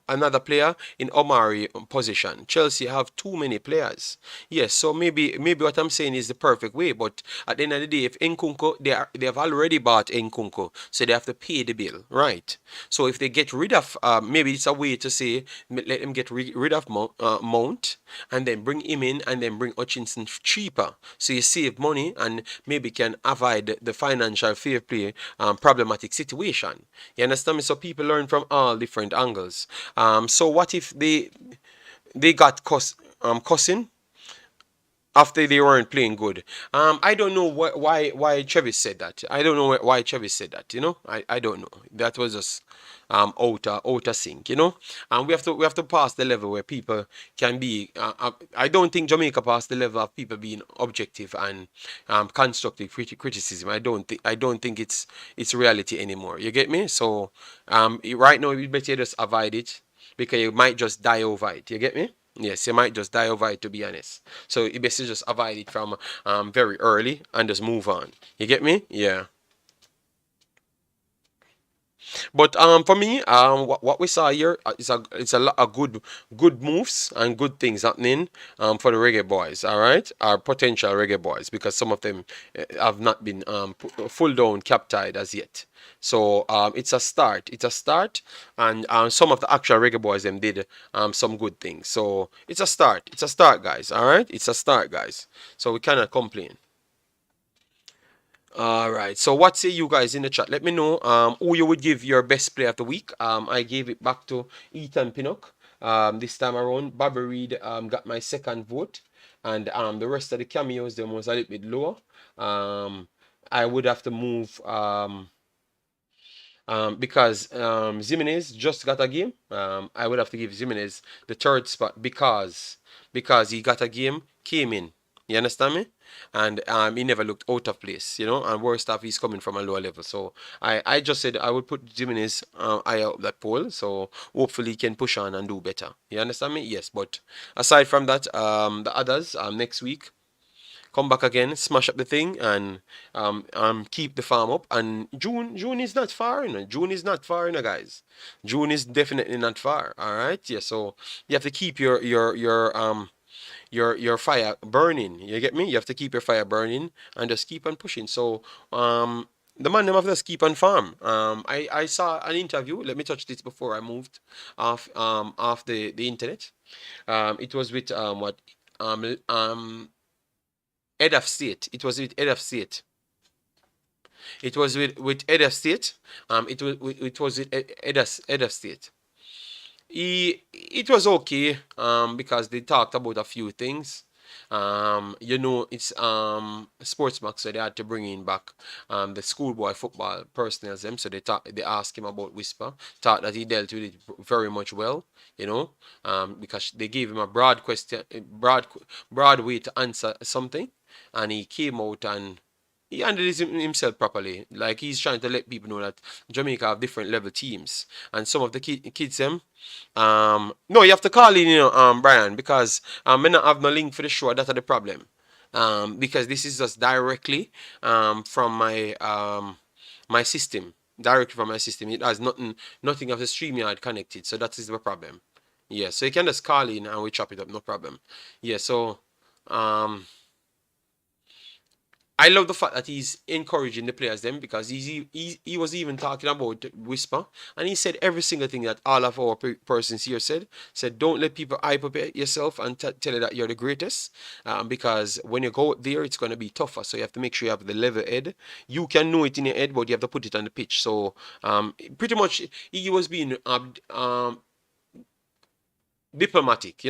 Another player in Omari position. Chelsea have too many players. Yes, so maybe what I'm saying is the perfect way. But at the end of the day, if Nkunku they have already bought Nkunku, so they have to pay the bill, right? So if they get rid of, maybe it's a way to say let them get rid of Mount and then bring him in and then bring Hutchinson cheaper. So you save money and maybe can avoid the financial fair play problematic situation. You understand me? So people learn from all different angles. So what if they got cussing after they weren't playing good? I don't know why Travis said that. I don't know why Travis said that. I don't know. That was just outer sync. And we have to pass the level where people can be. I don't think Jamaica passed the level of people being objective and constructive criticism. I don't think it's reality anymore. You get me? So right now you better just avoid it because you might just die over it. You get me? Yes, you might just die over it, to be honest. So you basically just avoid it from very early and just move on. You get me? Yeah. But for me, what we saw here is a lot of good moves and good things happening for the Reggae Boys. All right, our potential Reggae Boys, because some of them have not been full down captied as yet. So it's a start. It's a start, and some of the actual Reggae Boys them did some good things. So it's a start. It's a start, guys. All right, it's a start, guys. So we cannot complain. All right. So what say you guys in the chat? Let me know who you would give your best player of the week. I gave it back to Ethan Pinnock this time around. Bobby Reid got my second vote, and the rest of the cameos them was a little bit lower. I would have to move because Ximinies just got a game. I would have to give Ximinies the third spot because he got a game, came in. You understand me? And he never looked out of place, and worst off, he's coming from a lower level. So I just said I would put Jimenez higher up that pole, so hopefully he can push on and do better. You understand me? Yes, but aside from that, the others, next week, come back again, smash up the thing, and keep the farm up. And June is not far, June is not far, guys. June is definitely not far. All right, yeah. So you have to keep your fire burning. You get me? You have to keep your fire burning and just keep on pushing. So the man them have to just keep on farm. I saw an interview. Let me touch this before I moved off the internet. It was with what head of state. It was with head of state. It was with head of state. It was with head of state. It was okay because they talked about a few things. It's Sportsmax, so they had to bring in back the schoolboy football personnel them. So they asked him about Whisper. Thought that he dealt with it very much well, because they gave him a broad way to answer something, and he came out and he handled it himself properly. Like he's trying to let people know that Jamaica have different level teams, and some of the kids them. No, you have to call in, Brian, because I not have no link for the show. That's the problem. because this is just directly from my system. Directly from my system. It has nothing of the StreamYard connected. So that is the problem. Yeah, so you can just call in and we chop it up, no problem. Yeah, so um I love the fact that he's encouraging the players then, because he was even talking about Whisper, and he said every single thing that all of our persons here said don't let people hype up yourself and tell you that you're the greatest, because when you go there it's going to be tougher, so you have to make sure you have the level head. You can know it in your head, but you have to put it on the pitch. So pretty much he was being diplomatic,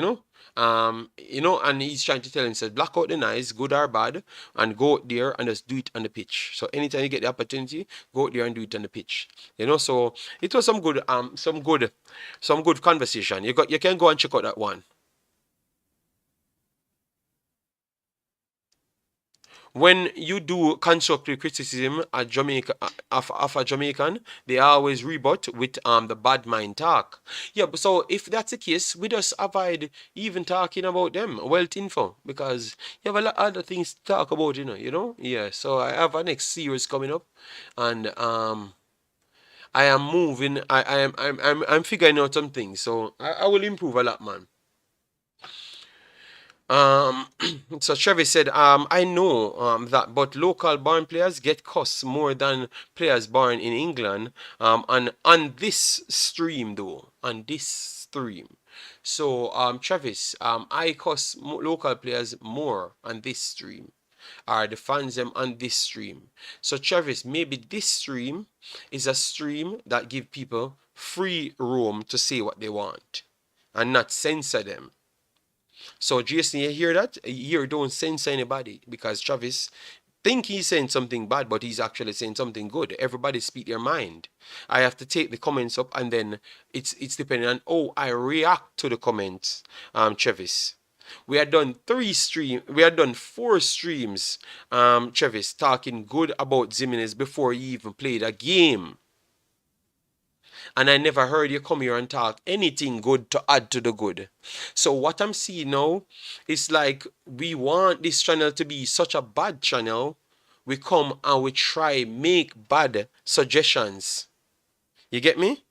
and he's trying to tell him, said, block out the noise, good or bad, and go out there and just do it on the pitch. So anytime you get the opportunity, go out there and do it on the pitch. So it was some good conversation. You can go and check out that one. When you do constructive criticism at Jamaica of a Jamaican, they always rebut with the bad mind talk. Yeah, but so if that's the case, we just avoid even talking about them. Wealth info, because you have a lot of other things to talk about, Yeah. So I have a next series coming up, and I am moving. I'm figuring out some things, so I will improve a lot, man. So Travis said, I know that, but local born players get costs more than players born in England. On this stream though, on this stream. So Travis, I cost local players more on this stream. Are the fans them on this stream? So Travis, maybe this stream is a stream that give people free roam to say what they want, and not censor them. So Jason, you hear that? You don't censor anybody, because Travis think he's saying something bad, but he's actually saying something good. Everybody speak their mind. I have to take the comments up, and then it's depending on how I react to the comments. Travis. We had done 4 streams, Travis, talking good about Ximinies before he even played a game. And I never heard you come here and talk anything good to add to the good. So what I'm seeing now is like, we want this channel to be such a bad channel. We come and we try make bad suggestions. You get me?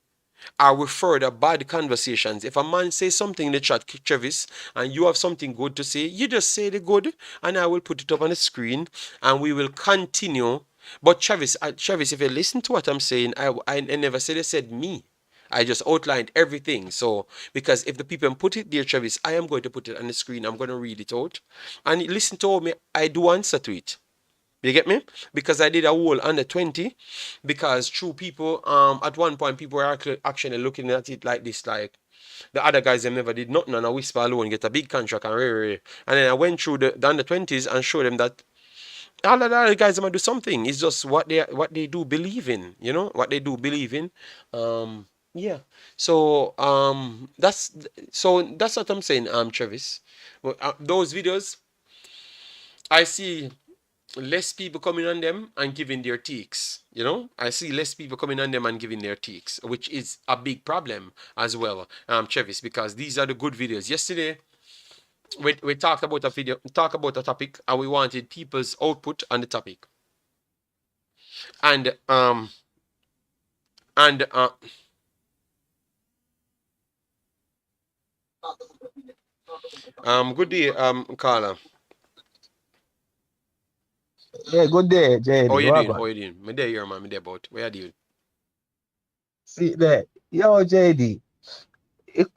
Or we further bad conversations. If a man says something in the chat, Travis, and you have something good to say, you just say the good, and I will put it up on the screen, and we will continue. But Travis, if you listen to what I'm saying, I never said me. I just outlined everything. So, because if the people put it there, Travis, I am going to put it on the screen. I'm going to read it out. And listen to me, I do answer to it. You get me? Because I did a whole under 20. Because true people, at one point, people were actually looking at it like this, like the other guys them never did nothing, and I whisper alone get a big contract and and then I went through the under 20s and showed them that all of the other guys might do something. It's just what they do believe in, what they do believe in. Yeah. So that's what I'm saying, Travis. Well, those videos, I see less people coming on them and giving their takes. I see less people coming on them and giving their takes, which is a big problem as well, Travis, because these are the good videos. Yesterday, we talked about a topic, and we wanted people's output on the topic. And good day, Carla. Yeah, good day, JD. How you doing? How you doing? Me there here, man. Me there about. Where are you? See that. Yo, JD.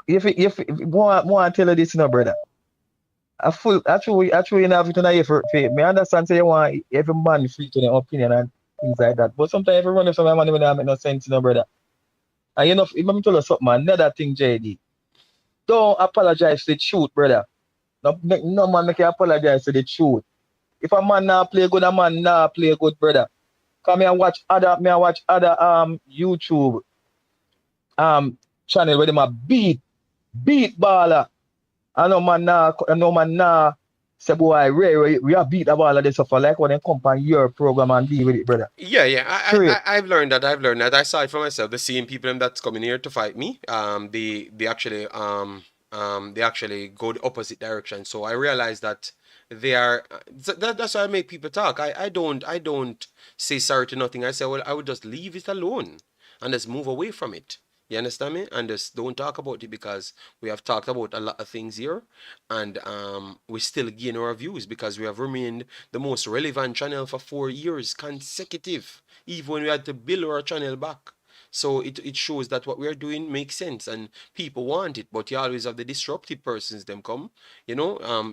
If want tell you this, brother. Actually, you have it on here for me. Understand say you want every man free to their opinion and things like that. But sometimes every run from my man when I make no sense, brother. And if I'm tell you something, another thing, JD. Don't apologize to the truth, brother. No man make you apologize to the truth. If a man not play good, a man not play good, brother. Come here and watch other YouTube channel where them a beat baller. I know man now say boy Ray, we are beat the ball of this stuff like when they come on your program and deal with it, brother. Yeah. I've learned that. I saw it for myself. The same people that's coming here to fight me, they actually They actually go the opposite direction. So I realized that they are. That's why I make people talk. I don't say sorry to nothing. I say, well, I would just leave it alone and just move away from it. You understand me? And just don't talk about it because we have talked about a lot of things here, and we still gain our views because we have remained the most relevant channel for 4 years consecutive, even when we had to build our channel back. So it shows that what we are doing makes sense and people want it, but you always have the disruptive persons them come,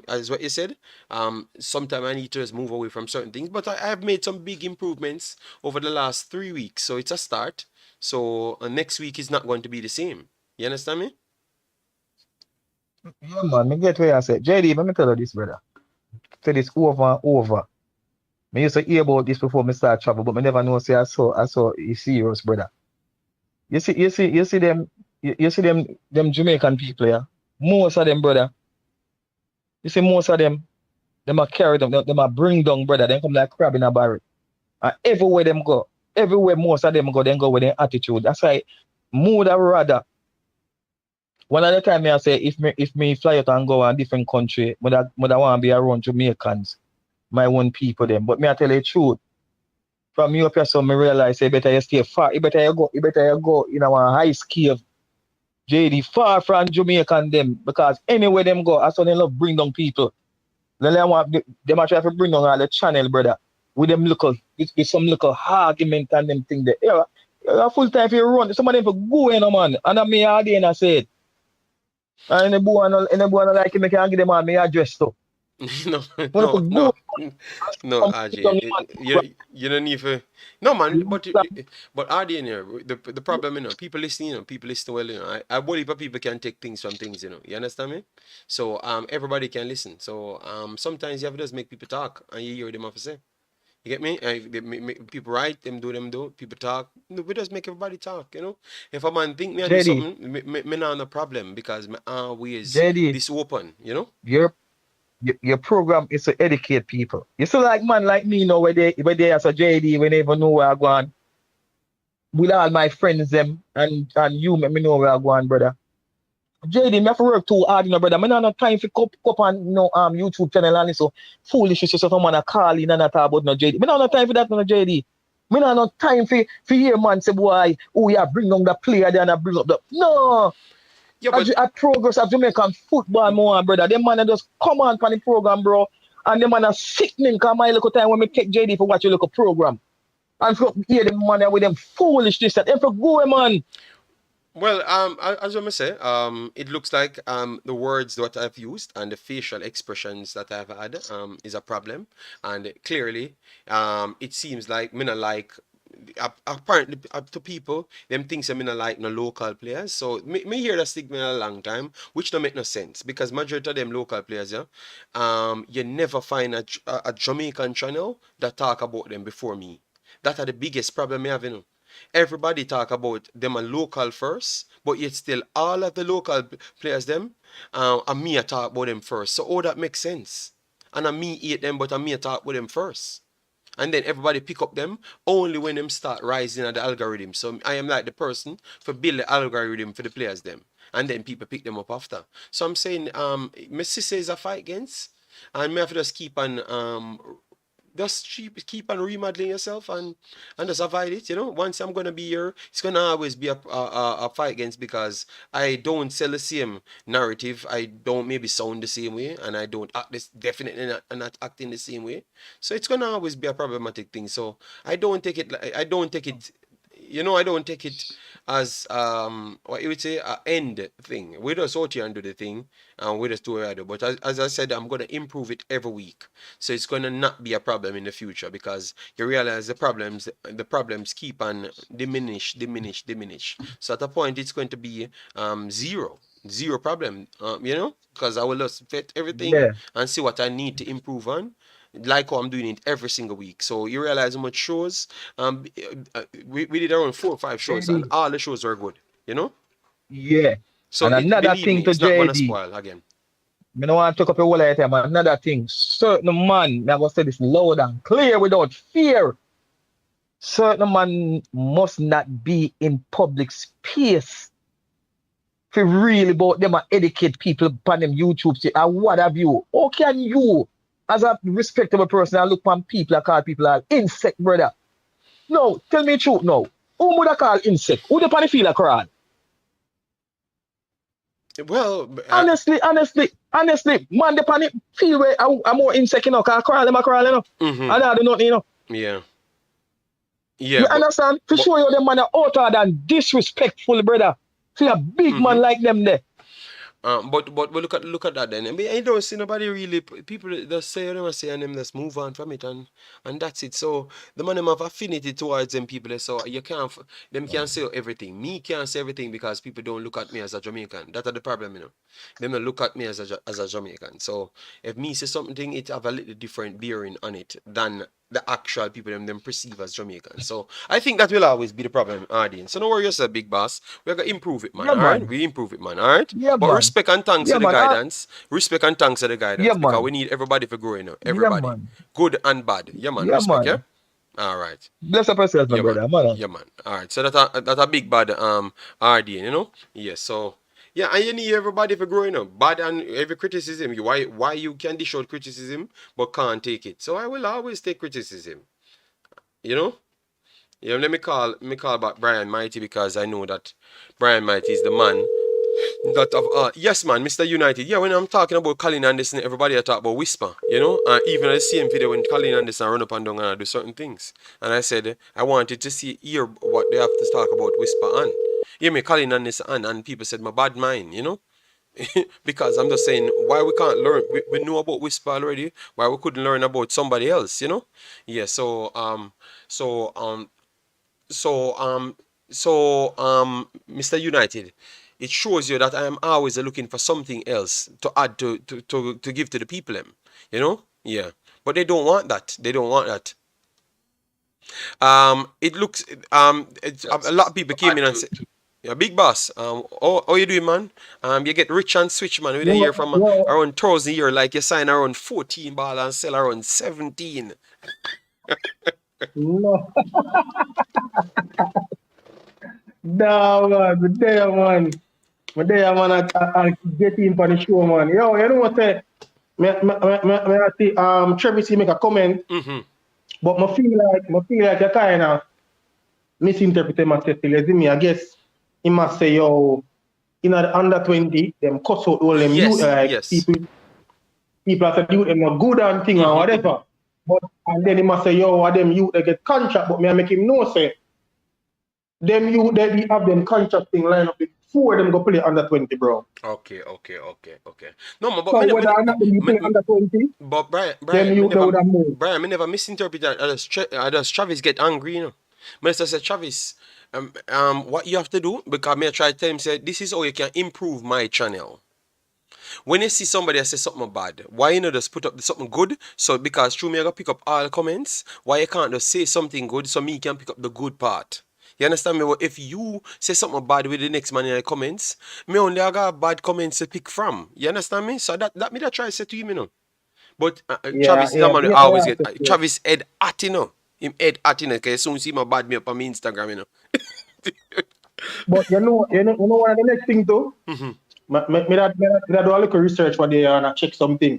as what you said. Sometimes I need to just move away from certain things, but I have made some big improvements over the last 3 weeks, so it's a start. So next week is not going to be the same. You understand me? Yeah, man, me get where I say. JD, let me tell you this, brother. Say this over and over. Me used to hear about this before me start travel, but me never know say I saw it's serious, brother. You see them Jamaican people, yeah. Most of them, brother. You see most of them a carry them a bring down, brother. Them come like crab in a barrel. And everywhere them go, everywhere most of them go, then go with their attitude. That's why more than rather. One of the time I say if me fly out and go a different country, but I want to be around Jamaicans, my own people them. But me I tell you the truth. From you up here, so me realize say better you stay far. You better you go in a high scale JD far from Jamaican them because anywhere them go, I saw them love bring down people. Then they want them a try to bring down all the channel, brother. With them little with some little argument and them thing there. Yeah, a full time for you run. Some of them for go in, man. And I me all day and I said. And the boy no like him, I can give them all me address too. No, When for no, go no, RJ. You don't need to. No, man. But RJ, the problem, people listen, people listen well, I believe people can take things from things, You understand me? So everybody can listen. So sometimes you have to just make people talk, and you hear what them have to say. You get me? People write, them do. People talk. No, we just make everybody talk. If a man think me I do JD, something, me not no problem because me always JD, this open. your your program is to educate people. You see like man like me now where they as a JD when they even know where I go on. With all my friends them and you make me know where I go on, brother. JD, me have to work too hard, brother. Me not no time for cup on YouTube channel and so foolish so someone a call in and a talk about no JD. Me not no time for that no JD. Me not no time for hear man say boy, oh yeah, bring down the player there and I bring up the no. Yeah, but At progress of Jamaican football more, brother. Them man just come on the program, bro. And them man are sickening because my little time when me take JD for watch your local program. And for hear them man with them foolish this that. Them for go, man. well, as I say, it looks like the words that I've used and the facial expressions that I've had is a problem, and clearly, it seems like me not like. Apparently, to people, them things I mean like no local players. So me hear that stigma a long time, which don't make no sense because majority of them local players, yeah, you never find a Jamaican channel that talk about them before me. That are the biggest problem I have. Everybody talk about them a local first, but yet still all of the local players them, and me a talk about them first. So all that makes sense. And I me hate them, but I me a talk with them first. And then everybody pick up them only when them start rising at the algorithm. So I am like the person for build the algorithm for the players them. And then people pick them up after. So I'm saying my sister is a fight against. And me have to just keep on keep on remodeling yourself and just avoid it. Once I'm gonna be here, it's gonna always be a fight against because I don't sell the same narrative. I don't maybe sound the same way, and I don't act this definitely not acting the same way. So it's gonna always be a problematic thing. So I don't take it. I don't take it. I don't take it as what you would say a end thing. We just out here and do the thing, and we just do what I do. But as I said, I'm gonna improve it every week, so it's gonna not be a problem in the future because you realize the problems keep on diminish. So at a point, it's going to be zero problem. Because I will just fit everything Yeah, and see what I need to improve on like how I'm doing it every single week. So you realize how much shows. We did around 4 or 5 shows, and JD. all the shows are good. You know. Yeah. So And another believe me, thing to it's not gonna JD. spoil again. Me no want to take up your whole of your time. Another thing, certain man, me I go say this loud and clear without fear. Certain man must not be in public space. for really about them and educate people upon them YouTube shit and what have you. How can you, as a respectable person, and look upon people and call people an insect, brother? No, tell me the truth now. Who would I call insect? Who the pan the feel like crawl? Well, Honestly, man, the pan feel where I'm more insect, you know, cause crawl, them a crawl, you know. mhm, And I do nothing, you know. yeah, You understand? To show you them man are outer than disrespectful, brother. See a big man like them there. but look at that then. I mean, I don't see nobody really people just say them say and them just move on from it and that's it. So the man them have affinity towards them people. So you can't them can't say everything. Me can't say everything because people don't look at me as a Jamaican. That's the problem, you know. Them don't look at me as a Jamaican. So if me say something, it have a little different bearing on it than the actual people them perceive as Jamaicans. So I think that will always be the problem, audience. So don't worry yourself, big boss. We're gonna improve it, man. Yeah, Alright? man. We improve it, man. Alright? Yeah, But man. respect and thanks Yeah, to the man. guidance. Respect and thanks to the guidance. Yeah, Because man. we need everybody for growing up. Yeah, Everybody. man. Good and bad. Yeah, man. Yeah, Respect, yeah? man. Alright. Bless up yourself, my Yeah, man. brother. Man. Yeah, man. Alright. So that's a big bad RD, you know? Yes, so yeah, and you need everybody for growing up. Bad and every criticism. Why you can dish out criticism but can't take it. So I will always take criticism. You know? Yeah, let me call back Brian Mighty because I know that Brian Mighty is the man that of yes man, Mr. United. Yeah, when I'm talking about Colin Anderson, everybody I talk about whisper, you know? Even the same video when Colin Anderson run up and down and do certain things. And I said I wanted to hear what they have to talk about whisper on. Yeah, me Colin Anderson and people said my bad mind, you know? Because I'm just saying why we can't learn we know about whisper already, why we couldn't learn about somebody else, you know? Yeah, so Mr. United, it shows you that I am always looking for something else to add to give to the people them. You know? Yeah. But they don't want that. They don't want that. It looks a lot of people came in and said, yeah, big boss. How you doing, man? You get rich and switch, man. We don't hear from around 1,000 a year, like you sign around 14 ball and sell around 17. No. No, man. But there, man. I get in for the show, man. Yo, you know what say? I see Travis he make a comment, but I feel like you kind of misinterpreted myself. I guess he must say, yo, in the under 20, them cuss out all them youth, like people have to do them a good and thing or whatever. But and then he must say, yo, what them youth they get contract, but me I make him know say them youth they have them contract thing line up before them go play under 20, bro. Okay. No, but so whether or not them play under 20, but Brian, me never misinterpret that. Does Travis get angry, you know? Minister said, Travis, what you have to do, because me I try to tell him, say, this is how you can improve my channel. When you see somebody that says something bad, why you not just put up something good? So because through me I gotta pick up all comments, why you can't just say something good so me can pick up the good part? You understand me? Well, if you say something bad with the next man in the comments, me only I got bad comments to pick from. You understand me? So that me that try to say to him, you know. But Travis is a man who always get Travis head at, you know. Him head at, you know, because soon see my bad me up on my Instagram, you know. But you know what the next thing though? Me do a little research for there and I check something.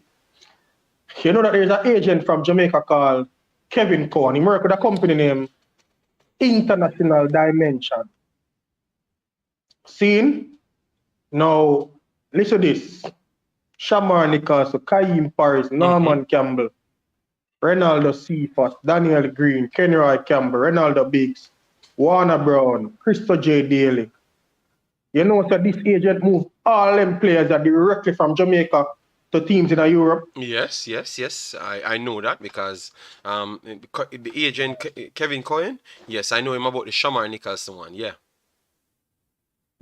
You know that there's an agent from Jamaica called Kevin Cohen. He work with a company named International Dimension. Seen? Now, listen to this. Shamar Nicholson, Kaim Paris, Norman Campbell, Renaldo Cephas, Daniel Green, Kenroy Campbell, Renaldo Biggs, Warner Brown, Christo J. Daly. You know that this agent moved all them players that directly from Jamaica to teams in Europe. Yes. I know that because the agent Kevin Cohen, yes, I know him about the Shamar Nicholson one, yeah.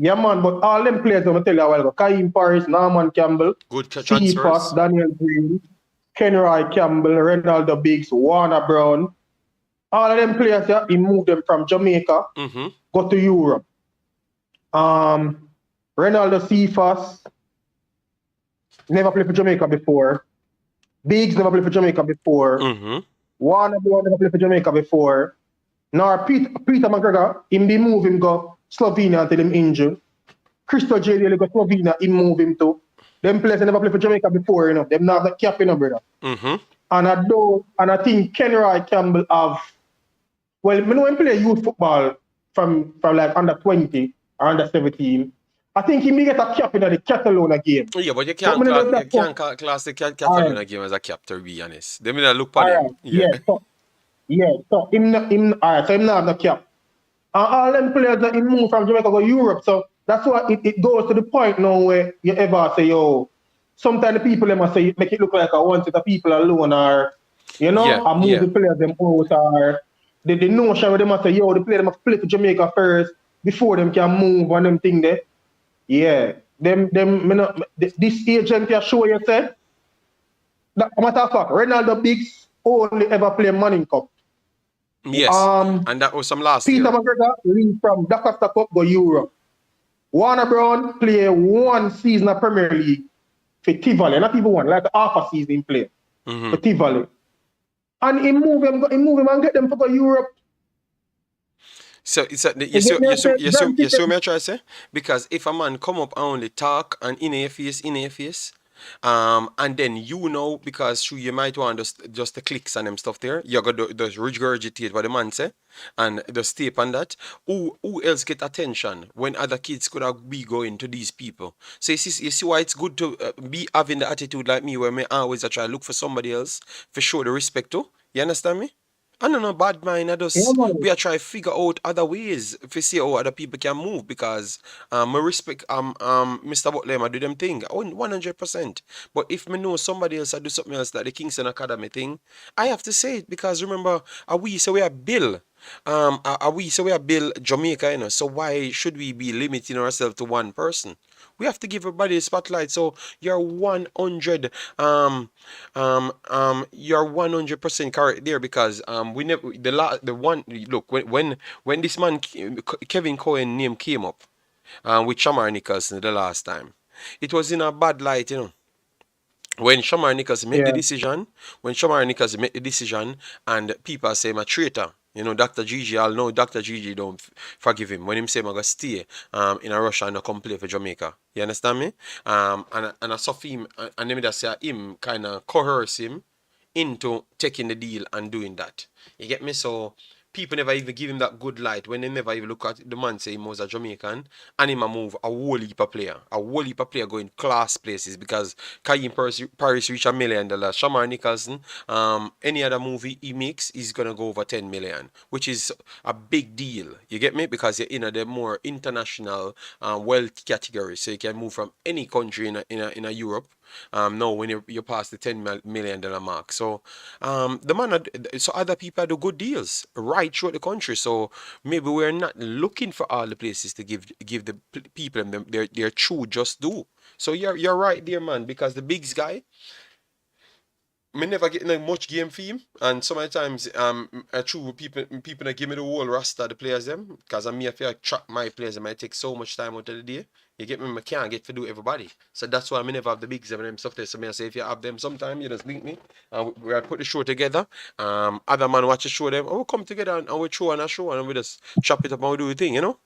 Yeah, man, but all them players, I'm going to tell you a while ago, Kaim Paris, Norman Campbell, good transfers. Cephas, Daniel Green, Kenroy Campbell, Renaldo Biggs, Warner Brown, all of them players, yeah, he moved them from Jamaica, go to Europe. Renaldo Cephas never played for Jamaica before. Biggs never played for Jamaica before. Warner Brown never played for Jamaica before. Now Peter McGregor, him be moving go Slovenia until him injured. Christo J. Daly go to Slovenia, he move him to. Them players never played for Jamaica before, you know. Them not the cap, you know, brother. Mm-hmm. And I think Kenroy Campbell have, well, I know him play youth football from like under 20 or under 17. I think he may get a cap in the Catalona game. Yeah, but you But can't me know that class the Alright. Catalona game as a cap, to be honest. They may look for All him. right. So him all right, so him not have no cap. And all them players that he move from Jamaica go Europe. So that's why it goes to the point now where you ever say, yo, sometimes the people they must say make it look like a one set of people alone, or you know, Yeah, and move the players them out, or the notion where they must say, yo, the player must play for Jamaica first before them can move on them thing there. Yeah. This agent you show you said. Matter of fact, Ronaldo Biggs only ever play Manning Cup. Yes. And that was some last Peter year. McGregor leave from the Costa Cup go Europe. Warner Brown play one season of Premier League for Tivoli, not even one, like half a season play for Tivoli. And he move him and get them to go Europe. So it's you see what I try to say? Because if a man come up and only talk and in a face, and then you know, because sure you might want just the clicks and them stuff there, you're gonna just regurgitate what the man say and just tape on that. Who else get attention when other kids could have be going to these people? So you see why it's good to be having the attitude like me, where me always I try to look for somebody else for show the respect to. You understand me? I don't know, bad mind. We are trying to figure out other ways to see how other people can move, because I respect Mr. Butler, I do them thing 100%. But if me know somebody else I do something else, like the Kingston Academy thing, I have to say it, because remember, we are Bill. We are Bill Jamaica, you know. So why should we be limiting ourselves to one person? We have to give everybody a spotlight. So you're 100 you're 100% correct there, because we never the one look when this man Kevin Cohen name came up with Shamar Nicholson the last time, it was in a bad light, you know. When Shamar Nicholson made the decision, and people say I'm a traitor. You know, Dr. Gigi, I'll know Dr. Gigi don't forgive him when him say I'm gonna stay in a Russia and not come play for Jamaica. You understand me? And I saw him, and then say him kind of coerce him into taking the deal and doing that. You get me? So people never even give him that good light when they never even look at the man say he was a Jamaican, and him a move a whole heap of player. A whole heap of player going class places, because Kaim Paris reach $1 million. Shamar Nicholson, any other movie he makes is gonna go over 10 million, which is a big deal. You get me? Because you're in the more international wealth category, so you can move from any country in a Europe. No, when you pass the $10 million mark. So the man, so other people do good deals right throughout the country. So maybe we're not looking for all the places to give the people their true just due. So you're right there, man, because the bigs guy, me never getting much game for him, and sometimes true people that give me the whole roster the players them, because I feel like track my players, it might take so much time out of the day. You get me? I can't get to do everybody. So that's why I never have the bigs and them stuff there. So I say if you have them sometime, you just link me and we put the show together. Other man watch the show them, and we come together and we throw on a show and we just chop it up and we do the thing, you know?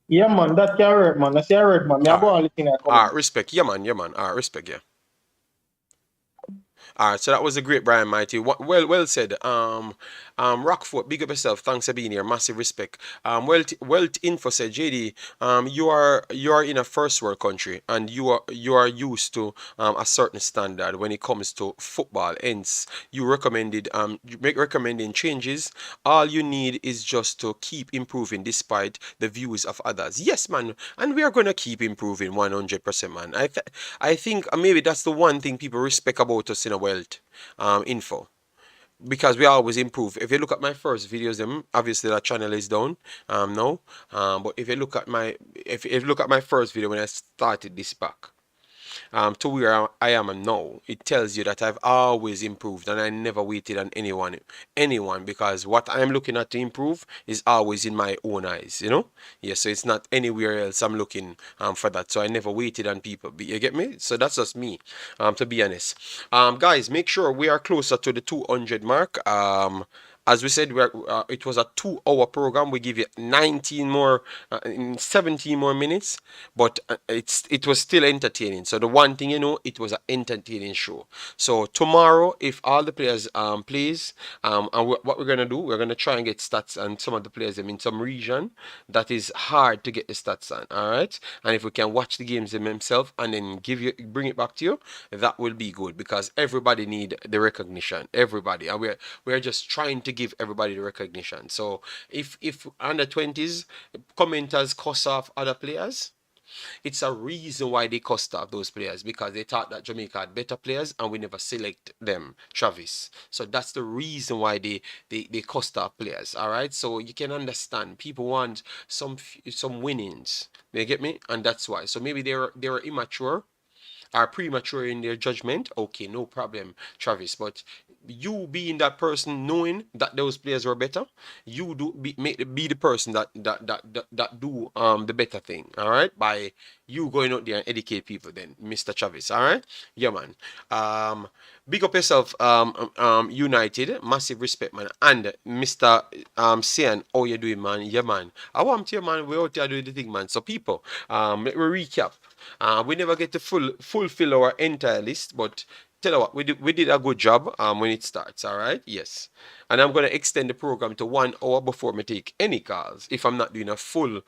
Yeah, man, that's your word, man. That's your word, man. Me go looking at respect. Yeah, man. Respect, yeah. Alright, so that was a great Brian Mighty. Well said. Rockfort, big up yourself. Thanks for being here. Massive respect. Wealth Info said, JD, you are in a first world country, and you are used to a certain standard when it comes to football. Hence, you recommending changes. All you need is just to keep improving despite the views of others. Yes, man, and we are gonna keep improving 100%, man. I think maybe that's the one thing people respect about us in a Wealth Info, because we always improve. If you look at my first videos, them obviously that channel is down now. But if you look at my first video when I started this back, to where I am now, it tells you that I've always improved and I never waited on anyone, because what I'm looking at to improve is always in my own eyes, you know? Yeah, so it's not anywhere else I'm looking for that. So I never waited on people. You get me? So that's just me, to be honest. Guys, make sure we are closer to the 200 mark. as we said, it was a 2-hour program. We give you 19 more, 17 more minutes, but it was still entertaining. So the one thing it was an entertaining show. So tomorrow, if all the players plays, and what we're gonna do, we're gonna try and get stats on some of the players in some region that is hard to get the stats on. All right, and if we can watch the games themselves and then bring it back to you, that will be good because everybody need the recognition. Everybody, and we're just trying to give everybody the recognition. So if under 20s commenters cuss off other players, it's a reason why they cussed off those players because they thought that Jamaica had better players and we never select them, Travis. So that's the reason why they cussed off players. All right, so you can understand people want some winnings. They get me, and that's why. So maybe they were immature, are premature in their judgment, okay, no problem, Travis. But you being that person, knowing that those players were better, you be the person that do the better thing. All right, by you going out there and educate people. Then, Mr. Travis. All right, yeah, man. Big up yourself, United. Massive respect, man. And Mr. Sian, how you doing, man? Yeah, man. I want you, man. We out there doing the thing, man. So, people, let me recap. We never get to fulfill our entire list, but tell you what, we did a good job when it starts, all right? Yes. And I'm going to extend the program to 1 hour before me take any calls if I'm not doing a full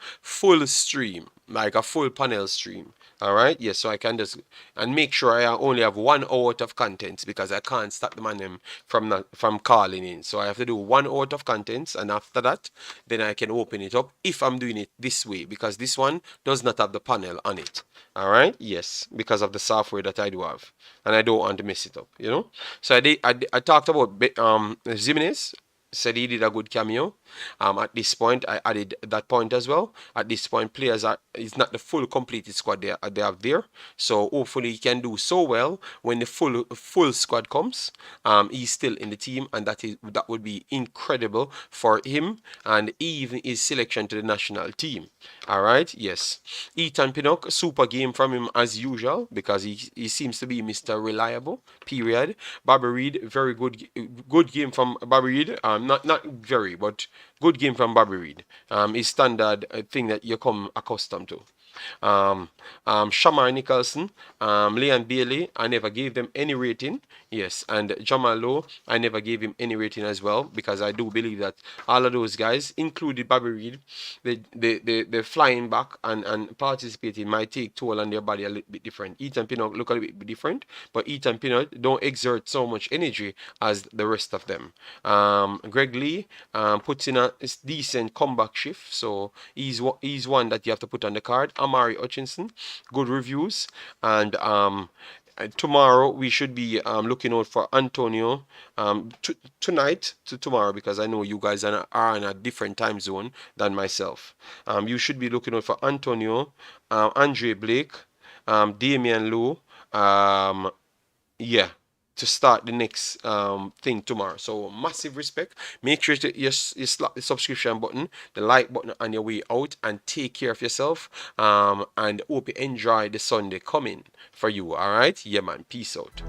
stream, like a full panel stream. All right, yes, so I can just and make sure I only have 1 hour of contents because I can't stop the man them from calling in. So I have to do 1 hour of contents, and after that, then I can open it up if I'm doing it this way because this one does not have the panel on it. All right, yes, because of the software that I do have, and I don't want to mess it up, So I talked about Ximinies. Said he did a good cameo. At this point, I added that point as well. At this point, players it's not the full completed squad they have there. So hopefully he can do so well when the full squad comes. He's still in the team, and that would be incredible for him and even his selection to the national team. All right, yes. Ethan Pinnock, super game from him as usual because he seems to be Mr. Reliable. Period. Bobby Reid, very good game from Bobby Reid. Not very, but good game from Bobby Reid. His standard thing that you come accustomed to. Shamar Nicholson, Leon Bailey, I never gave them any rating. Yes, and Jamal Lowe, I never gave him any rating as well because I do believe that all of those guys, including Bobby Reid, the flying back and participating might take toll on their body a little bit different. Ethan Pinnock look a little bit different, but Ethan Pinnock don't exert so much energy as the rest of them. Greg Lee puts in a decent comeback shift, so he's one that you have to put on the card. Omari Hutchinson, good reviews, and tomorrow we should be looking out for Antonio tonight to tomorrow because I know you guys are in a different time zone than myself. You should be looking out for Antonio, Andre Blake, Damian Lowe, yeah, to start the next thing tomorrow. So massive respect. Make sure you slap the subscription button, the like button on your way out, and take care of yourself. And hope you enjoy the Sunday coming for you. All right, yeah, man. Peace out.